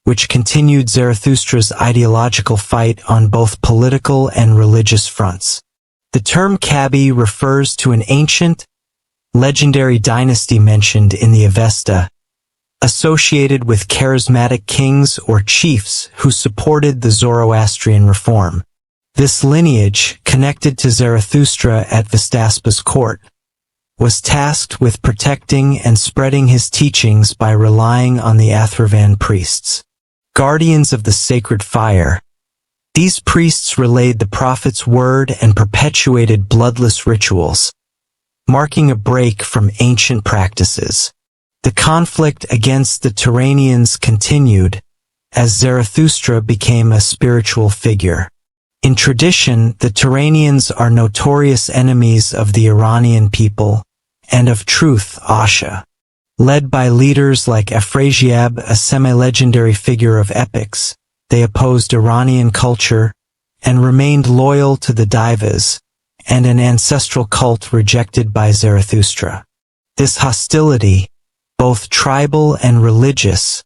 which continued Zarathustra's ideological fight on both political and religious fronts. The term Kabi refers to an ancient, legendary dynasty mentioned in the Avesta, associated with charismatic kings or chiefs who supported the Zoroastrian reform. This lineage, connected to Zarathustra at Vestaspa's court, was tasked with protecting and spreading his teachings by relying on the Atharvan priests. Guardians of the sacred fire, these priests relayed the prophet's word and perpetuated bloodless rituals, marking a break from ancient practices. The conflict against the Turanians continued as Zarathustra became a spiritual figure. In tradition, the Turanians are notorious enemies of the Iranian people and of truth, Asha. Led by leaders like Afrasiab, a semi-legendary figure of epics, they opposed Iranian culture and remained loyal to the Daivas, and an ancestral cult rejected by Zarathustra. This hostility, both tribal and religious,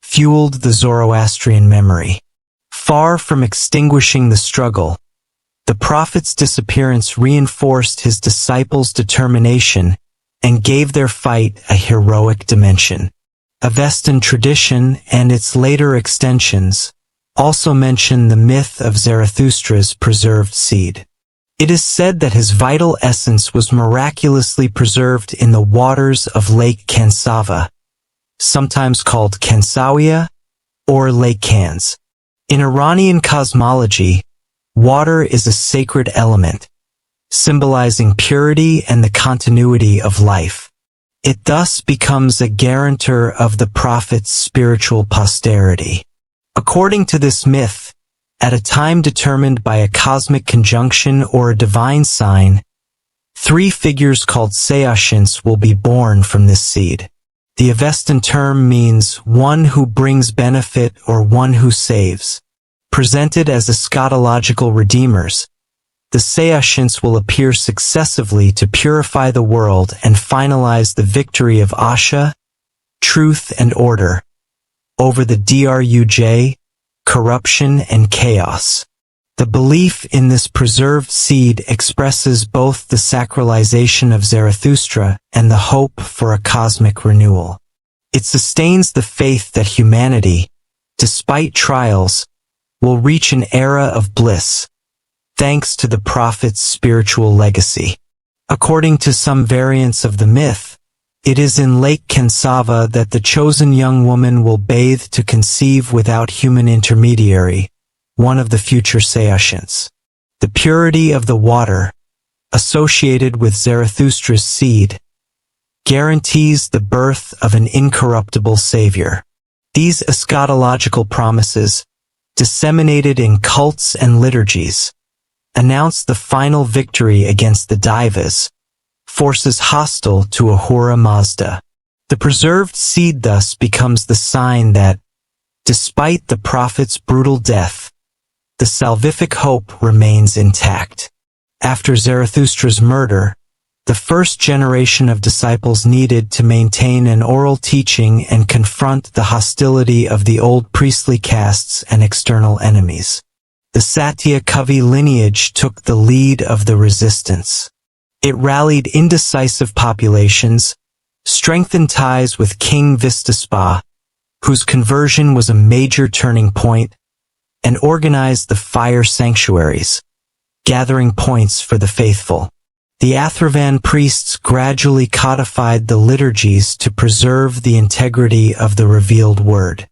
fueled the Zoroastrian memory. Far from extinguishing the struggle, the prophet's disappearance reinforced his disciples' determination and gave their fight a heroic dimension. Avestan tradition and its later extensions also mention the myth of Zarathustra's preserved seed. It is said that his vital essence was miraculously preserved in the waters of Lake Kansava, sometimes called Kansawiya or Lake Kans. In Iranian cosmology, water is a sacred element, symbolizing purity and the continuity of life. It thus becomes a guarantor of the prophet's spiritual posterity. According to this myth, at a time determined by a cosmic conjunction or a divine sign, 3 figures called Saiyashins will be born from this seed. The Avestan term means one who brings benefit or one who saves. Presented as eschatological redeemers, the Saiyashins will appear successively to purify the world and finalize the victory of Asha, truth and order, over the Druj, corruption and chaos. The belief in this preserved seed expresses both the sacralization of Zarathustra and the hope for a cosmic renewal. It sustains the faith that humanity, despite trials, will reach an era of bliss, thanks to the prophet's spiritual legacy. According to some variants of the myth, it is in Lake Kansava that the chosen young woman will bathe to conceive without human intermediary, one of the future Saiyashins. The purity of the water, associated with Zarathustra's seed, guarantees the birth of an incorruptible savior. These eschatological promises, disseminated in cults and liturgies, announce the final victory against the Daivas, forces hostile to Ahura Mazda. The preserved seed thus becomes the sign that, despite the prophet's brutal death, the salvific hope remains intact. After Zarathustra's murder, the first generation of disciples needed to maintain an oral teaching and confront the hostility of the old priestly castes and external enemies. The Satya Kavi lineage took the lead of the resistance. It rallied indecisive populations, strengthened ties with King Vistaspa, whose conversion was a major turning point, and organized the fire sanctuaries, gathering points for the faithful. The Athravan priests gradually codified the liturgies to preserve the integrity of the revealed word.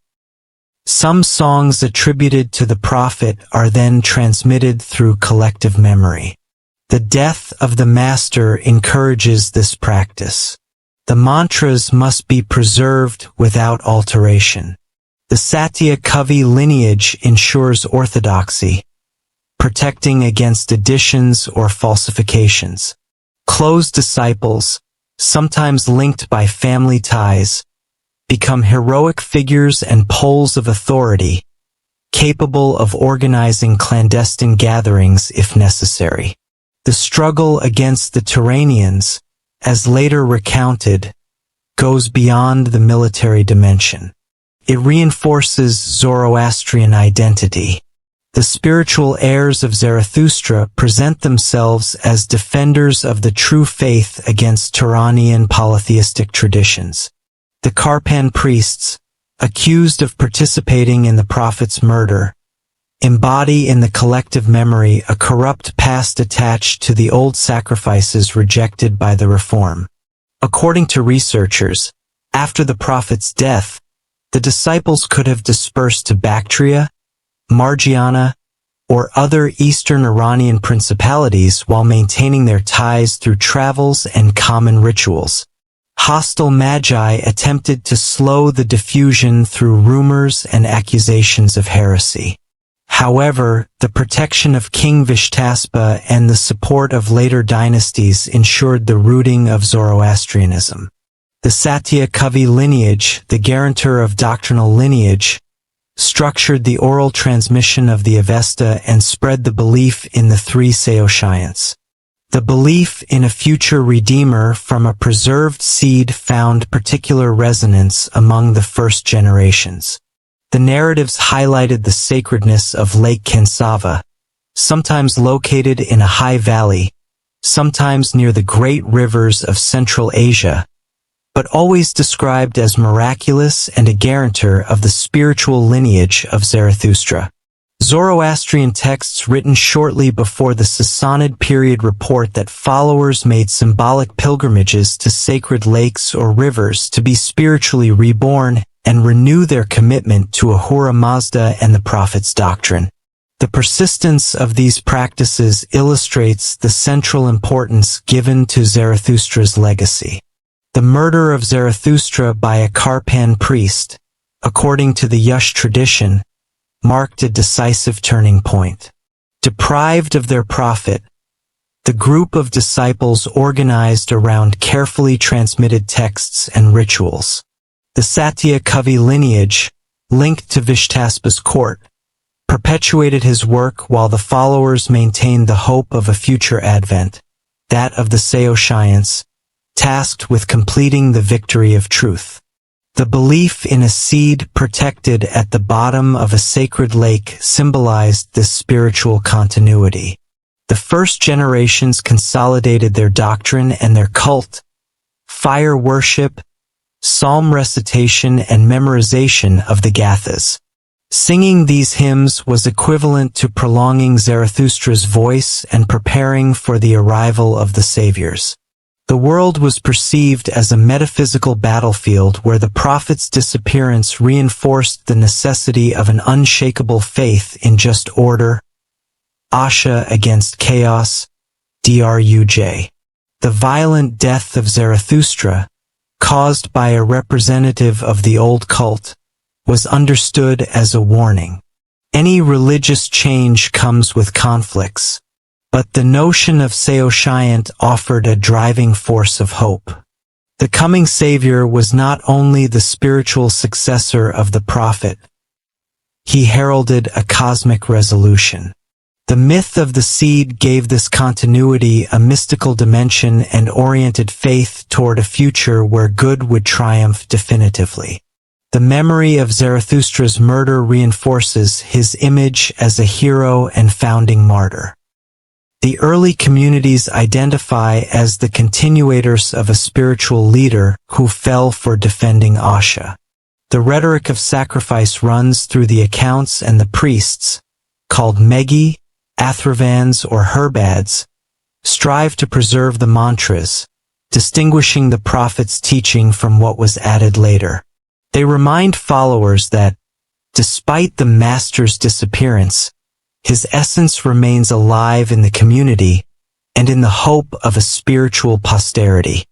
Some songs attributed to the prophet are then transmitted through collective memory. The death of the master encourages this practice. The mantras must be preserved without alteration. The Satya Kavi lineage ensures orthodoxy, protecting against additions or falsifications. Close disciples, sometimes linked by family ties, become heroic figures and poles of authority, capable of organizing clandestine gatherings if necessary. The struggle against the Turanians, as later recounted, goes beyond the military dimension. It reinforces Zoroastrian identity. The spiritual heirs of Zarathustra present themselves as defenders of the true faith against Turanian polytheistic traditions. The Karpan priests, accused of participating in the prophet's murder, embody in the collective memory a corrupt past attached to the old sacrifices rejected by the reform. According to researchers, after the prophet's death, the disciples could have dispersed to Bactria, Margiana, or other Eastern Iranian principalities while maintaining their ties through travels and common rituals. Hostile magi attempted to slow the diffusion through rumors and accusations of heresy. However, the protection of King Vishtaspa and the support of later dynasties ensured the rooting of Zoroastrianism. The Satya Kavi lineage, the guarantor of doctrinal lineage, structured the oral transmission of the Avesta and spread the belief in the three Saoshyants. The belief in a future redeemer from a preserved seed found particular resonance among the first generations. The narratives highlighted the sacredness of Lake Kensava, sometimes located in a high valley, sometimes near the great rivers of Central Asia, but always described as miraculous and a guarantor of the spiritual lineage of Zarathustra. Zoroastrian texts written shortly before the Sassanid period report that followers made symbolic pilgrimages to sacred lakes or rivers to be spiritually reborn and renew their commitment to Ahura Mazda and the prophet's doctrine. The persistence of these practices illustrates the central importance given to Zarathustra's legacy. The murder of Zarathustra by a Karpan priest, according to the Yush tradition, marked a decisive turning point. Deprived of their prophet, the group of disciples organized around carefully transmitted texts and rituals. The Satya Kavi lineage, linked to Vishtaspa's court, perpetuated his work while the followers maintained the hope of a future advent, that of the Saoshyants, tasked with completing the victory of truth. The belief in a seed protected at the bottom of a sacred lake symbolized this spiritual continuity. The first generations consolidated their doctrine and their cult, fire worship, psalm recitation and memorization of the Gathas. Singing these hymns was equivalent to prolonging Zarathustra's voice and preparing for the arrival of the saviors. The world was perceived as a metaphysical battlefield where the prophet's disappearance reinforced the necessity of an unshakable faith in just order, Asha against chaos, Druj. The violent death of Zarathustra, caused by a representative of the old cult, was understood as a warning. Any religious change comes with conflicts, but the notion of Saoshyant offered a driving force of hope. The coming savior was not only the spiritual successor of the prophet, he heralded a cosmic resolution. The myth of the seed gave this continuity a mystical dimension and oriented faith toward a future where good would triumph definitively. The memory of Zarathustra's murder reinforces his image as a hero and founding martyr. The early communities identify as the continuators of a spiritual leader who fell for defending Asha. The rhetoric of sacrifice runs through the accounts, and the priests, called Megi, Athravans or Herbads, strive to preserve the mantras, distinguishing the prophet's teaching from what was added later. They remind followers that, despite the master's disappearance, his essence remains alive in the community and in the hope of a spiritual posterity.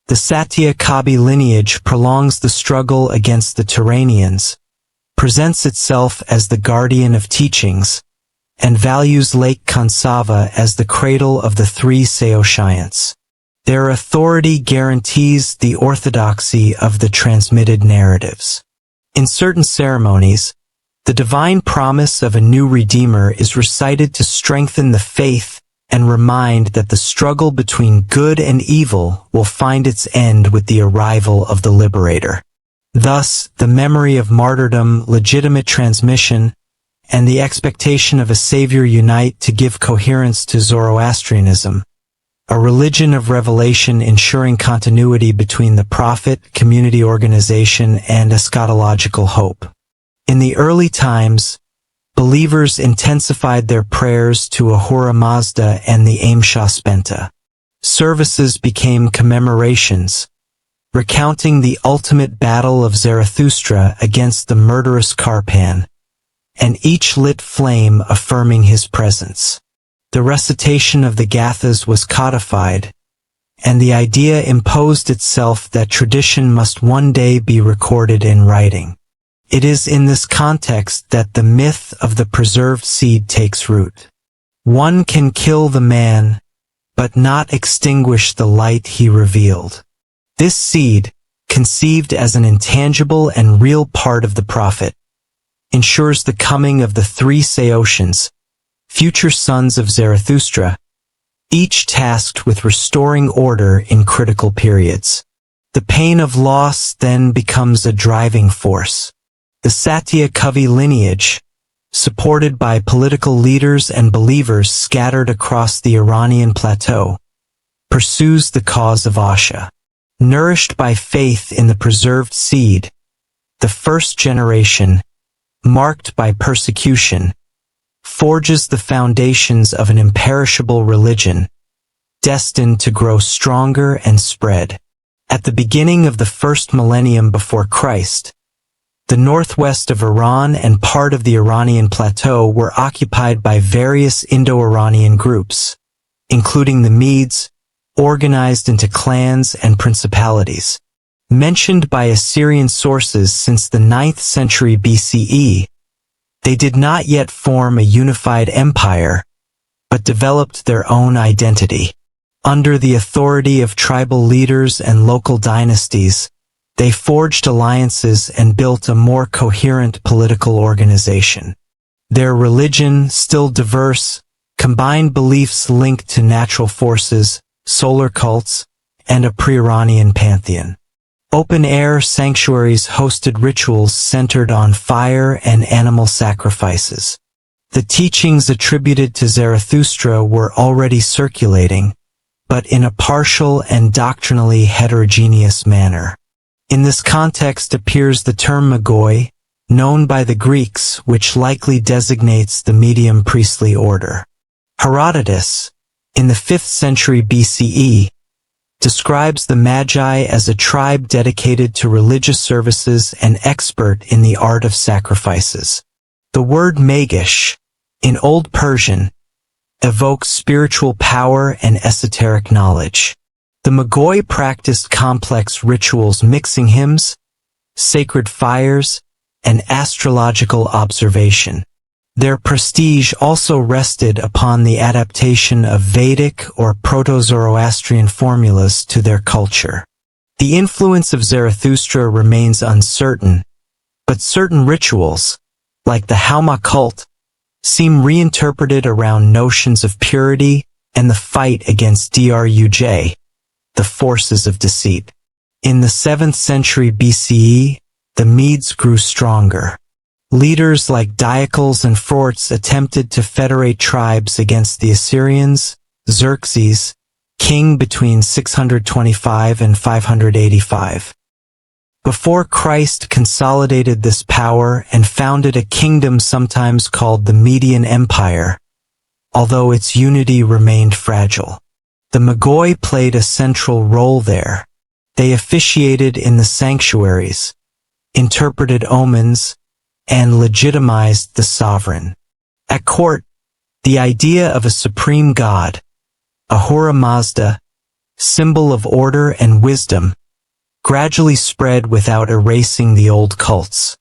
The Satya Kabi lineage prolongs the struggle against the Turanians, presents itself as the guardian of teachings, and values Lake Kansava as the cradle of the three Saoshyants. Their authority guarantees the orthodoxy of the transmitted narratives. In certain ceremonies, the divine promise of a new Redeemer is recited to strengthen the faith and remind that the struggle between good and evil will find its end with the arrival of the Liberator. Thus, the memory of martyrdom, legitimate transmission, and the expectation of a Savior unite to give coherence to Zoroastrianism, a religion of revelation ensuring continuity between the prophet, community organization, and eschatological hope. In the early times, believers intensified their prayers to Ahura Mazda and the Amsha Spenta. Services became commemorations, recounting the ultimate battle of Zarathustra against the murderous Karpan, and each lit flame affirming his presence. The recitation of the Gathas was codified, and the idea imposed itself that tradition must one day be recorded in writing. It is in this context that the myth of the preserved seed takes root. One can kill the man, but not extinguish the light he revealed. This seed, conceived as an intangible and real part of the prophet, ensures the coming of the three Saoshyants, future sons of Zarathustra, each tasked with restoring order in critical periods. The pain of loss then becomes a driving force. The Satya Kavi lineage, supported by political leaders and believers scattered across the Iranian plateau, pursues the cause of Asha. Nourished by faith in the preserved seed, the first generation, marked by persecution, forges the foundations of an imperishable religion, destined to grow stronger and spread. At the beginning of the first millennium before Christ, the northwest of Iran and part of the Iranian plateau were occupied by various Indo-Iranian groups, including the Medes, organized into clans and principalities. Mentioned by Assyrian sources since the 9th century BCE, they did not yet form a unified empire, but developed their own identity. Under the authority of tribal leaders and local dynasties, they forged alliances and built a more coherent political organization. Their religion, still diverse, combined beliefs linked to natural forces, solar cults, and a pre-Iranian pantheon. Open-air sanctuaries hosted rituals centered on fire and animal sacrifices. The teachings attributed to Zarathustra were already circulating, but in a partial and doctrinally heterogeneous manner. In this context appears the term Magoi, known by the Greeks, which likely designates the medium priestly order. Herodotus, in the 5th century BCE, describes the Magi as a tribe dedicated to religious services and expert in the art of sacrifices. The word Magish, in Old Persian, evokes spiritual power and esoteric knowledge. The Magoi practiced complex rituals mixing hymns, sacred fires, and astrological observation. Their prestige also rested upon the adaptation of Vedic or Proto-Zoroastrian formulas to their culture. The influence of Zarathustra remains uncertain, but certain rituals, like the Hauma cult, seem reinterpreted around notions of purity and the fight against Druj, the forces of deceit. In the 7th century BCE, the Medes grew stronger. Leaders like Diocles and Phortes attempted to federate tribes against the Assyrians. Xerxes, king between 625 and 585 before Christ, consolidated this power and founded a kingdom sometimes called the Median Empire, although its unity remained fragile. The Magoi played a central role there. They officiated in the sanctuaries, interpreted omens, and legitimized the sovereign. At court, the idea of a supreme god, Ahura Mazda, symbol of order and wisdom, gradually spread without erasing the old cults.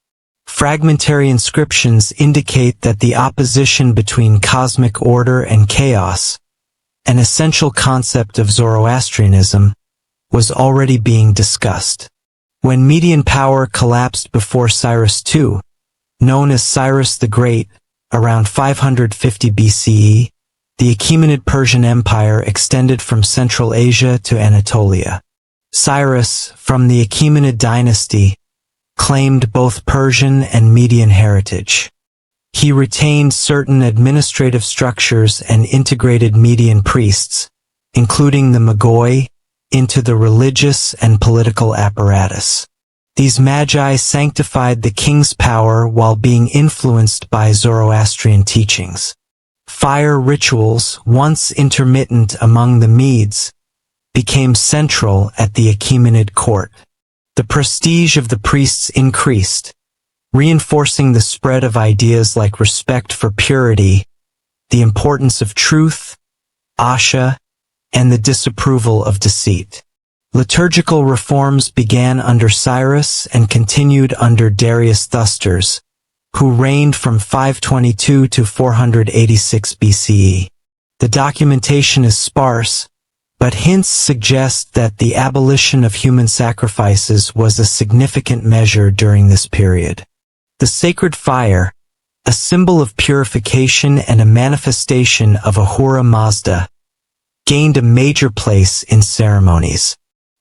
Fragmentary inscriptions indicate that the opposition between cosmic order and chaos, an essential concept of Zoroastrianism, was already being discussed. When Median power collapsed before Cyrus II, known as Cyrus the Great, around 550 BCE, the Achaemenid Persian Empire extended from Central Asia to Anatolia. Cyrus, from the Achaemenid dynasty, claimed both Persian and Median heritage. He retained certain administrative structures and integrated Median priests, including the Magoi, into the religious and political apparatus. These magi sanctified the king's power while being influenced by Zoroastrian teachings. Fire rituals, once intermittent among the Medes, became central at the Achaemenid court. The prestige of the priests increased, reinforcing the spread of ideas like respect for purity, the importance of truth, asha, and the disapproval of deceit. Liturgical reforms began under Cyrus and continued under Darius Thusters, who reigned from 522 to 486 BCE. The documentation is sparse, but hints suggest that the abolition of human sacrifices was a significant measure during this period. The sacred fire, a symbol of purification and a manifestation of Ahura Mazda, gained a major place in ceremonies.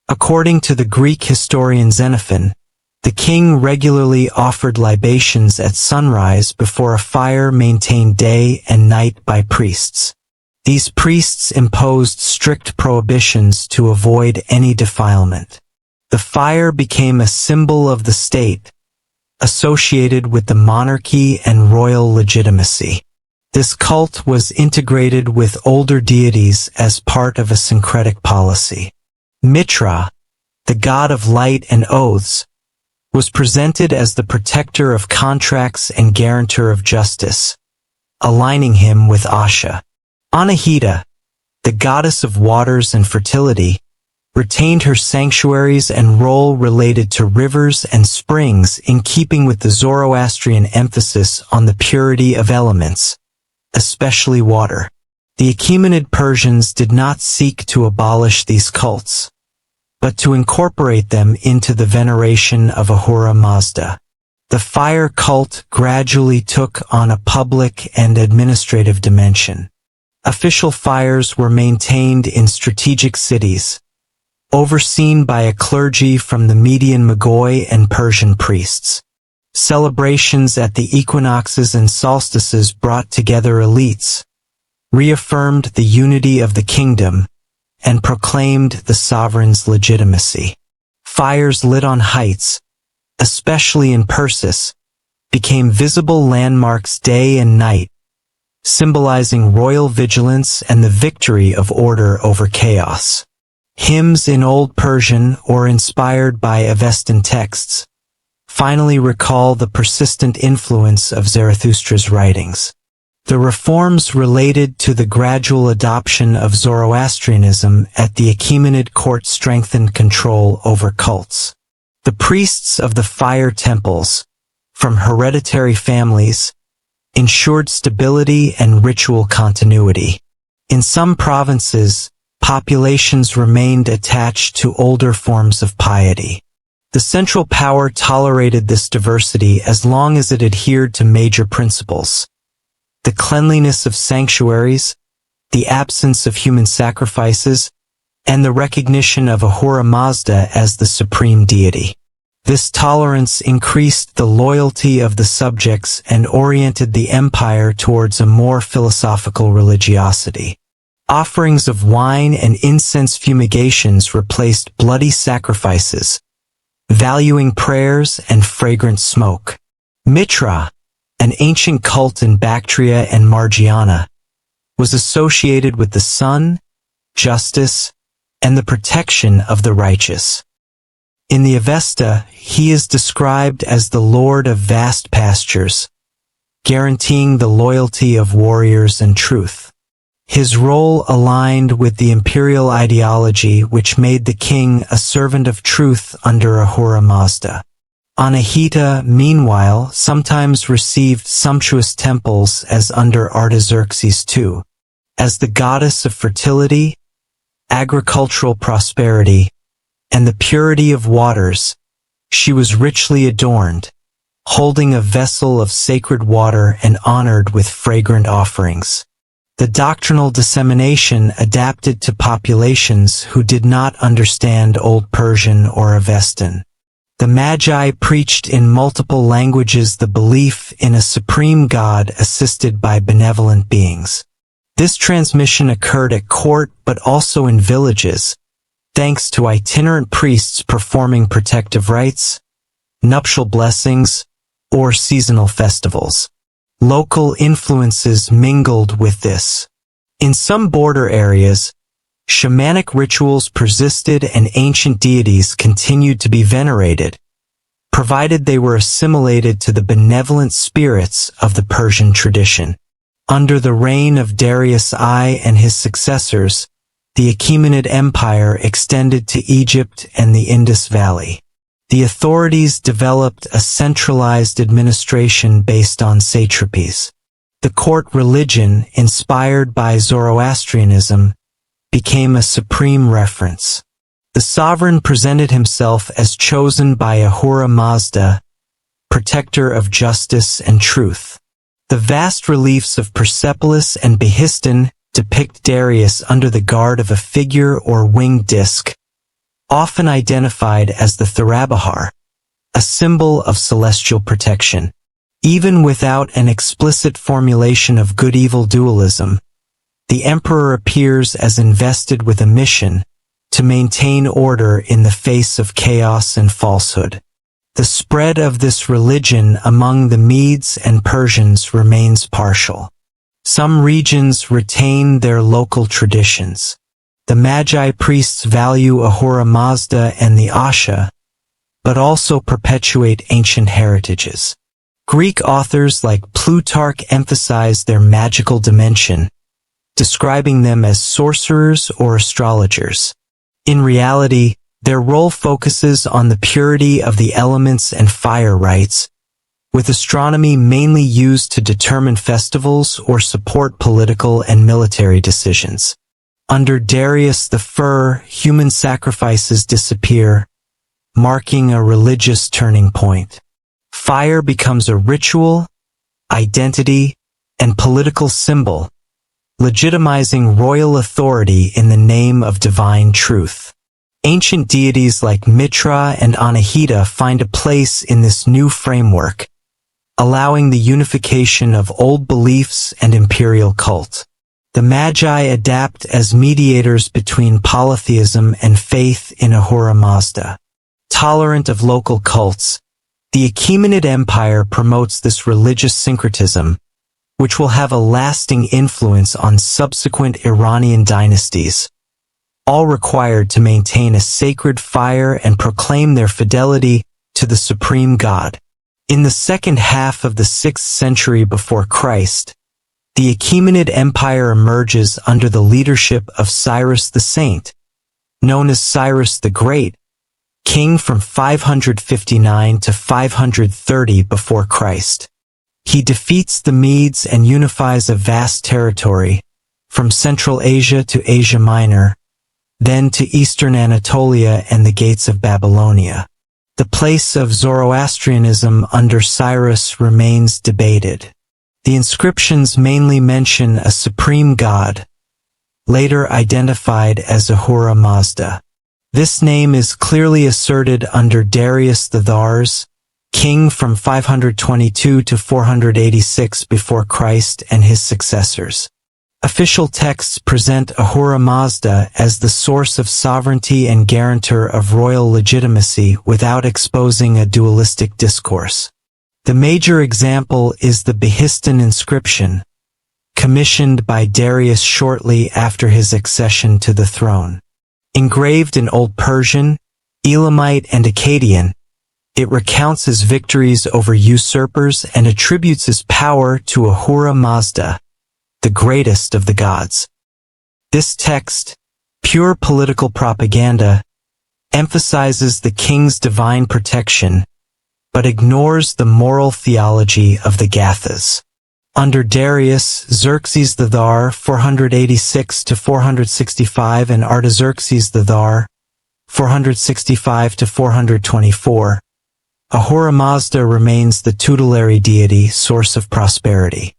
According to the Greek historian Xenophon, the king regularly offered libations at sunrise before a fire maintained day and night by priests. These priests imposed strict prohibitions to avoid any defilement. The fire became a symbol of the state, associated with the monarchy and royal legitimacy. This cult was integrated with older deities as part of a syncretic policy. Mitra, the god of light and oaths, was presented as the protector of contracts and guarantor of justice, aligning him with Asha. Anahita, the goddess of waters and fertility, retained her sanctuaries and role related to rivers and springs in keeping with the Zoroastrian emphasis on the purity of elements, especially water. The Achaemenid Persians did not seek to abolish these cults, but to incorporate them into the veneration of Ahura Mazda. The fire cult gradually took on a public and administrative dimension. Official fires were maintained in strategic cities, overseen by a clergy from the Median Magoi and Persian priests. Celebrations at the equinoxes and solstices brought together elites, reaffirmed the unity of the kingdom, and proclaimed the sovereign's legitimacy. Fires lit on heights, especially in Persis, became visible landmarks day and night, symbolizing royal vigilance and the victory of order over chaos. Hymns in Old Persian or inspired by Avestan texts finally recall the persistent influence of Zarathustra's writings. The reforms related to the gradual adoption of Zoroastrianism at the Achaemenid court strengthened control over cults. The priests of the fire temples, from hereditary families, ensured stability and ritual continuity. In some provinces, populations remained attached to older forms of piety. The central power tolerated this diversity as long as it adhered to major principles: the cleanliness of sanctuaries, the absence of human sacrifices, and the recognition of Ahura Mazda as the supreme deity. This tolerance increased the loyalty of the subjects and oriented the empire towards a more philosophical religiosity. Offerings of wine and incense fumigations replaced bloody sacrifices, valuing prayers and fragrant smoke. Mitra, an ancient cult in Bactria and Margiana, was associated with the sun, justice, and the protection of the righteous. In the Avesta, he is described as the lord of vast pastures, guaranteeing the loyalty of warriors and truth. His role aligned with the imperial ideology which made the king a servant of truth under Ahura Mazda. Anahita, meanwhile, sometimes received sumptuous temples as under Artaxerxes II. As the goddess of fertility, agricultural prosperity, and the purity of waters, she was richly adorned, holding a vessel of sacred water and honored with fragrant offerings. The doctrinal dissemination adapted to populations who did not understand Old Persian or Avestan. The Magi preached in multiple languages the belief in a supreme God assisted by benevolent beings. This transmission occurred at court but also in villages, thanks to itinerant priests performing protective rites, nuptial blessings, or seasonal festivals. Local influences mingled with this. In some border areas, shamanic rituals persisted and ancient deities continued to be venerated, provided they were assimilated to the benevolent spirits of the Persian tradition. Under the reign of Darius I and his successors, the Achaemenid Empire extended to Egypt and the Indus Valley. The authorities developed a centralized administration based on satrapies. The court religion, inspired by Zoroastrianism, became a supreme reference. The sovereign presented himself as chosen by Ahura Mazda, protector of justice and truth. The vast reliefs of Persepolis and Behistun depict Darius under the guard of a figure or winged disc, often identified as the Tharabahar, a symbol of celestial protection. Even without an explicit formulation of good-evil dualism, the emperor appears as invested with a mission to maintain order in the face of chaos and falsehood. The spread of this religion among the Medes and Persians remains partial. Some regions retain their local traditions. The Magi priests value Ahura Mazda and the Asha, but also perpetuate ancient heritages. Greek authors like Plutarch emphasize their magical dimension, describing them as sorcerers or astrologers. In reality, their role focuses on the purity of the elements and fire rites, with astronomy mainly used to determine festivals or support political and military decisions. Under Darius I, human sacrifices disappear, marking a religious turning point. Fire becomes a ritual, identity, and political symbol, legitimizing royal authority in the name of divine truth. Ancient deities like Mitra and Anahita find a place in this new framework, allowing the unification of old beliefs and imperial cult. The Magi adapt as mediators between polytheism and faith in Ahura Mazda. Tolerant of local cults, the Achaemenid Empire promotes this religious syncretism, which will have a lasting influence on subsequent Iranian dynasties, all required to maintain a sacred fire and proclaim their fidelity to the supreme god. In the second half of the 6th century before Christ, the Achaemenid Empire emerges under the leadership of Cyrus the Saint, known as Cyrus the Great, king from 559 to 530 before Christ. He defeats the Medes and unifies a vast territory, from Central Asia to Asia Minor, then to eastern Anatolia and the gates of Babylonia. The place of Zoroastrianism under Cyrus remains debated. The inscriptions mainly mention a supreme god, later identified as Ahura Mazda. This name is clearly asserted under Darius the Thars, king from 522 to 486 before Christ, and his successors. Official texts present Ahura Mazda as the source of sovereignty and guarantor of royal legitimacy without exposing a dualistic discourse. The major example is the Behistun inscription, commissioned by Darius shortly after his accession to the throne. Engraved in Old Persian, Elamite, and Akkadian, it recounts his victories over usurpers and attributes his power to Ahura Mazda, the greatest of the gods. This text, pure political propaganda, emphasizes the king's divine protection, but ignores the moral theology of the Gathas. Under Darius, Xerxes the Thar 486 to 465 and Artaxerxes the Thar 465 to 424, Ahura Mazda remains the tutelary deity, source of prosperity.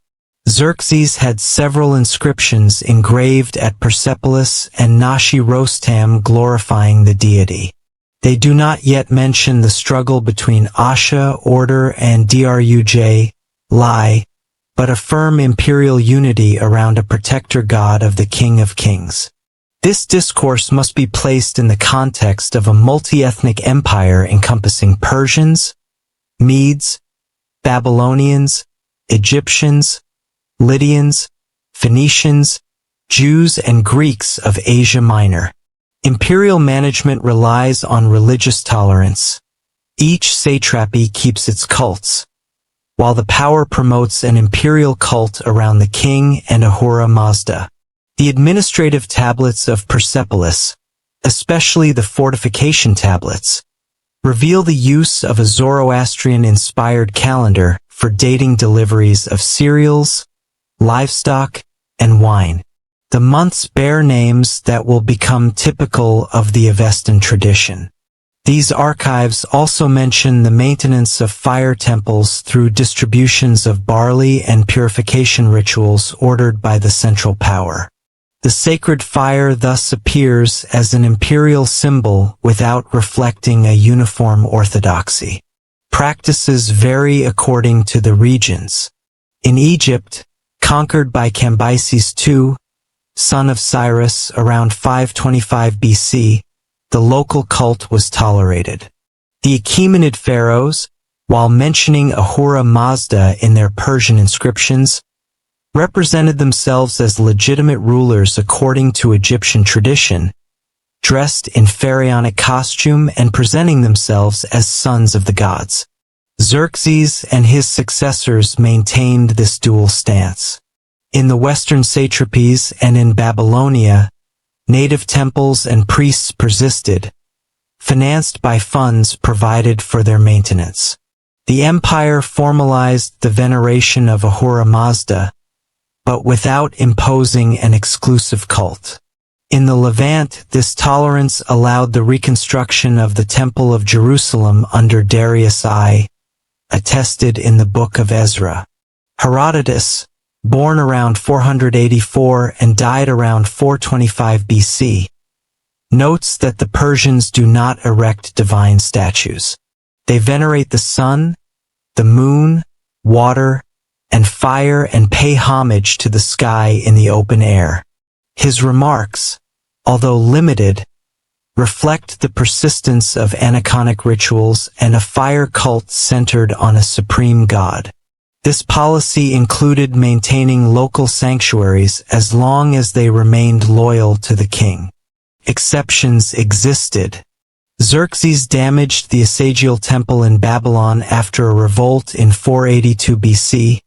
Xerxes had several inscriptions engraved at Persepolis and Nashi-Rostam glorifying the deity. They do not yet mention the struggle between Asha, order, and Druj, lie, but affirm imperial unity around a protector god of the King of Kings. This discourse must be placed in the context of a multi-ethnic empire encompassing Persians, Medes, Babylonians, Egyptians, Lydians, Phoenicians, Jews, and Greeks of Asia Minor. Imperial management relies on religious tolerance. Each satrapy keeps its cults, while the power promotes an imperial cult around the king and Ahura Mazda. The administrative tablets of Persepolis, especially the fortification tablets, reveal the use of a Zoroastrian-inspired calendar for dating deliveries of cereals, livestock, and wine. The months bear names that will become typical of the Avestan tradition. These archives also mention the maintenance of fire temples through distributions of barley and purification rituals ordered by the central power. The sacred fire thus appears as an imperial symbol without reflecting a uniform orthodoxy. Practices vary according to the regions. In Egypt, conquered by Cambyses II, son of Cyrus, around 525 BC, the local cult was tolerated. The Achaemenid pharaohs, while mentioning Ahura Mazda in their Persian inscriptions, represented themselves as legitimate rulers according to Egyptian tradition, dressed in pharaonic costume and presenting themselves as sons of the gods. Xerxes and his successors maintained this dual stance. In the western satrapies and in Babylonia, native temples and priests persisted, financed by funds provided for their maintenance. The empire formalized the veneration of Ahura Mazda, but without imposing an exclusive cult. In the Levant, this tolerance allowed the reconstruction of the Temple of Jerusalem under Darius I, attested in the Book of Ezra. Herodotus, born around 484 and died around 425 BC, notes that the Persians do not erect divine statues. They venerate the sun, the moon, water, and fire and pay homage to the sky in the open air. His remarks, although limited, reflect the persistence of aniconic rituals and a fire cult centered on a supreme god. This policy included maintaining local sanctuaries as long as they remained loyal to the king. Exceptions existed. Xerxes damaged the Asagial temple in Babylon after a revolt in 482 BC,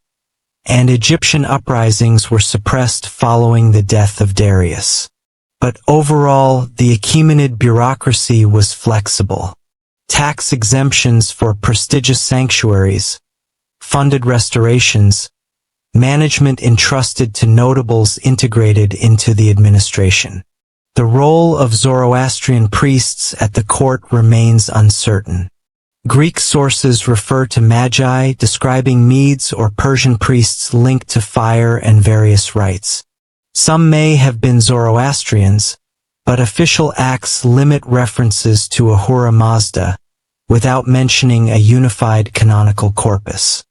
and Egyptian uprisings were suppressed following the death of Darius. But overall, the Achaemenid bureaucracy was flexible. Tax exemptions for prestigious sanctuaries, funded restorations, management entrusted to notables integrated into the administration. The role of Zoroastrian priests at the court remains uncertain. Greek sources refer to magi, describing Medes or Persian priests linked to fire and various rites. Some may have been Zoroastrians, but official acts limit references to Ahura Mazda, without mentioning a unified canonical corpus.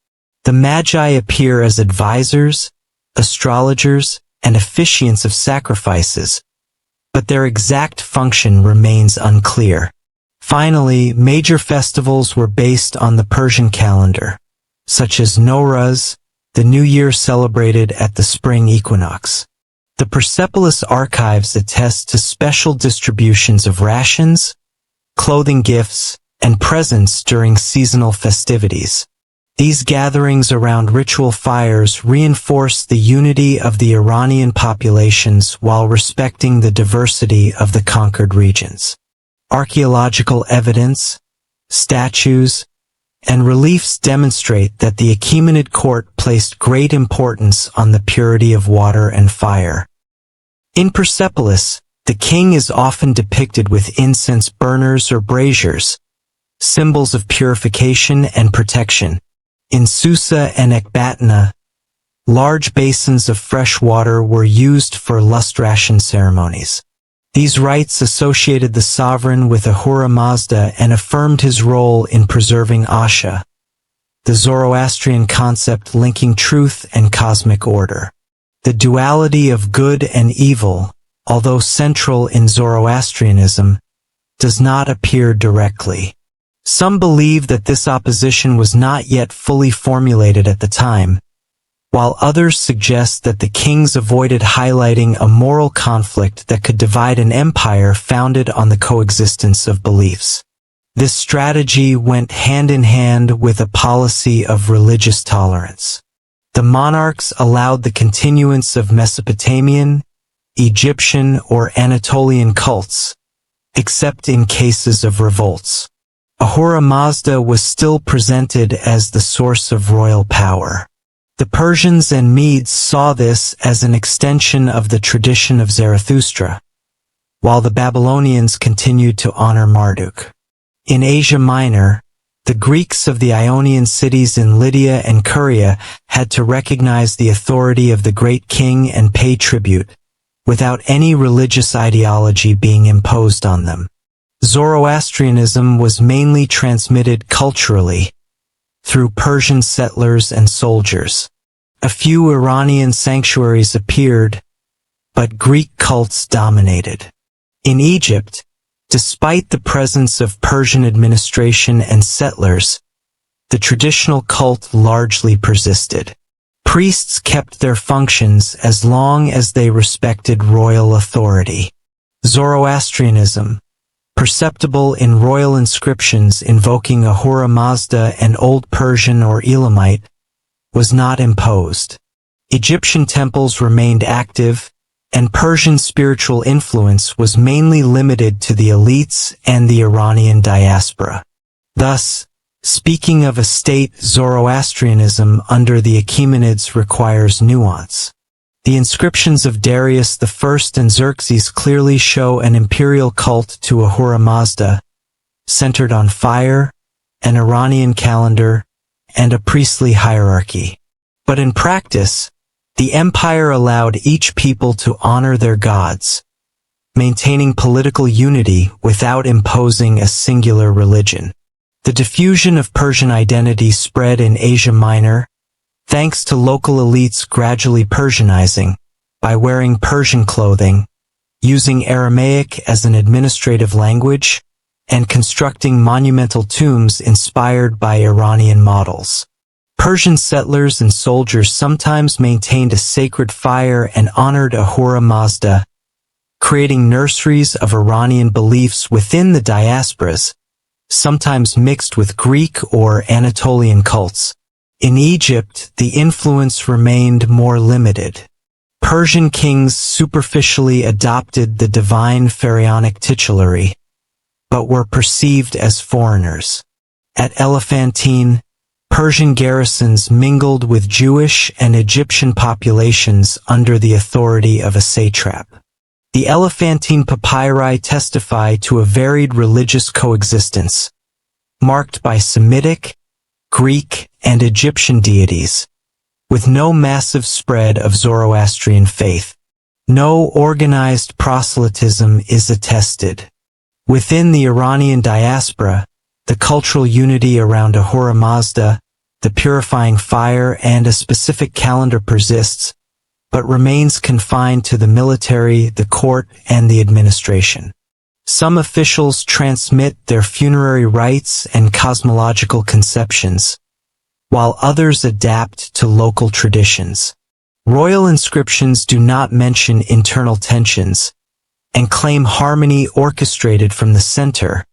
The Magi appear as advisors, astrologers, and officiants of sacrifices, but their exact function remains unclear. Finally, major festivals were based on the Persian calendar, such as Nowruz, the New Year celebrated at the spring equinox. The Persepolis archives attest to special distributions of rations, clothing gifts, and presents during seasonal festivities. These gatherings around ritual fires reinforce the unity of the Iranian populations while respecting the diversity of the conquered regions. Archaeological evidence, statues, and reliefs demonstrate that the Achaemenid court placed great importance on the purity of water and fire. In Persepolis, the king is often depicted with incense burners or braziers, symbols of purification and protection. In Susa and Ecbatana, large basins of fresh water were used for lustration ceremonies. These rites associated the sovereign with Ahura Mazda and affirmed his role in preserving Asha, the Zoroastrian concept linking truth and cosmic order. The duality of good and evil, although central in Zoroastrianism, does not appear directly. Some believe that this opposition was not yet fully formulated at the time, while others suggest that the kings avoided highlighting a moral conflict that could divide an empire founded on the coexistence of beliefs. This strategy went hand in hand with a policy of religious tolerance. The monarchs allowed the continuance of Mesopotamian, Egyptian, or Anatolian cults, except in cases of revolts. Ahura Mazda was still presented as the source of royal power. The Persians and Medes saw this as an extension of the tradition of Zarathustra, while the Babylonians continued to honor Marduk. In Asia Minor, the Greeks of the Ionian cities in Lydia and Curia had to recognize the authority of the great king and pay tribute, without any religious ideology being imposed on them. Zoroastrianism was mainly transmitted culturally, through Persian settlers and soldiers. A few Iranian sanctuaries appeared, but Greek cults dominated. In Egypt, despite the presence of Persian administration and settlers, the traditional cult largely persisted. Priests kept their functions as long as they respected royal authority. Zoroastrianism, perceptible in royal inscriptions invoking Ahura Mazda and Old Persian or Elamite, was not imposed. Egyptian temples remained active, and Persian spiritual influence was mainly limited to the elites and the Iranian diaspora. Thus, speaking of a state Zoroastrianism under the Achaemenids requires nuance. The inscriptions of Darius I and Xerxes clearly show an imperial cult to Ahura Mazda, centered on fire, an Iranian calendar, and a priestly hierarchy. But in practice, the empire allowed each people to honor their gods, maintaining political unity without imposing a singular religion. The diffusion of Persian identity spread in Asia Minor, thanks to local elites gradually Persianizing, by wearing Persian clothing, using Aramaic as an administrative language, and constructing monumental tombs inspired by Iranian models. Persian settlers and soldiers sometimes maintained a sacred fire and honored Ahura Mazda, creating nurseries of Iranian beliefs within the diasporas, sometimes mixed with Greek or Anatolian cults. In Egypt, the influence remained more limited. Persian kings superficially adopted the divine pharaonic titulary, but were perceived as foreigners. At Elephantine, Persian garrisons mingled with Jewish and Egyptian populations under the authority of a satrap. The Elephantine papyri testify to a varied religious coexistence, marked by Semitic, Greek, and Egyptian deities, with no massive spread of Zoroastrian faith. No organized proselytism is attested. Within the Iranian diaspora, the cultural unity around Ahura Mazda, the purifying fire, and a specific calendar persists, but remains confined to the military, the court, and the administration. Some officials transmit their funerary rites and cosmological conceptions, while others adapt to local traditions. Royal inscriptions do not mention internal tensions, and claim harmony orchestrated from the center,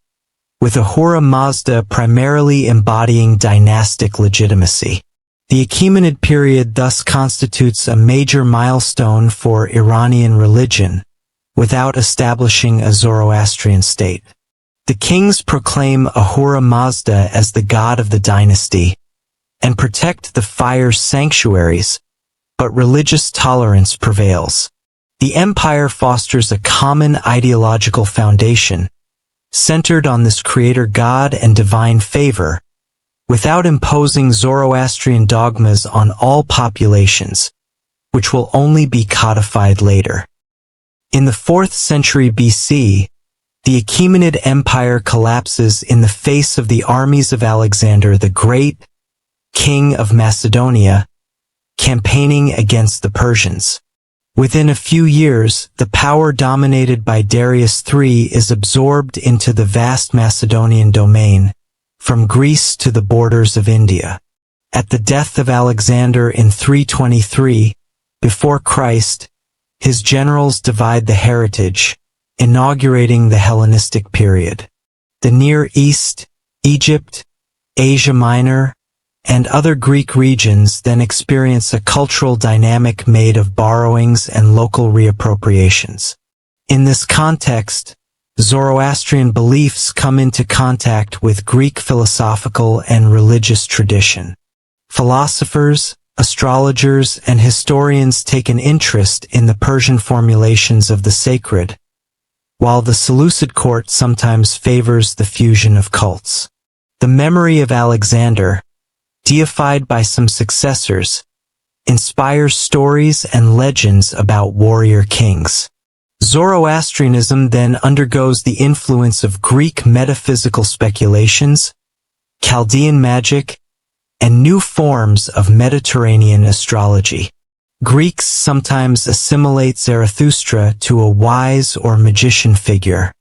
with Ahura Mazda primarily embodying dynastic legitimacy. The Achaemenid period thus constitutes a major milestone for Iranian religion, without establishing a Zoroastrian state. The kings proclaim Ahura Mazda as the god of the dynasty, and protect the fire's sanctuaries, but religious tolerance prevails. The empire fosters a common ideological foundation, centered on this creator god and divine favor, without imposing Zoroastrian dogmas on all populations, which will only be codified later. In the 4th century BC, the Achaemenid Empire collapses in the face of the armies of Alexander the Great, king of Macedonia, campaigning against the Persians. Within a few years, the power dominated by Darius III is absorbed into the vast Macedonian domain, from Greece to the borders of India. At the death of Alexander in 323, before Christ, his generals divide the heritage, inaugurating the Hellenistic period. The Near East, Egypt, Asia Minor, and other Greek regions then experience a cultural dynamic made of borrowings and local reappropriations. In this context, Zoroastrian beliefs come into contact with Greek philosophical and religious tradition. Philosophers, astrologers, and historians take an interest in the Persian formulations of the sacred, while the Seleucid court sometimes favors the fusion of cults. The memory of Alexander, deified by some successors, inspires stories and legends about warrior kings. Zoroastrianism then undergoes the influence of Greek metaphysical speculations, Chaldean magic, and new forms of Mediterranean astrology. Greeks sometimes assimilate Zarathustra to a wise or magician figure.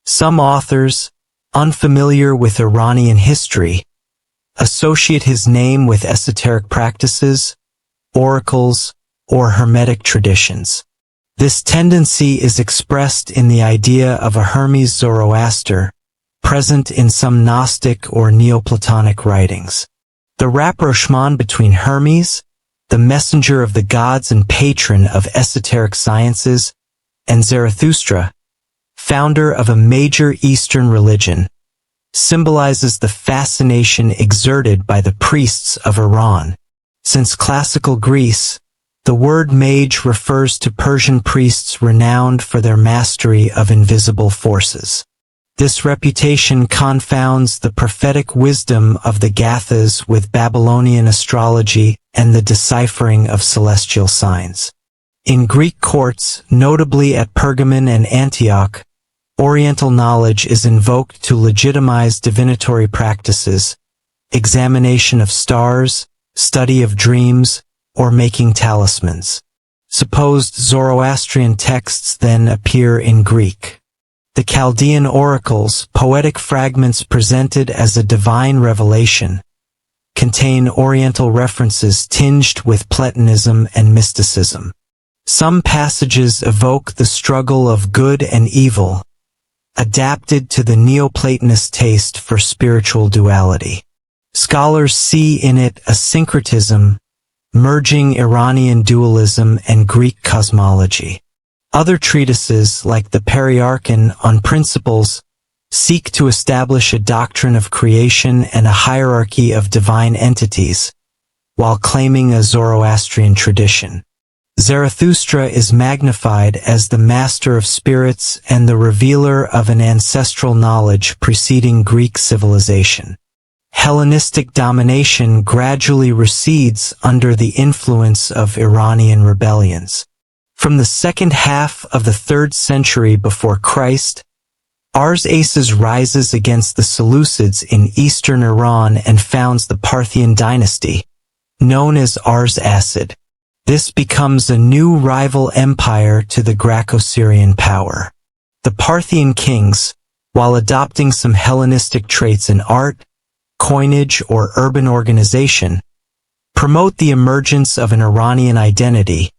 Some authors, unfamiliar with Iranian history, associate his name with esoteric practices, oracles, or hermetic traditions. This tendency is expressed in the idea of a Hermes Zoroaster, present in some Gnostic or Neoplatonic writings. The rapprochement between Hermes, the messenger of the gods and patron of esoteric sciences, and Zarathustra, founder of a major Eastern religion, symbolizes the fascination exerted by the priests of Iran. Since classical Greece, the word mage refers to Persian priests renowned for their mastery of invisible forces. This reputation confounds the prophetic wisdom of the Gathas with Babylonian astrology and the deciphering of celestial signs. In Greek courts, notably at Pergamon and Antioch, Oriental knowledge is invoked to legitimize divinatory practices, examination of stars, study of dreams, or making talismans. Supposed Zoroastrian texts then appear in Greek. The Chaldean oracles, poetic fragments presented as a divine revelation, contain Oriental references tinged with Platonism and mysticism. Some passages evoke the struggle of good and evil, adapted to the Neoplatonist taste for spiritual duality. Scholars see in it a syncretism, merging Iranian dualism and Greek cosmology. Other treatises, like the Periarchon on Principles, seek to establish a doctrine of creation and a hierarchy of divine entities, while claiming a Zoroastrian tradition. Zarathustra is magnified as the master of spirits and the revealer of an ancestral knowledge preceding Greek civilization. Hellenistic domination gradually recedes under the influence of Iranian rebellions. From the second half of the 3rd century before Christ, Arsaces rises against the Seleucids in eastern Iran and founds the Parthian dynasty, known as Arsacid. This becomes a new rival empire to the Greco-Syrian power. The Parthian kings, while adopting some Hellenistic traits in art, coinage, or urban organization, promote the emergence of an Iranian identity,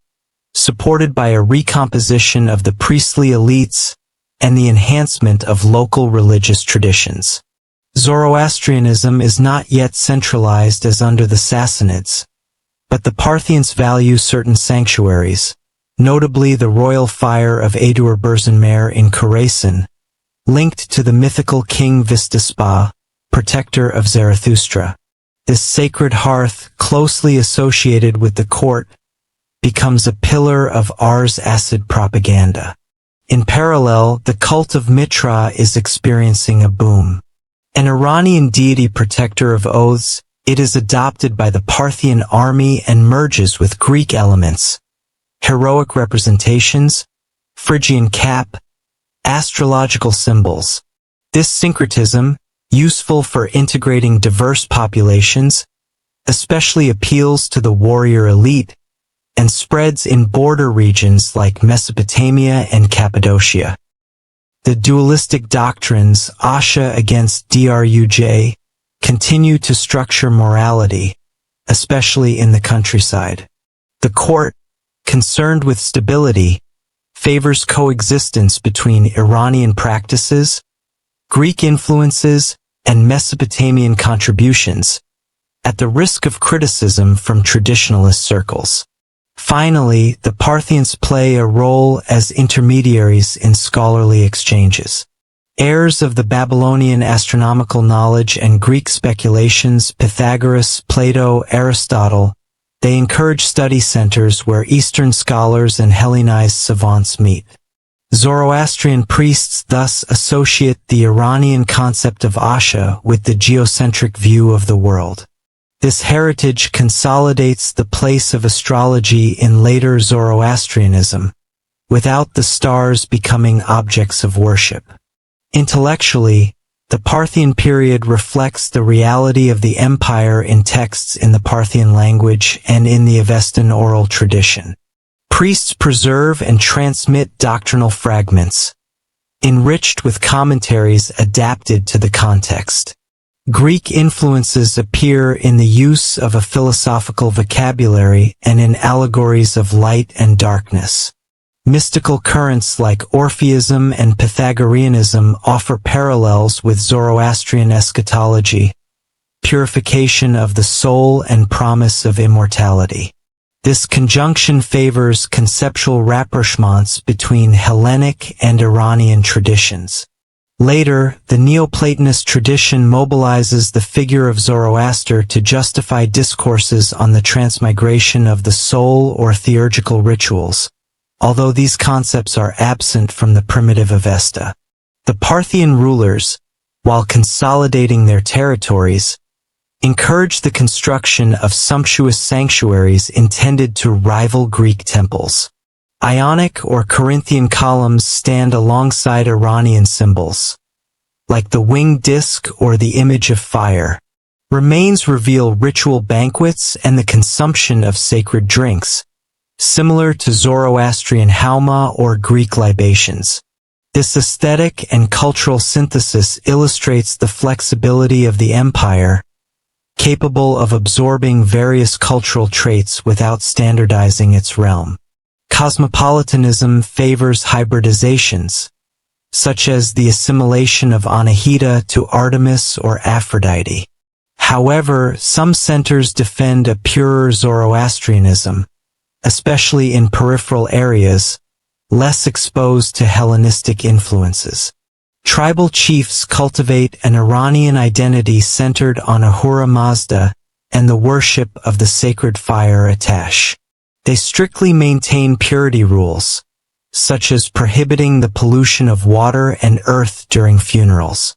supported by a recomposition of the priestly elites and the enhancement of local religious traditions. Zoroastrianism is not yet centralized as under the Sassanids, but the Parthians value certain sanctuaries, notably the royal fire of Adur-Berzanmer in Khorasan, linked to the mythical king Vistaspa, protector of Zarathustra. This sacred hearth, closely associated with the court, becomes a pillar of Arsacid propaganda. In parallel, the cult of Mitra is experiencing a boom. An Iranian deity protector of oaths, it is adopted by the Parthian army and merges with Greek elements, heroic representations, Phrygian cap, astrological symbols. This syncretism, useful for integrating diverse populations, especially appeals to the warrior elite, and spreads in border regions like Mesopotamia and Cappadocia. The dualistic doctrines Asha against Druj continue to structure morality, especially in the countryside. The court, concerned with stability, favors coexistence between Iranian practices, Greek influences, and Mesopotamian contributions, at the risk of criticism from traditionalist circles. Finally, the Parthians play a role as intermediaries in scholarly exchanges. Heirs of the Babylonian astronomical knowledge and Greek speculations, Pythagoras, Plato, Aristotle, they encourage study centers where Eastern scholars and Hellenized savants meet. Zoroastrian priests thus associate the Iranian concept of Asha with the geocentric view of the world. This heritage consolidates the place of astrology in later Zoroastrianism, without the stars becoming objects of worship. Intellectually, the Parthian period reflects the reality of the empire in texts in the Parthian language and in the Avestan oral tradition. Priests preserve and transmit doctrinal fragments, enriched with commentaries adapted to the context. Greek influences appear in the use of a philosophical vocabulary and in allegories of light and darkness. Mystical currents like Orpheism and Pythagoreanism offer parallels with Zoroastrian eschatology, purification of the soul and promise of immortality. This conjunction favors conceptual rapprochements between Hellenic and Iranian traditions. Later, the Neoplatonist tradition mobilizes the figure of Zoroaster to justify discourses on the transmigration of the soul or theurgical rituals, although these concepts are absent from the primitive Avesta. The Parthian rulers, while consolidating their territories, encouraged the construction of sumptuous sanctuaries intended to rival Greek temples. Ionic or Corinthian columns stand alongside Iranian symbols, like the winged disk or the image of fire. Remains reveal ritual banquets and the consumption of sacred drinks, similar to Zoroastrian hauma or Greek libations. This aesthetic and cultural synthesis illustrates the flexibility of the empire, capable of absorbing various cultural traits without standardizing its realm. Cosmopolitanism favors hybridizations, such as the assimilation of Anahita to Artemis or Aphrodite. However, some centers defend a purer Zoroastrianism, especially in peripheral areas, less exposed to Hellenistic influences. Tribal chiefs cultivate an Iranian identity centered on Ahura Mazda and the worship of the sacred fire Atash. They strictly maintain purity rules, such as prohibiting the pollution of water and earth during funerals.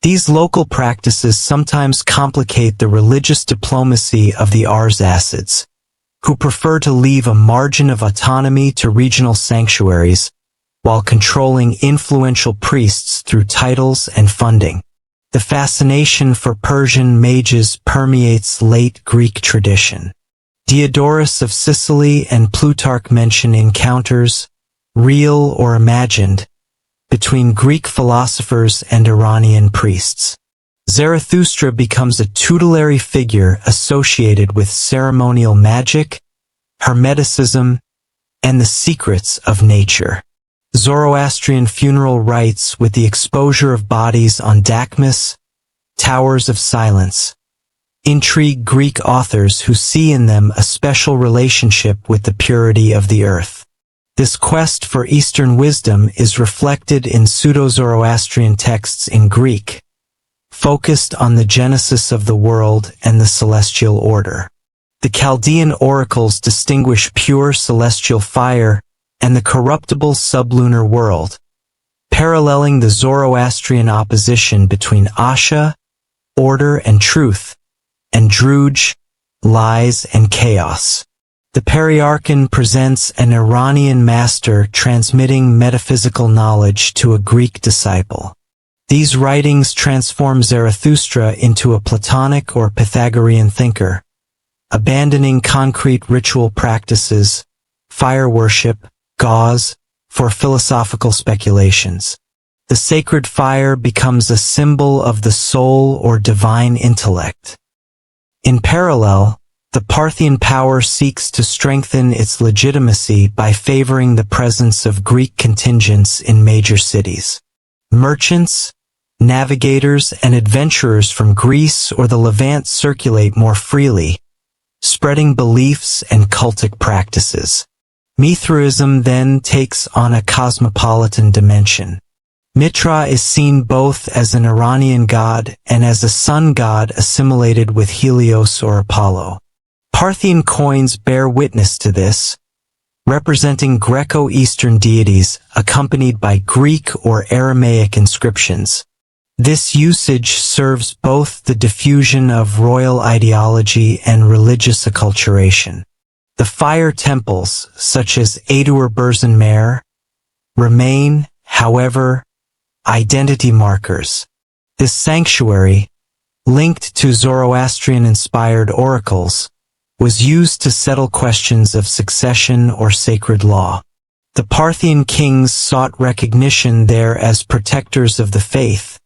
These local practices sometimes complicate the religious diplomacy of the Arsacids, who prefer to leave a margin of autonomy to regional sanctuaries, while controlling influential priests through titles and funding. The fascination for Persian mages permeates late Greek tradition. Diodorus of Sicily and Plutarch mention encounters, real or imagined, between Greek philosophers and Iranian priests. Zarathustra becomes a tutelary figure associated with ceremonial magic, hermeticism, and the secrets of nature. Zoroastrian funeral rites with the exposure of bodies on dakmis, towers of silence, intrigue Greek authors who see in them a special relationship with the purity of the earth. This quest for Eastern wisdom is reflected in pseudo-Zoroastrian texts in Greek, focused on the genesis of the world and the celestial order. The Chaldean oracles distinguish pure celestial fire and the corruptible sublunar world, paralleling the Zoroastrian opposition between Asha, order and truth, and Druj, lies and chaos. The Periarchon presents an Iranian master transmitting metaphysical knowledge to a Greek disciple. These writings transform Zarathustra into a Platonic or Pythagorean thinker, abandoning concrete ritual practices, fire worship, gauze, for philosophical speculations. The sacred fire becomes a symbol of the soul or divine intellect. In parallel, the Parthian power seeks to strengthen its legitimacy by favoring the presence of Greek contingents in major cities. Merchants, navigators, and adventurers from Greece or the Levant circulate more freely, spreading beliefs and cultic practices. Mithraism then takes on a cosmopolitan dimension. Mitra is seen both as an Iranian god and as a sun god assimilated with Helios or Apollo. Parthian coins bear witness to this, representing Greco-Eastern deities accompanied by Greek or Aramaic inscriptions. This usage serves both the diffusion of royal ideology and religious acculturation. The fire temples, such as Adur-Berzinmer, remain, however, identity markers. This sanctuary, linked to Zoroastrian-inspired oracles, was used to settle questions of succession or sacred law. The Parthian kings sought recognition there as protectors of the faith,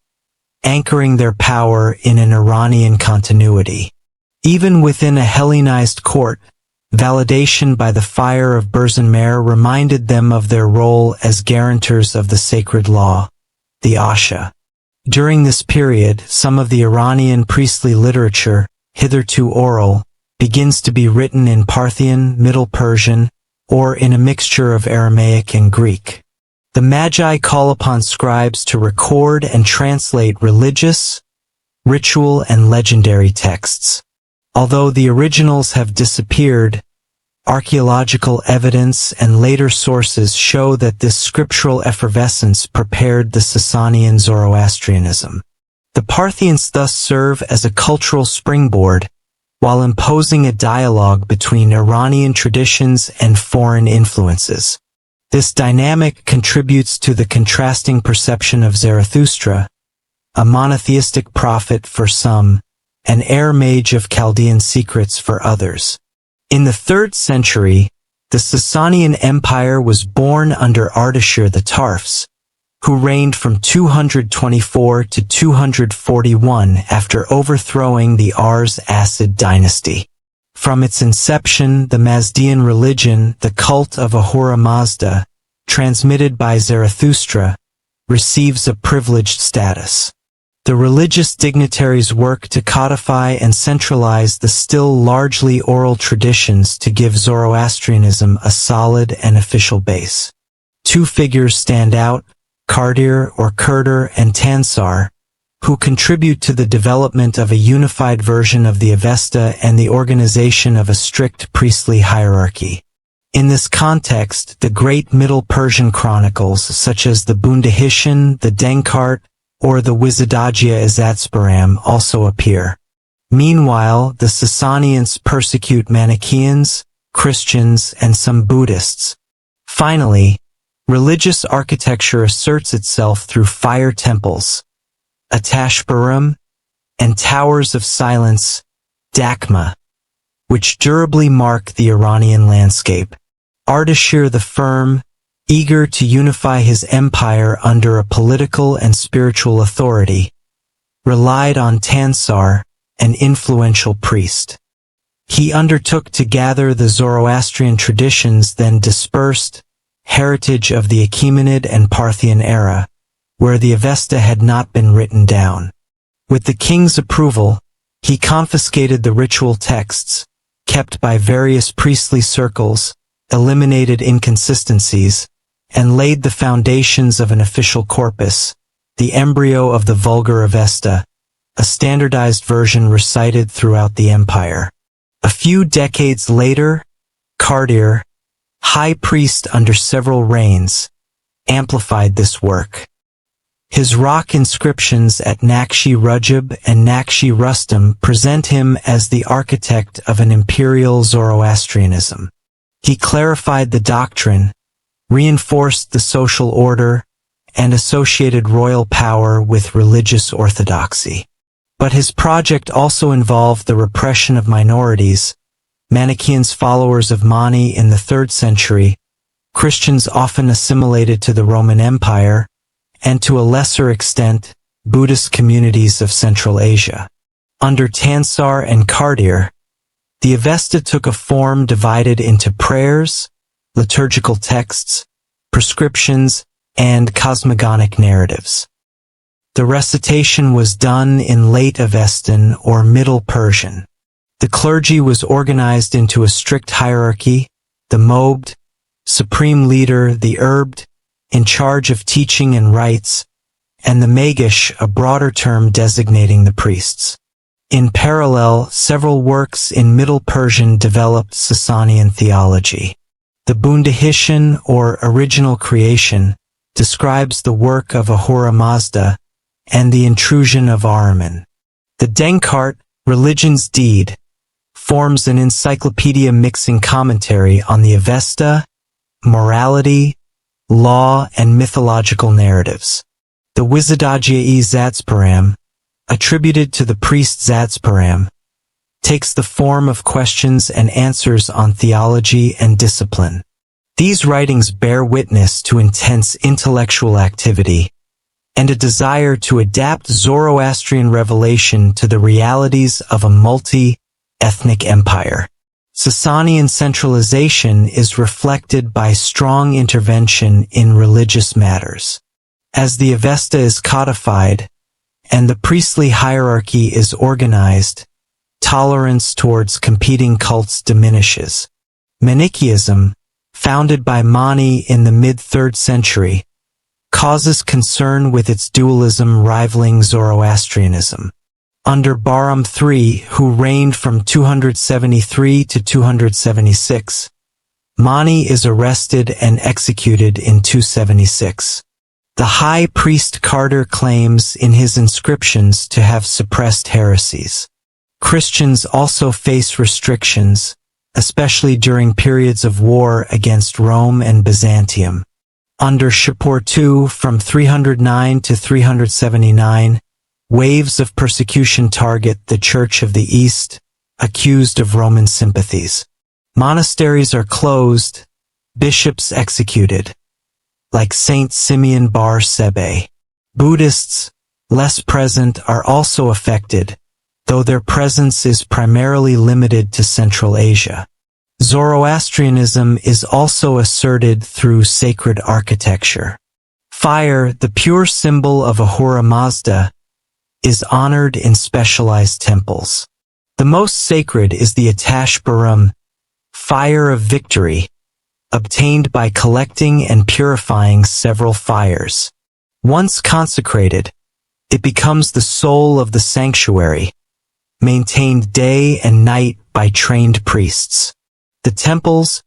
anchoring their power in an Iranian continuity. Even within a Hellenized court, validation by the fire of Berzinmer reminded them of their role as guarantors of the sacred law, the Asha. During this period, some of the Iranian priestly literature, hitherto oral, begins to be written in Parthian, Middle Persian, or in a mixture of Aramaic and Greek. The Magi call upon scribes to record and translate religious, ritual, and legendary texts. Although the originals have disappeared, archaeological evidence and later sources show that this scriptural effervescence prepared the Sasanian Zoroastrianism. The Parthians thus serve as a cultural springboard, while imposing a dialogue between Iranian traditions and foreign influences. This dynamic contributes to the contrasting perception of Zarathustra, a monotheistic prophet for some, an air mage of Chaldean secrets for others. In the 3rd century, the Sasanian Empire was born under Ardashir the Tarfs, who reigned from 224 to 241 after overthrowing the Ars Acid dynasty. From its inception, the Mazdean religion, the cult of Ahura Mazda, transmitted by Zarathustra, receives a privileged status. The religious dignitaries work to codify and centralize the still largely oral traditions to give Zoroastrianism a solid and official base. Two figures stand out, Kardir or Kurdir and Tansar, who contribute to the development of a unified version of the Avesta and the organization of a strict priestly hierarchy. In this context, the great Middle Persian chronicles such as the Bundahishan, the Denkart, or the Wizadagia Izatsparam also appear. Meanwhile, the Sasanians persecute Manichaeans, Christians, and some Buddhists. Finally, religious architecture asserts itself through fire temples, Atashpuram, and towers of silence, Dakma, which durably mark the Iranian landscape. Ardashir the Firm, eager to unify his empire under a political and spiritual authority, relied on Tansar, an influential priest. He undertook to gather the Zoroastrian traditions then dispersed, heritage of the Achaemenid and Parthian era, where the Avesta had not been written down. With the king's approval, he confiscated the ritual texts, kept by various priestly circles, eliminated inconsistencies, and laid the foundations of an official corpus, the embryo of the vulgar Avesta, a standardized version recited throughout the empire. A few decades later, Kardir, high priest under several reigns, amplified this work. His rock inscriptions at Nakshi Rajab and Nakshi Rustam present him as the architect of an imperial Zoroastrianism. He clarified the doctrine, reinforced the social order, and associated royal power with religious orthodoxy. But his project also involved the repression of minorities, Manichaeans followers of Mani in the 3rd century, Christians often assimilated to the Roman Empire, and to a lesser extent, Buddhist communities of Central Asia. Under Tansar and Kardir, the Avesta took a form divided into prayers, liturgical texts, prescriptions, and cosmogonic narratives. The recitation was done in late Avestan or Middle Persian. The clergy was organized into a strict hierarchy, the Mobd, supreme leader, the Erbd, in charge of teaching and rites, and the Magish, a broader term designating the priests. In parallel, several works in Middle Persian developed Sasanian theology. The Bundahishan, or Original Creation, describes the work of Ahura Mazda and the intrusion of Ahriman. The Denkart, Religion's Deed, forms an encyclopedia mixing commentary on the Avesta, morality, law, and mythological narratives. The Wizadaji Zatsparam, attributed to the priest Zatsparam, takes the form of questions and answers on theology and discipline. These writings bear witness to intense intellectual activity and a desire to adapt Zoroastrian revelation to the realities of a multi-ethnic empire. Sasanian centralization is reflected by strong intervention in religious matters. As the Avesta is codified, and the priestly hierarchy is organized, tolerance towards competing cults diminishes. Manichaeism, founded by Mani in the mid-3rd century, causes concern with its dualism rivaling Zoroastrianism. Under Bahram III, who reigned from 273 to 276, Mani is arrested and executed in 276. The high priest Kardir claims in his inscriptions to have suppressed heresies. Christians also face restrictions, especially during periods of war against Rome and Byzantium. Under Shapur II from 309 to 379, waves of persecution target the Church of the East, accused of Roman sympathies. Monasteries are closed, bishops executed, like Saint Simeon Bar Sebe. Buddhists, less present, are also affected, though their presence is primarily limited to Central Asia. Zoroastrianism is also asserted through sacred architecture. Fire, the pure symbol of Ahura Mazda, is honored in specialized temples. The most sacred is the Atashpuram, fire of victory, obtained by collecting and purifying several fires. Once consecrated, it becomes the soul of the sanctuary, maintained day and night by trained priests. The temples,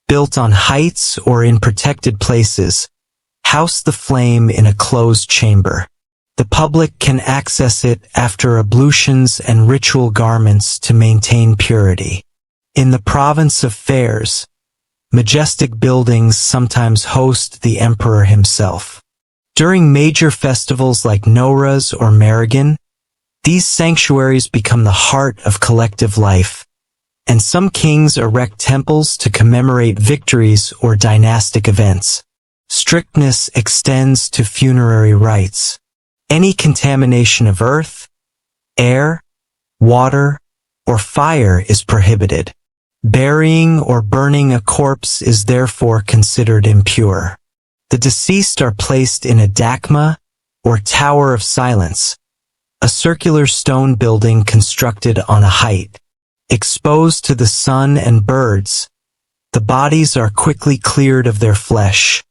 built on heights or in protected places, house the flame in a closed chamber. The public can access it after ablutions and ritual garments to maintain purity. In the province of Fairs, majestic buildings sometimes host the emperor himself. During major festivals like Nowruz or Marigan, these sanctuaries become the heart of collective life, and some kings erect temples to commemorate victories or dynastic events. Strictness extends to funerary rites. Any contamination of earth, air, water, or fire is prohibited. Burying or burning a corpse is therefore considered impure. The deceased are placed in a dakma, or tower of silence, a circular stone building constructed on a height. Exposed to the sun and birds, the bodies are quickly cleared of their flesh,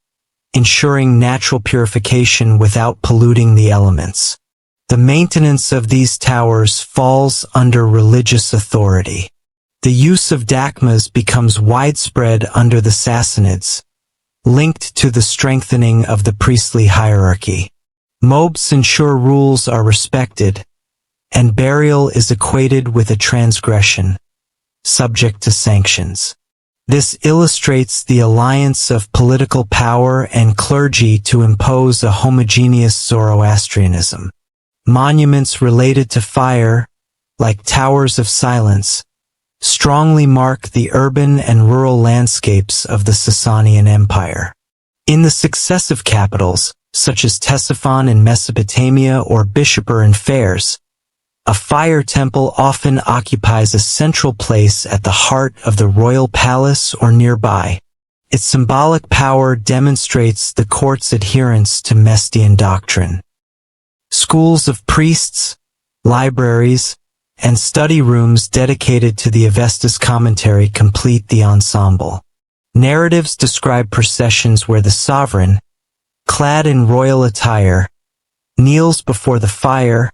ensuring natural purification without polluting the elements. The maintenance of these towers falls under religious authority. The use of dakmas becomes widespread under the Sassanids, linked to the strengthening of the priestly hierarchy. Mobs ensure rules are respected, and burial is equated with a transgression, subject to sanctions. This illustrates the alliance of political power and clergy to impose a homogeneous Zoroastrianism. Monuments related to fire, like towers of silence, strongly mark the urban and rural landscapes of the Sasanian Empire. In the successive capitals, such as Ctesiphon in Mesopotamia or Bishapur in Fairs, a fire temple often occupies a central place at the heart of the royal palace or nearby. Its symbolic power demonstrates the court's adherence to Mestian doctrine. Schools of priests, libraries, and study rooms dedicated to the Avesta's commentary complete the ensemble. Narratives describe processions where the sovereign, clad in royal attire, kneels before the fire,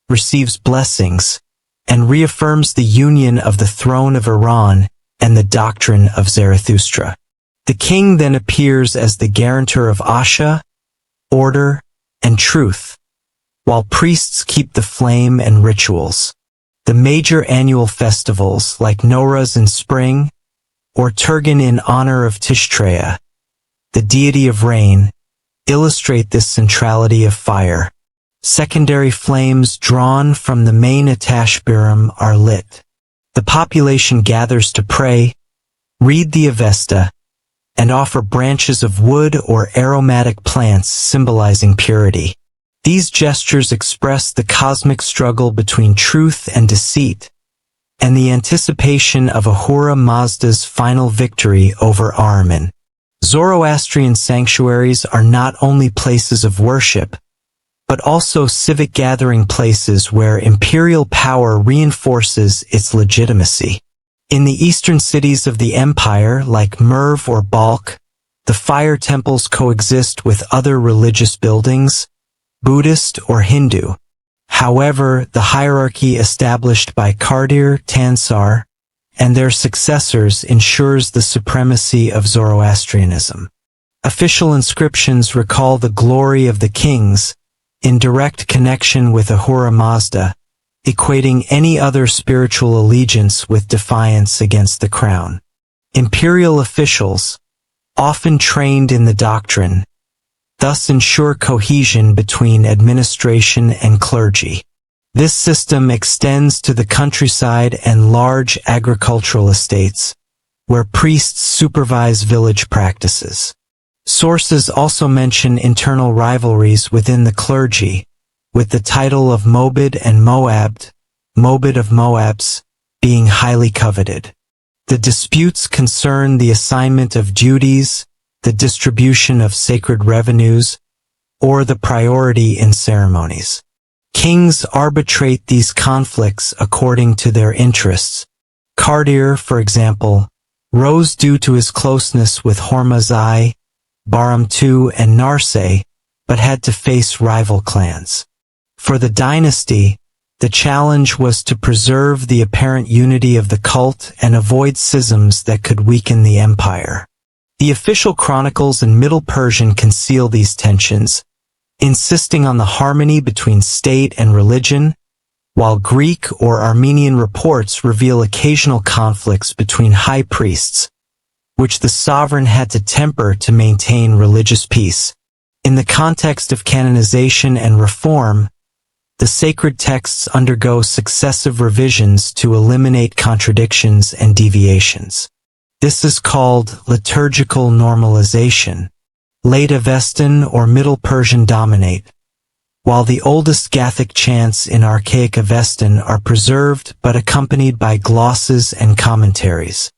receives blessings, and reaffirms the union of the throne of Iran and the doctrine of Zarathustra. The king then appears as the guarantor of Asha, order, and truth, while priests keep the flame and rituals. The major annual festivals like Nowruz in spring, or Turgan in honor of Tishtreya, the deity of rain, illustrate this centrality of fire. Secondary flames drawn from the main Atashbiram are lit. The population gathers to pray, read the Avesta, and offer branches of wood or aromatic plants symbolizing purity. These gestures express the cosmic struggle between truth and deceit, and the anticipation of Ahura Mazda's final victory over Ahriman. Zoroastrian sanctuaries are not only places of worship, but also civic gathering places where imperial power reinforces its legitimacy. In the eastern cities of the empire, like Merv or Balkh, the fire temples coexist with other religious buildings, Buddhist or Hindu. However, the hierarchy established by Kardir, Tansar, and their successors ensures the supremacy of Zoroastrianism. Official inscriptions recall the glory of the kings, in direct connection with Ahura Mazda, equating any other spiritual allegiance with defiance against the crown. Imperial officials, often trained in the doctrine, thus ensure cohesion between administration and clergy. This system extends to the countryside and large agricultural estates, where priests supervise village practices. Sources also mention internal rivalries within the clergy, with the title of Mobid and Moabd, Mobid of Moabs, being highly coveted. The disputes concern the assignment of duties, the distribution of sacred revenues, or the priority in ceremonies. Kings arbitrate these conflicts according to their interests. Kardir, for example, rose due to his closeness with Hormuz I, Bahram II, and Narseh, but had to face rival clans. For the dynasty, the challenge was to preserve the apparent unity of the cult and avoid schisms that could weaken the empire. The official chronicles in Middle Persian conceal these tensions, insisting on the harmony between state and religion, while Greek or Armenian reports reveal occasional conflicts between high priests, which the sovereign had to temper to maintain religious peace. In the context of canonization and reform, the sacred texts undergo successive revisions to eliminate contradictions and deviations. This is called liturgical normalization. Late Avestan or Middle Persian dominate, while the oldest Gathic chants in archaic Avestan are preserved but accompanied by glosses and commentaries.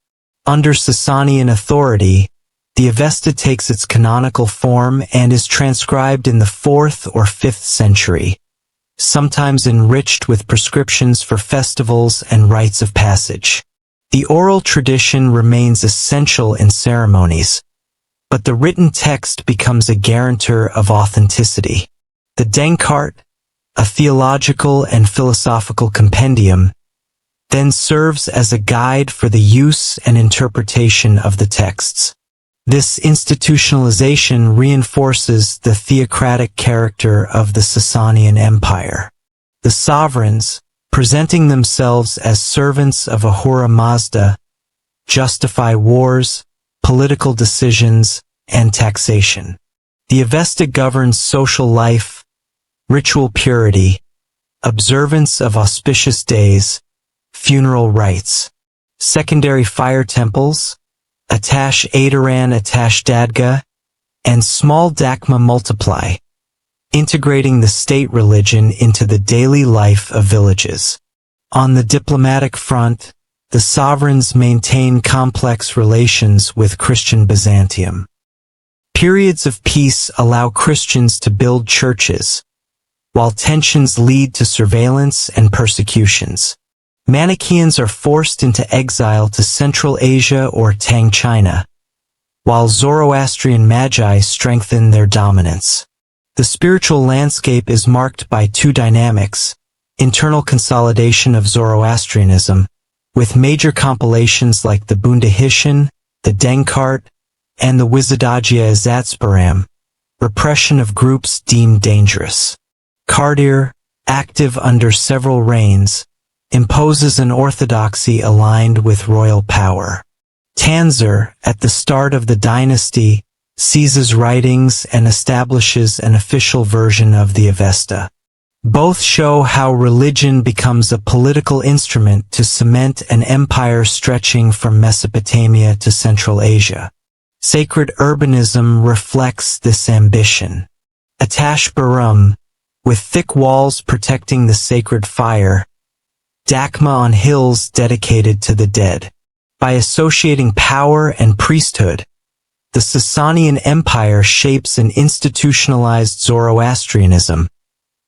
Under Sasanian authority, the Avesta takes its canonical form and is transcribed in the 4th or 5th century, sometimes enriched with prescriptions for festivals and rites of passage. The oral tradition remains essential in ceremonies, but the written text becomes a guarantor of authenticity. The Denkart, a theological and philosophical compendium, then serves as a guide for the use and interpretation of the texts. This institutionalization reinforces the theocratic character of the Sasanian Empire. The sovereigns, presenting themselves as servants of Ahura Mazda, justify wars, political decisions, and taxation. The Avesta governs social life, ritual purity, observance of auspicious days, funeral rites. Secondary fire temples, Atash Adaran Atash Dadga, and small Dakma multiply, integrating the state religion into the daily life of villages. On the diplomatic front, the sovereigns maintain complex relations with Christian Byzantium. Periods of peace allow Christians to build churches, while tensions lead to surveillance and persecutions. Manichaeans are forced into exile to Central Asia or Tang China, while Zoroastrian magi strengthen their dominance. The spiritual landscape is marked by two dynamics: internal consolidation of Zoroastrianism, with major compilations like the Bundahishan, the Denkart, and the Wizadagia Zatsparam, repression of groups deemed dangerous. Kardir, active under several reigns, imposes an orthodoxy aligned with royal power. Tanzer, at the start of the dynasty, seizes writings and establishes an official version of the Avesta. Both show how religion becomes a political instrument to cement an empire stretching from Mesopotamia to Central Asia. Sacred urbanism reflects this ambition. Atash Barum, with thick walls protecting the sacred fire, Dakma on hills dedicated to the dead. By associating power and priesthood, the Sasanian Empire shapes an institutionalized Zoroastrianism,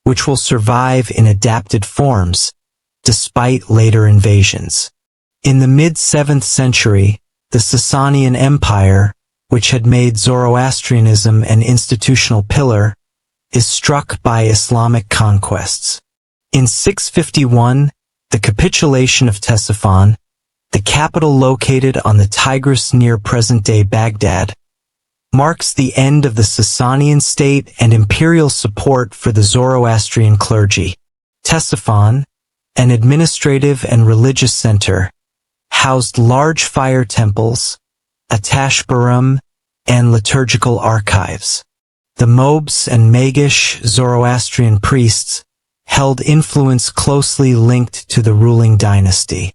which will survive in adapted forms, despite later invasions. In the mid-7th century, the Sasanian Empire, which had made Zoroastrianism an institutional pillar, is struck by Islamic conquests. In 651, the capitulation of Ctesiphon, the capital located on the Tigris near present-day Baghdad, marks the end of the Sasanian state and imperial support for the Zoroastrian clergy. Ctesiphon, an administrative and religious center, housed large fire temples, Atash Barum, and liturgical archives. The Mobs and Magish Zoroastrian priests held influence closely linked to the ruling dynasty.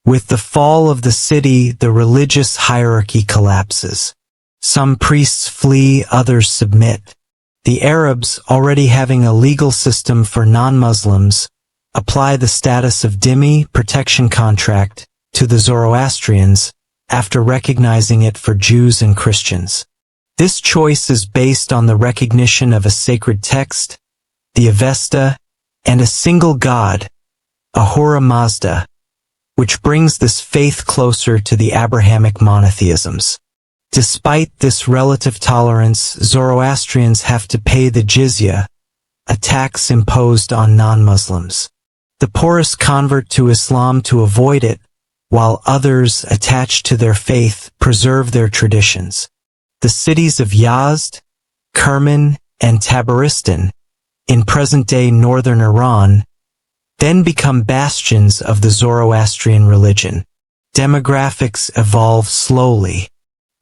With the fall of the city, the religious hierarchy collapses. Some priests flee, others submit. The Arabs, already having a legal system for non-Muslims, apply the status of dhimmi protection contract to the Zoroastrians after recognizing it for Jews and Christians. This choice is based on the recognition of a sacred text, the Avesta, and a single god, Ahura Mazda, which brings this faith closer to the Abrahamic monotheisms. Despite this relative tolerance, Zoroastrians have to pay the jizya, a tax imposed on non-Muslims. The poorest convert to Islam to avoid it, while others attached to their faith preserve their traditions. The cities of Yazd, Kerman, and Tabaristan, in present-day northern Iran, then become bastions of the Zoroastrian religion. Demographics evolve slowly.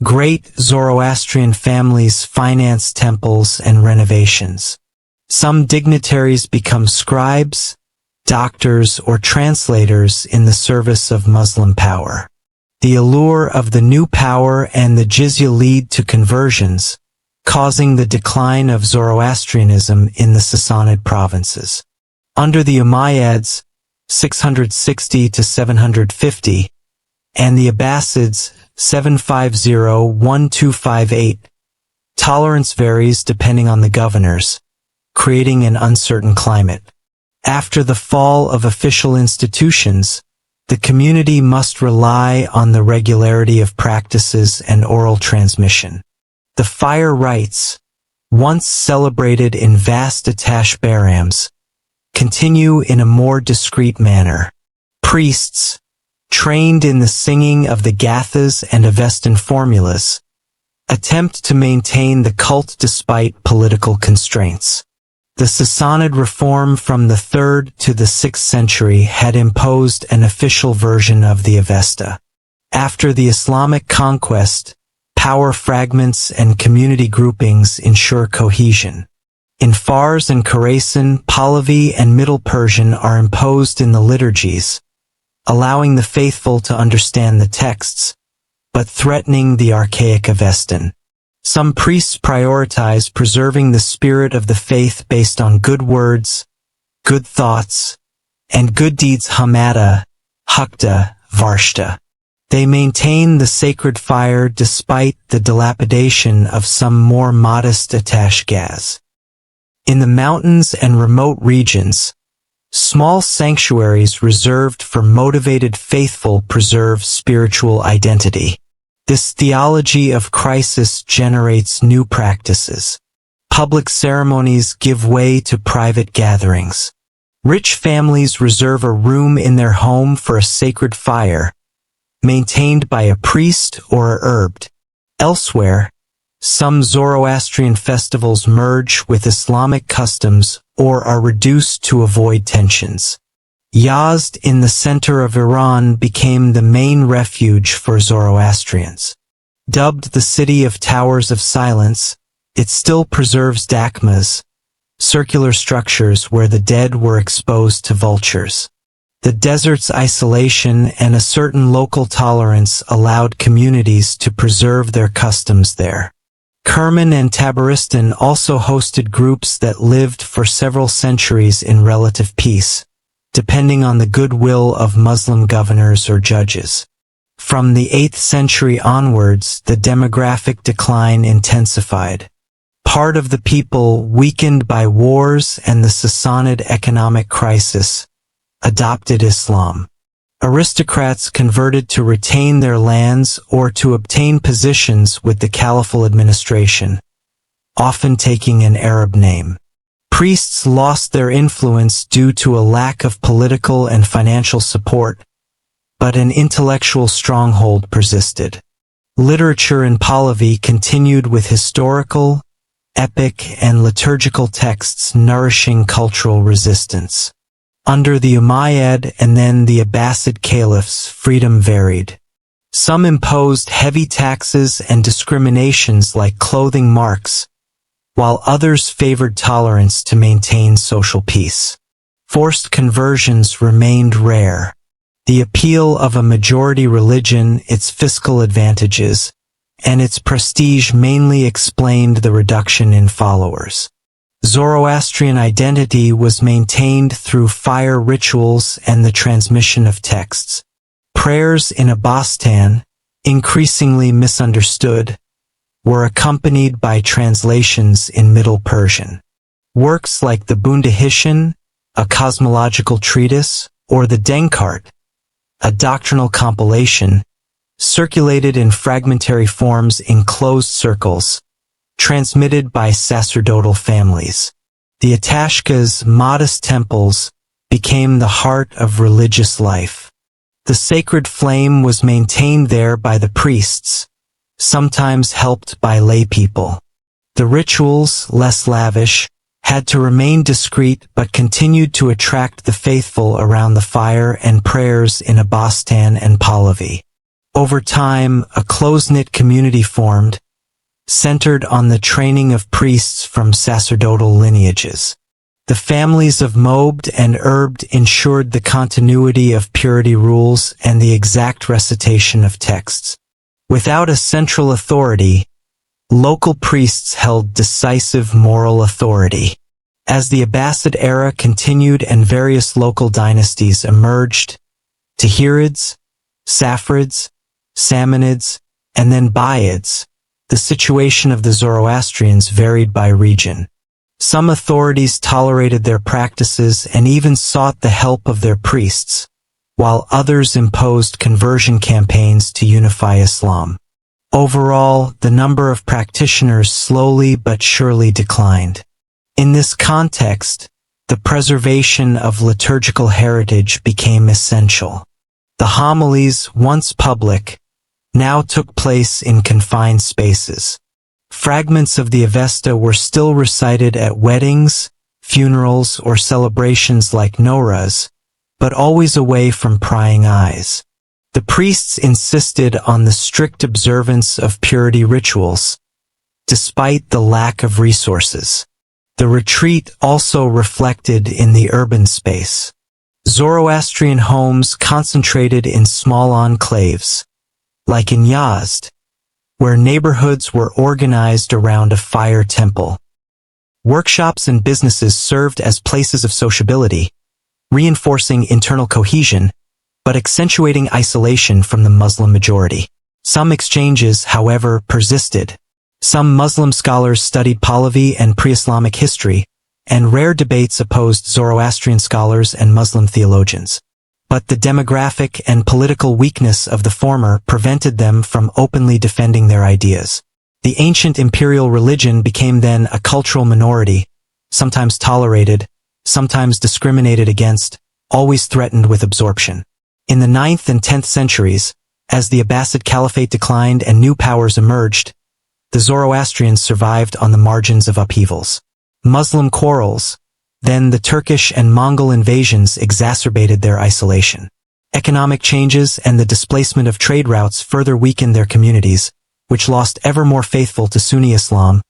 Great Zoroastrian families finance temples and renovations. Some dignitaries become scribes, doctors, or translators in the service of Muslim power. The allure of the new power and the jizya lead to conversions, causing the decline of Zoroastrianism in the Sassanid provinces. Under the Umayyads, 660 to 750, and the Abbasids, 750–1258, tolerance varies depending on the governors, creating an uncertain climate. After the fall of official institutions, the community must rely on the regularity of practices and oral transmission. The fire rites, once celebrated in vast Atash Barams, continue in a more discreet manner. Priests, trained in the singing of the Gathas and Avestan formulas, attempt to maintain the cult despite political constraints. The Sassanid reform from the 3rd to the 6th century had imposed an official version of the Avesta. After the Islamic conquest, power fragments and community groupings ensure cohesion. In Fars and Khorasan, Pahlavi and Middle Persian are imposed in the liturgies, allowing the faithful to understand the texts, but threatening the archaic Avestan. Some priests prioritize preserving the spirit of the faith based on good words, good thoughts, and good deeds. Hamada, Hukda, Varshta. They maintain the sacred fire despite the dilapidation of some more modest Atash Gaz. In the mountains and remote regions, small sanctuaries reserved for motivated faithful preserve spiritual identity. This theology of crisis generates new practices. Public ceremonies give way to private gatherings. Rich families reserve a room in their home for a sacred fire, maintained by a priest or a herbed. Elsewhere, some Zoroastrian festivals merge with Islamic customs or are reduced to avoid tensions. Yazd in the center of Iran became the main refuge for Zoroastrians. Dubbed the City of Towers of Silence, it still preserves dakmas, circular structures where the dead were exposed to vultures. The desert's isolation and a certain local tolerance allowed communities to preserve their customs there. Kerman and Tabaristan also hosted groups that lived for several centuries in relative peace, depending on the goodwill of Muslim governors or judges. From the 8th century onwards, the demographic decline intensified. Part of the people, weakened by wars and the Sassanid economic crisis, adopted Islam. Aristocrats converted to retain their lands or to obtain positions with the caliphal administration, often taking an Arab name. Priests lost their influence due to a lack of political and financial support, but an intellectual stronghold persisted. Literature in Pahlavi continued with historical, epic, and liturgical texts nourishing cultural resistance. Under the Umayyad and then the Abbasid caliphs, freedom varied. Some imposed heavy taxes and discriminations like clothing marks, while others favored tolerance to maintain social peace. Forced conversions remained rare. The appeal of a majority religion, its fiscal advantages, and its prestige mainly explained the reduction in followers. Zoroastrian identity was maintained through fire rituals and the transmission of texts. Prayers in Avestan, increasingly misunderstood, were accompanied by translations in Middle Persian. Works like the Bundahishan, a cosmological treatise, or the Denkart, a doctrinal compilation, circulated in fragmentary forms in closed circles, transmitted by sacerdotal families. The Atashka's modest temples became the heart of religious life. The sacred flame was maintained there by the priests, sometimes helped by lay people. The rituals, less lavish, had to remain discreet but continued to attract the faithful around the fire and prayers in Avesta and Pahlavi. Over time, a close-knit community formed, centered on the training of priests from sacerdotal lineages. The families of Mobed and Erbed ensured the continuity of purity rules and the exact recitation of texts. Without a central authority, local priests held decisive moral authority. As the Abbasid era continued and various local dynasties emerged, Tahirids, Saffarids, Samanids, and then Buyids, the situation of the Zoroastrians varied by region. Some authorities tolerated their practices and even sought the help of their priests, while others imposed conversion campaigns to unify Islam. Overall, the number of practitioners slowly but surely declined. In this context, the preservation of liturgical heritage became essential. The homilies, once public, now took place in confined spaces. Fragments of the Avesta were still recited at weddings, funerals, or celebrations like Nowruz, but always away from prying eyes. The priests insisted on the strict observance of purity rituals, despite the lack of resources. The retreat also reflected in the urban space. Zoroastrian homes concentrated in small enclaves, like in Yazd, where neighborhoods were organized around a fire temple. Workshops and businesses served as places of sociability, reinforcing internal cohesion, but accentuating isolation from the Muslim majority. Some exchanges, however, persisted. Some Muslim scholars studied Pahlavi and pre-Islamic history, and rare debates opposed Zoroastrian scholars and Muslim theologians. But the demographic and political weakness of the former prevented them from openly defending their ideas. The ancient imperial religion became then a cultural minority, sometimes tolerated, sometimes discriminated against, always threatened with absorption. In the 9th and 10th centuries, as the Abbasid Caliphate declined and new powers emerged, the Zoroastrians survived on the margins of upheavals. Muslim quarrels, then the Turkish and Mongol invasions exacerbated their isolation. Economic changes and the displacement of trade routes further weakened their communities, which lost ever more faithful to Sunni Islam,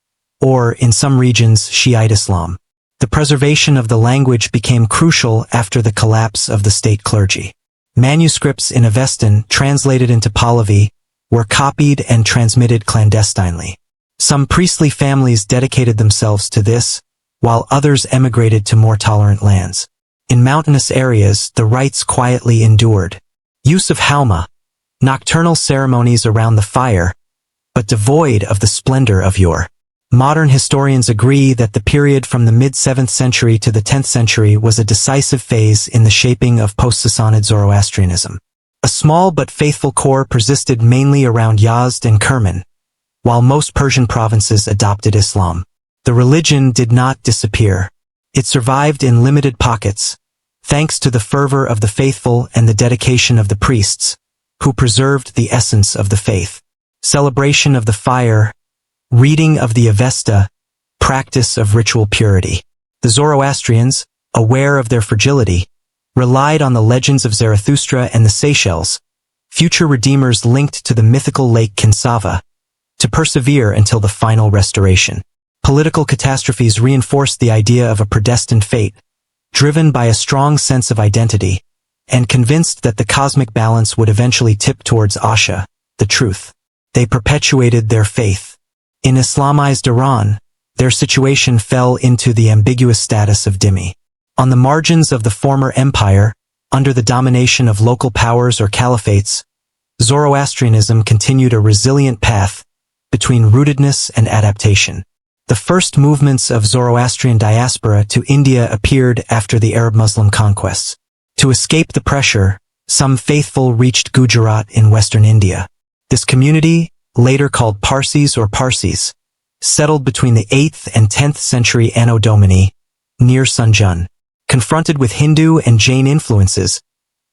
or, in some regions, Shiite Islam. The preservation of the language became crucial after the collapse of the state clergy. Manuscripts in Avestan, translated into Pahlavi, were copied and transmitted clandestinely. Some priestly families dedicated themselves to this, while others emigrated to more tolerant lands. In mountainous areas, the rites quietly endured. Use of Halma, nocturnal ceremonies around the fire, but devoid of the splendor of yore. Modern historians agree that the period from the mid-7th century to the 10th century was a decisive phase in the shaping of post-Sassanid Zoroastrianism. A small but faithful core persisted mainly around Yazd and Kerman, while most Persian provinces adopted Islam. The religion did not disappear. It survived in limited pockets, thanks to the fervor of the faithful and the dedication of the priests, who preserved the essence of the faith. Celebration of the fire, reading of the Avesta, practice of ritual purity. The Zoroastrians, aware of their fragility, relied on the legends of Zarathustra and the Seychelles, future redeemers linked to the mythical lake Kinsava, to persevere until the final restoration. Political catastrophes reinforced the idea of a predestined fate, driven by a strong sense of identity, and convinced that the cosmic balance would eventually tip towards Asha, the truth. They perpetuated their faith. In Islamized Iran, their situation fell into the ambiguous status of dhimmi. On the margins of the former empire, under the domination of local powers or caliphates, Zoroastrianism continued a resilient path between rootedness and adaptation. The first movements of Zoroastrian diaspora to India appeared after the Arab Muslim conquests. To escape the pressure, some faithful reached Gujarat in western India. This community, later called Parsis or Parsis, settled between the 8th and 10th century Anno Domini, near Sunjun. Confronted with Hindu and Jain influences,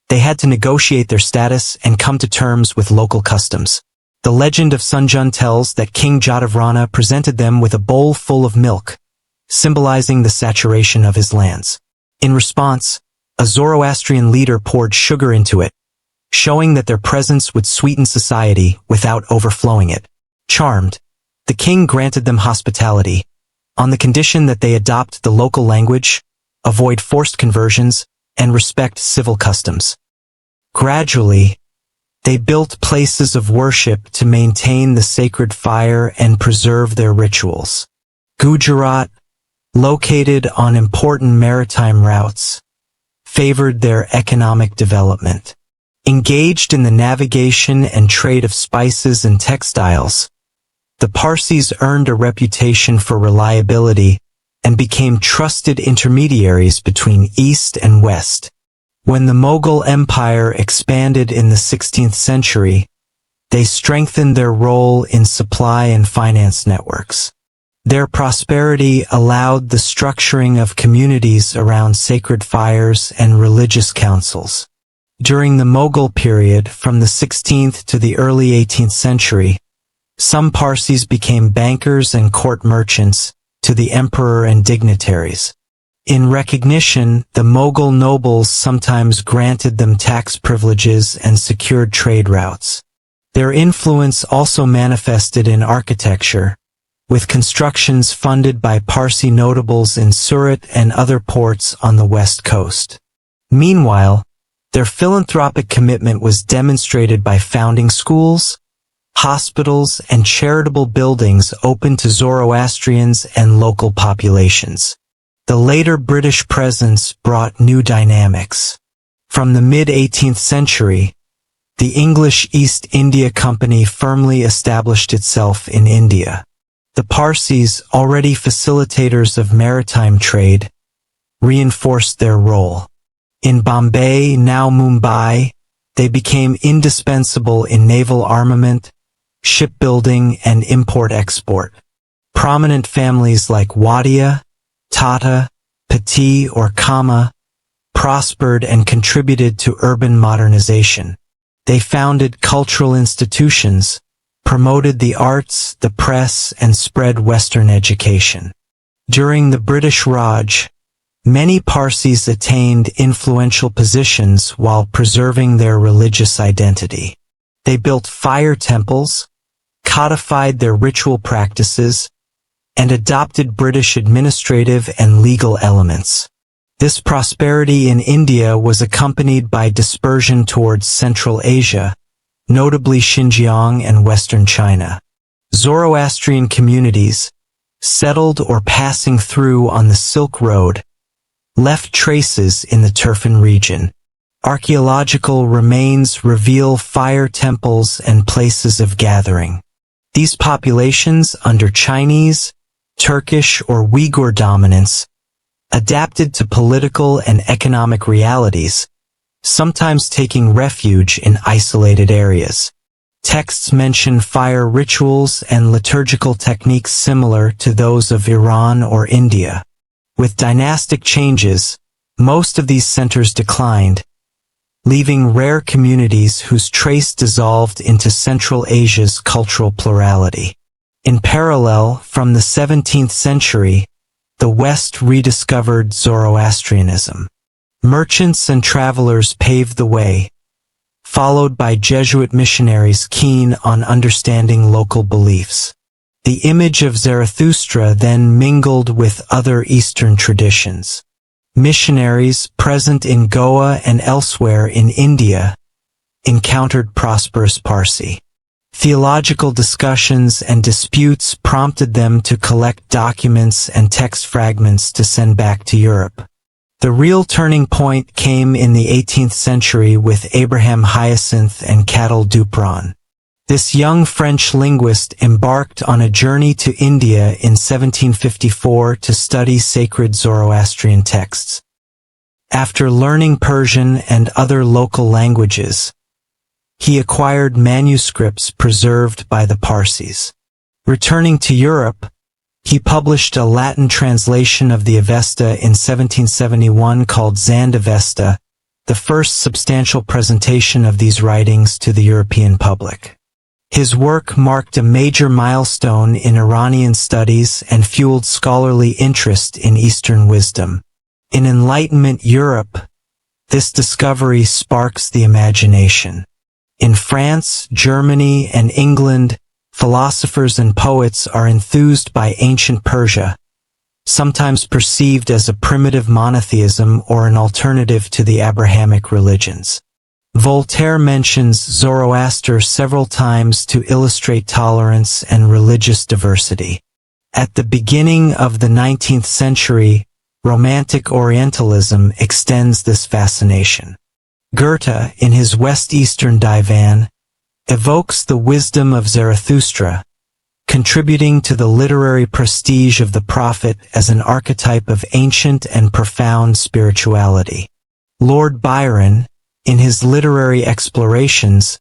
they had to negotiate their status and come to terms with local customs. The legend of Sunjun tells that King Jatavrana presented them with a bowl full of milk, symbolizing the saturation of his lands. In response, a Zoroastrian leader poured sugar into it, showing that their presence would sweeten society without overflowing it. Charmed, the king granted them hospitality, on the condition that they adopt the local language, avoid forced conversions, and respect civil customs. Gradually, they built places of worship to maintain the sacred fire and preserve their rituals. Gujarat, located on important maritime routes, favored their economic development. Engaged in the navigation and trade of spices and textiles, the Parsis earned a reputation for reliability and became trusted intermediaries between East and West. When the Mughal Empire expanded in the 16th century, they strengthened their role in supply and finance networks. Their prosperity allowed the structuring of communities around sacred fires and religious councils. During the Mughal period from the 16th to the early 18th century, some Parsis became bankers and court merchants to the emperor and dignitaries. In recognition, the Mughal nobles sometimes granted them tax privileges and secured trade routes. Their influence also manifested in architecture, with constructions funded by Parsi notables in Surat and other ports on the west coast. Meanwhile, their philanthropic commitment was demonstrated by founding schools, hospitals, and charitable buildings open to Zoroastrians and local populations. The later British presence brought new dynamics. From the mid-18th century, the English East India Company firmly established itself in India. The Parsis, already facilitators of maritime trade, reinforced their role. In Bombay, now Mumbai, they became indispensable in naval armament, shipbuilding, and import-export. Prominent families like Wadia, Tata, Pati, or Kama prospered and contributed to urban modernization. They founded cultural institutions, promoted the arts, the press, and spread Western education. During the British Raj, many Parsis attained influential positions while preserving their religious identity. They built fire temples, codified their ritual practices, and adopted British administrative and legal elements. This prosperity in India was accompanied by dispersion towards Central Asia, notably Xinjiang and Western China. Zoroastrian communities, settled or passing through on the Silk Road, left traces in the Turfan region. Archaeological remains reveal fire temples and places of gathering. These populations, under Chinese, Turkish, or Uyghur dominance, adapted to political and economic realities, sometimes taking refuge in isolated areas. Texts mention fire rituals and liturgical techniques similar to those of Iran or India. With dynastic changes, most of these centers declined, leaving rare communities whose trace dissolved into Central Asia's cultural plurality. In parallel, from the 17th century, the West rediscovered Zoroastrianism. Merchants and travelers paved the way, followed by Jesuit missionaries keen on understanding local beliefs. The image of Zarathustra then mingled with other Eastern traditions. Missionaries present in Goa and elsewhere in India encountered prosperous Parsi. Theological discussions and disputes prompted them to collect documents and text fragments to send back to Europe. The real turning point came in the 18th century with Abraham Hyacinth and Cadel Dupron. This young French linguist embarked on a journey to India in 1754 to study sacred Zoroastrian texts. After learning Persian and other local languages, he acquired manuscripts preserved by the Parsis. Returning to Europe, he published a Latin translation of the Avesta in 1771 called Avesta, the first substantial presentation of these writings to the European public. His work marked a major milestone in Iranian studies and fueled scholarly interest in Eastern wisdom. In Enlightenment Europe, this discovery sparks the imagination. In France, Germany, and England, philosophers and poets are enthused by ancient Persia, sometimes perceived as a primitive monotheism or an alternative to the Abrahamic religions. Voltaire mentions Zoroaster several times to illustrate tolerance and religious diversity. At the beginning of the 19th century, Romantic Orientalism extends this fascination. Goethe, in his West Eastern Divan, evokes the wisdom of Zarathustra, contributing to the literary prestige of the prophet as an archetype of ancient and profound spirituality. Lord Byron, in his literary explorations,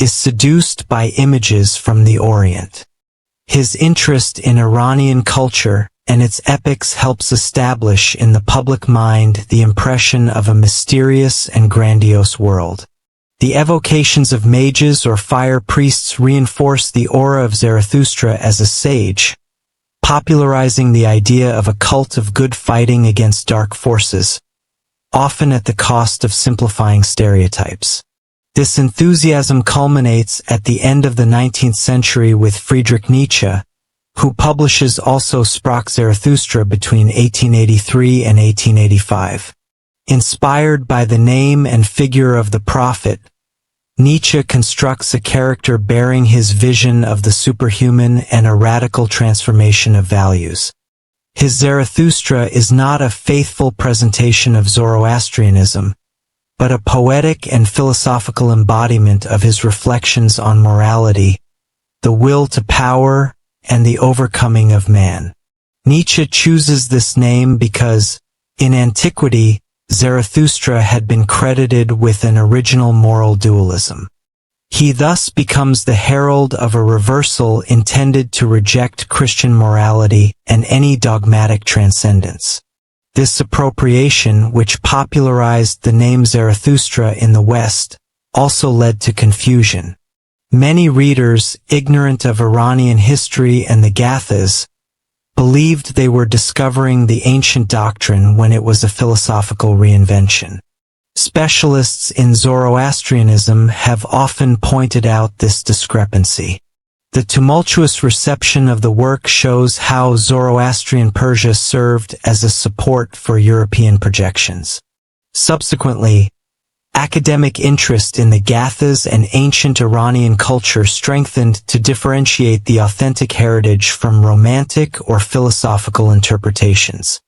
is seduced by images from the Orient. His interest in Iranian culture and its epics helps establish in the public mind the impression of a mysterious and grandiose world. The evocations of mages or fire priests reinforce the aura of Zarathustra as a sage, popularizing the idea of a cult of good fighting against dark forces, often at the cost of simplifying stereotypes. This enthusiasm culminates at the end of the 19th century with Friedrich Nietzsche, who publishes Also sprach Zarathustra between 1883 and 1885. Inspired by the name and figure of the prophet, Nietzsche constructs a character bearing his vision of the superhuman and a radical transformation of values. His Zarathustra is not a faithful presentation of Zoroastrianism, but a poetic and philosophical embodiment of his reflections on morality, the will to power, and the overcoming of man. Nietzsche chooses this name because, in antiquity, Zarathustra had been credited with an original moral dualism. He thus becomes the herald of a reversal intended to reject Christian morality and any dogmatic transcendence. This appropriation, which popularized the name Zarathustra in the West, also led to confusion. Many readers, ignorant of Iranian history and the Gathas, believed they were discovering the ancient doctrine when it was a philosophical reinvention. Specialists in Zoroastrianism have often pointed out this discrepancy. The tumultuous reception of the work shows how Zoroastrian Persia served as a support for European projections. Subsequently, academic interest in the Gathas and ancient Iranian culture strengthened to differentiate the authentic heritage from romantic or philosophical interpretations.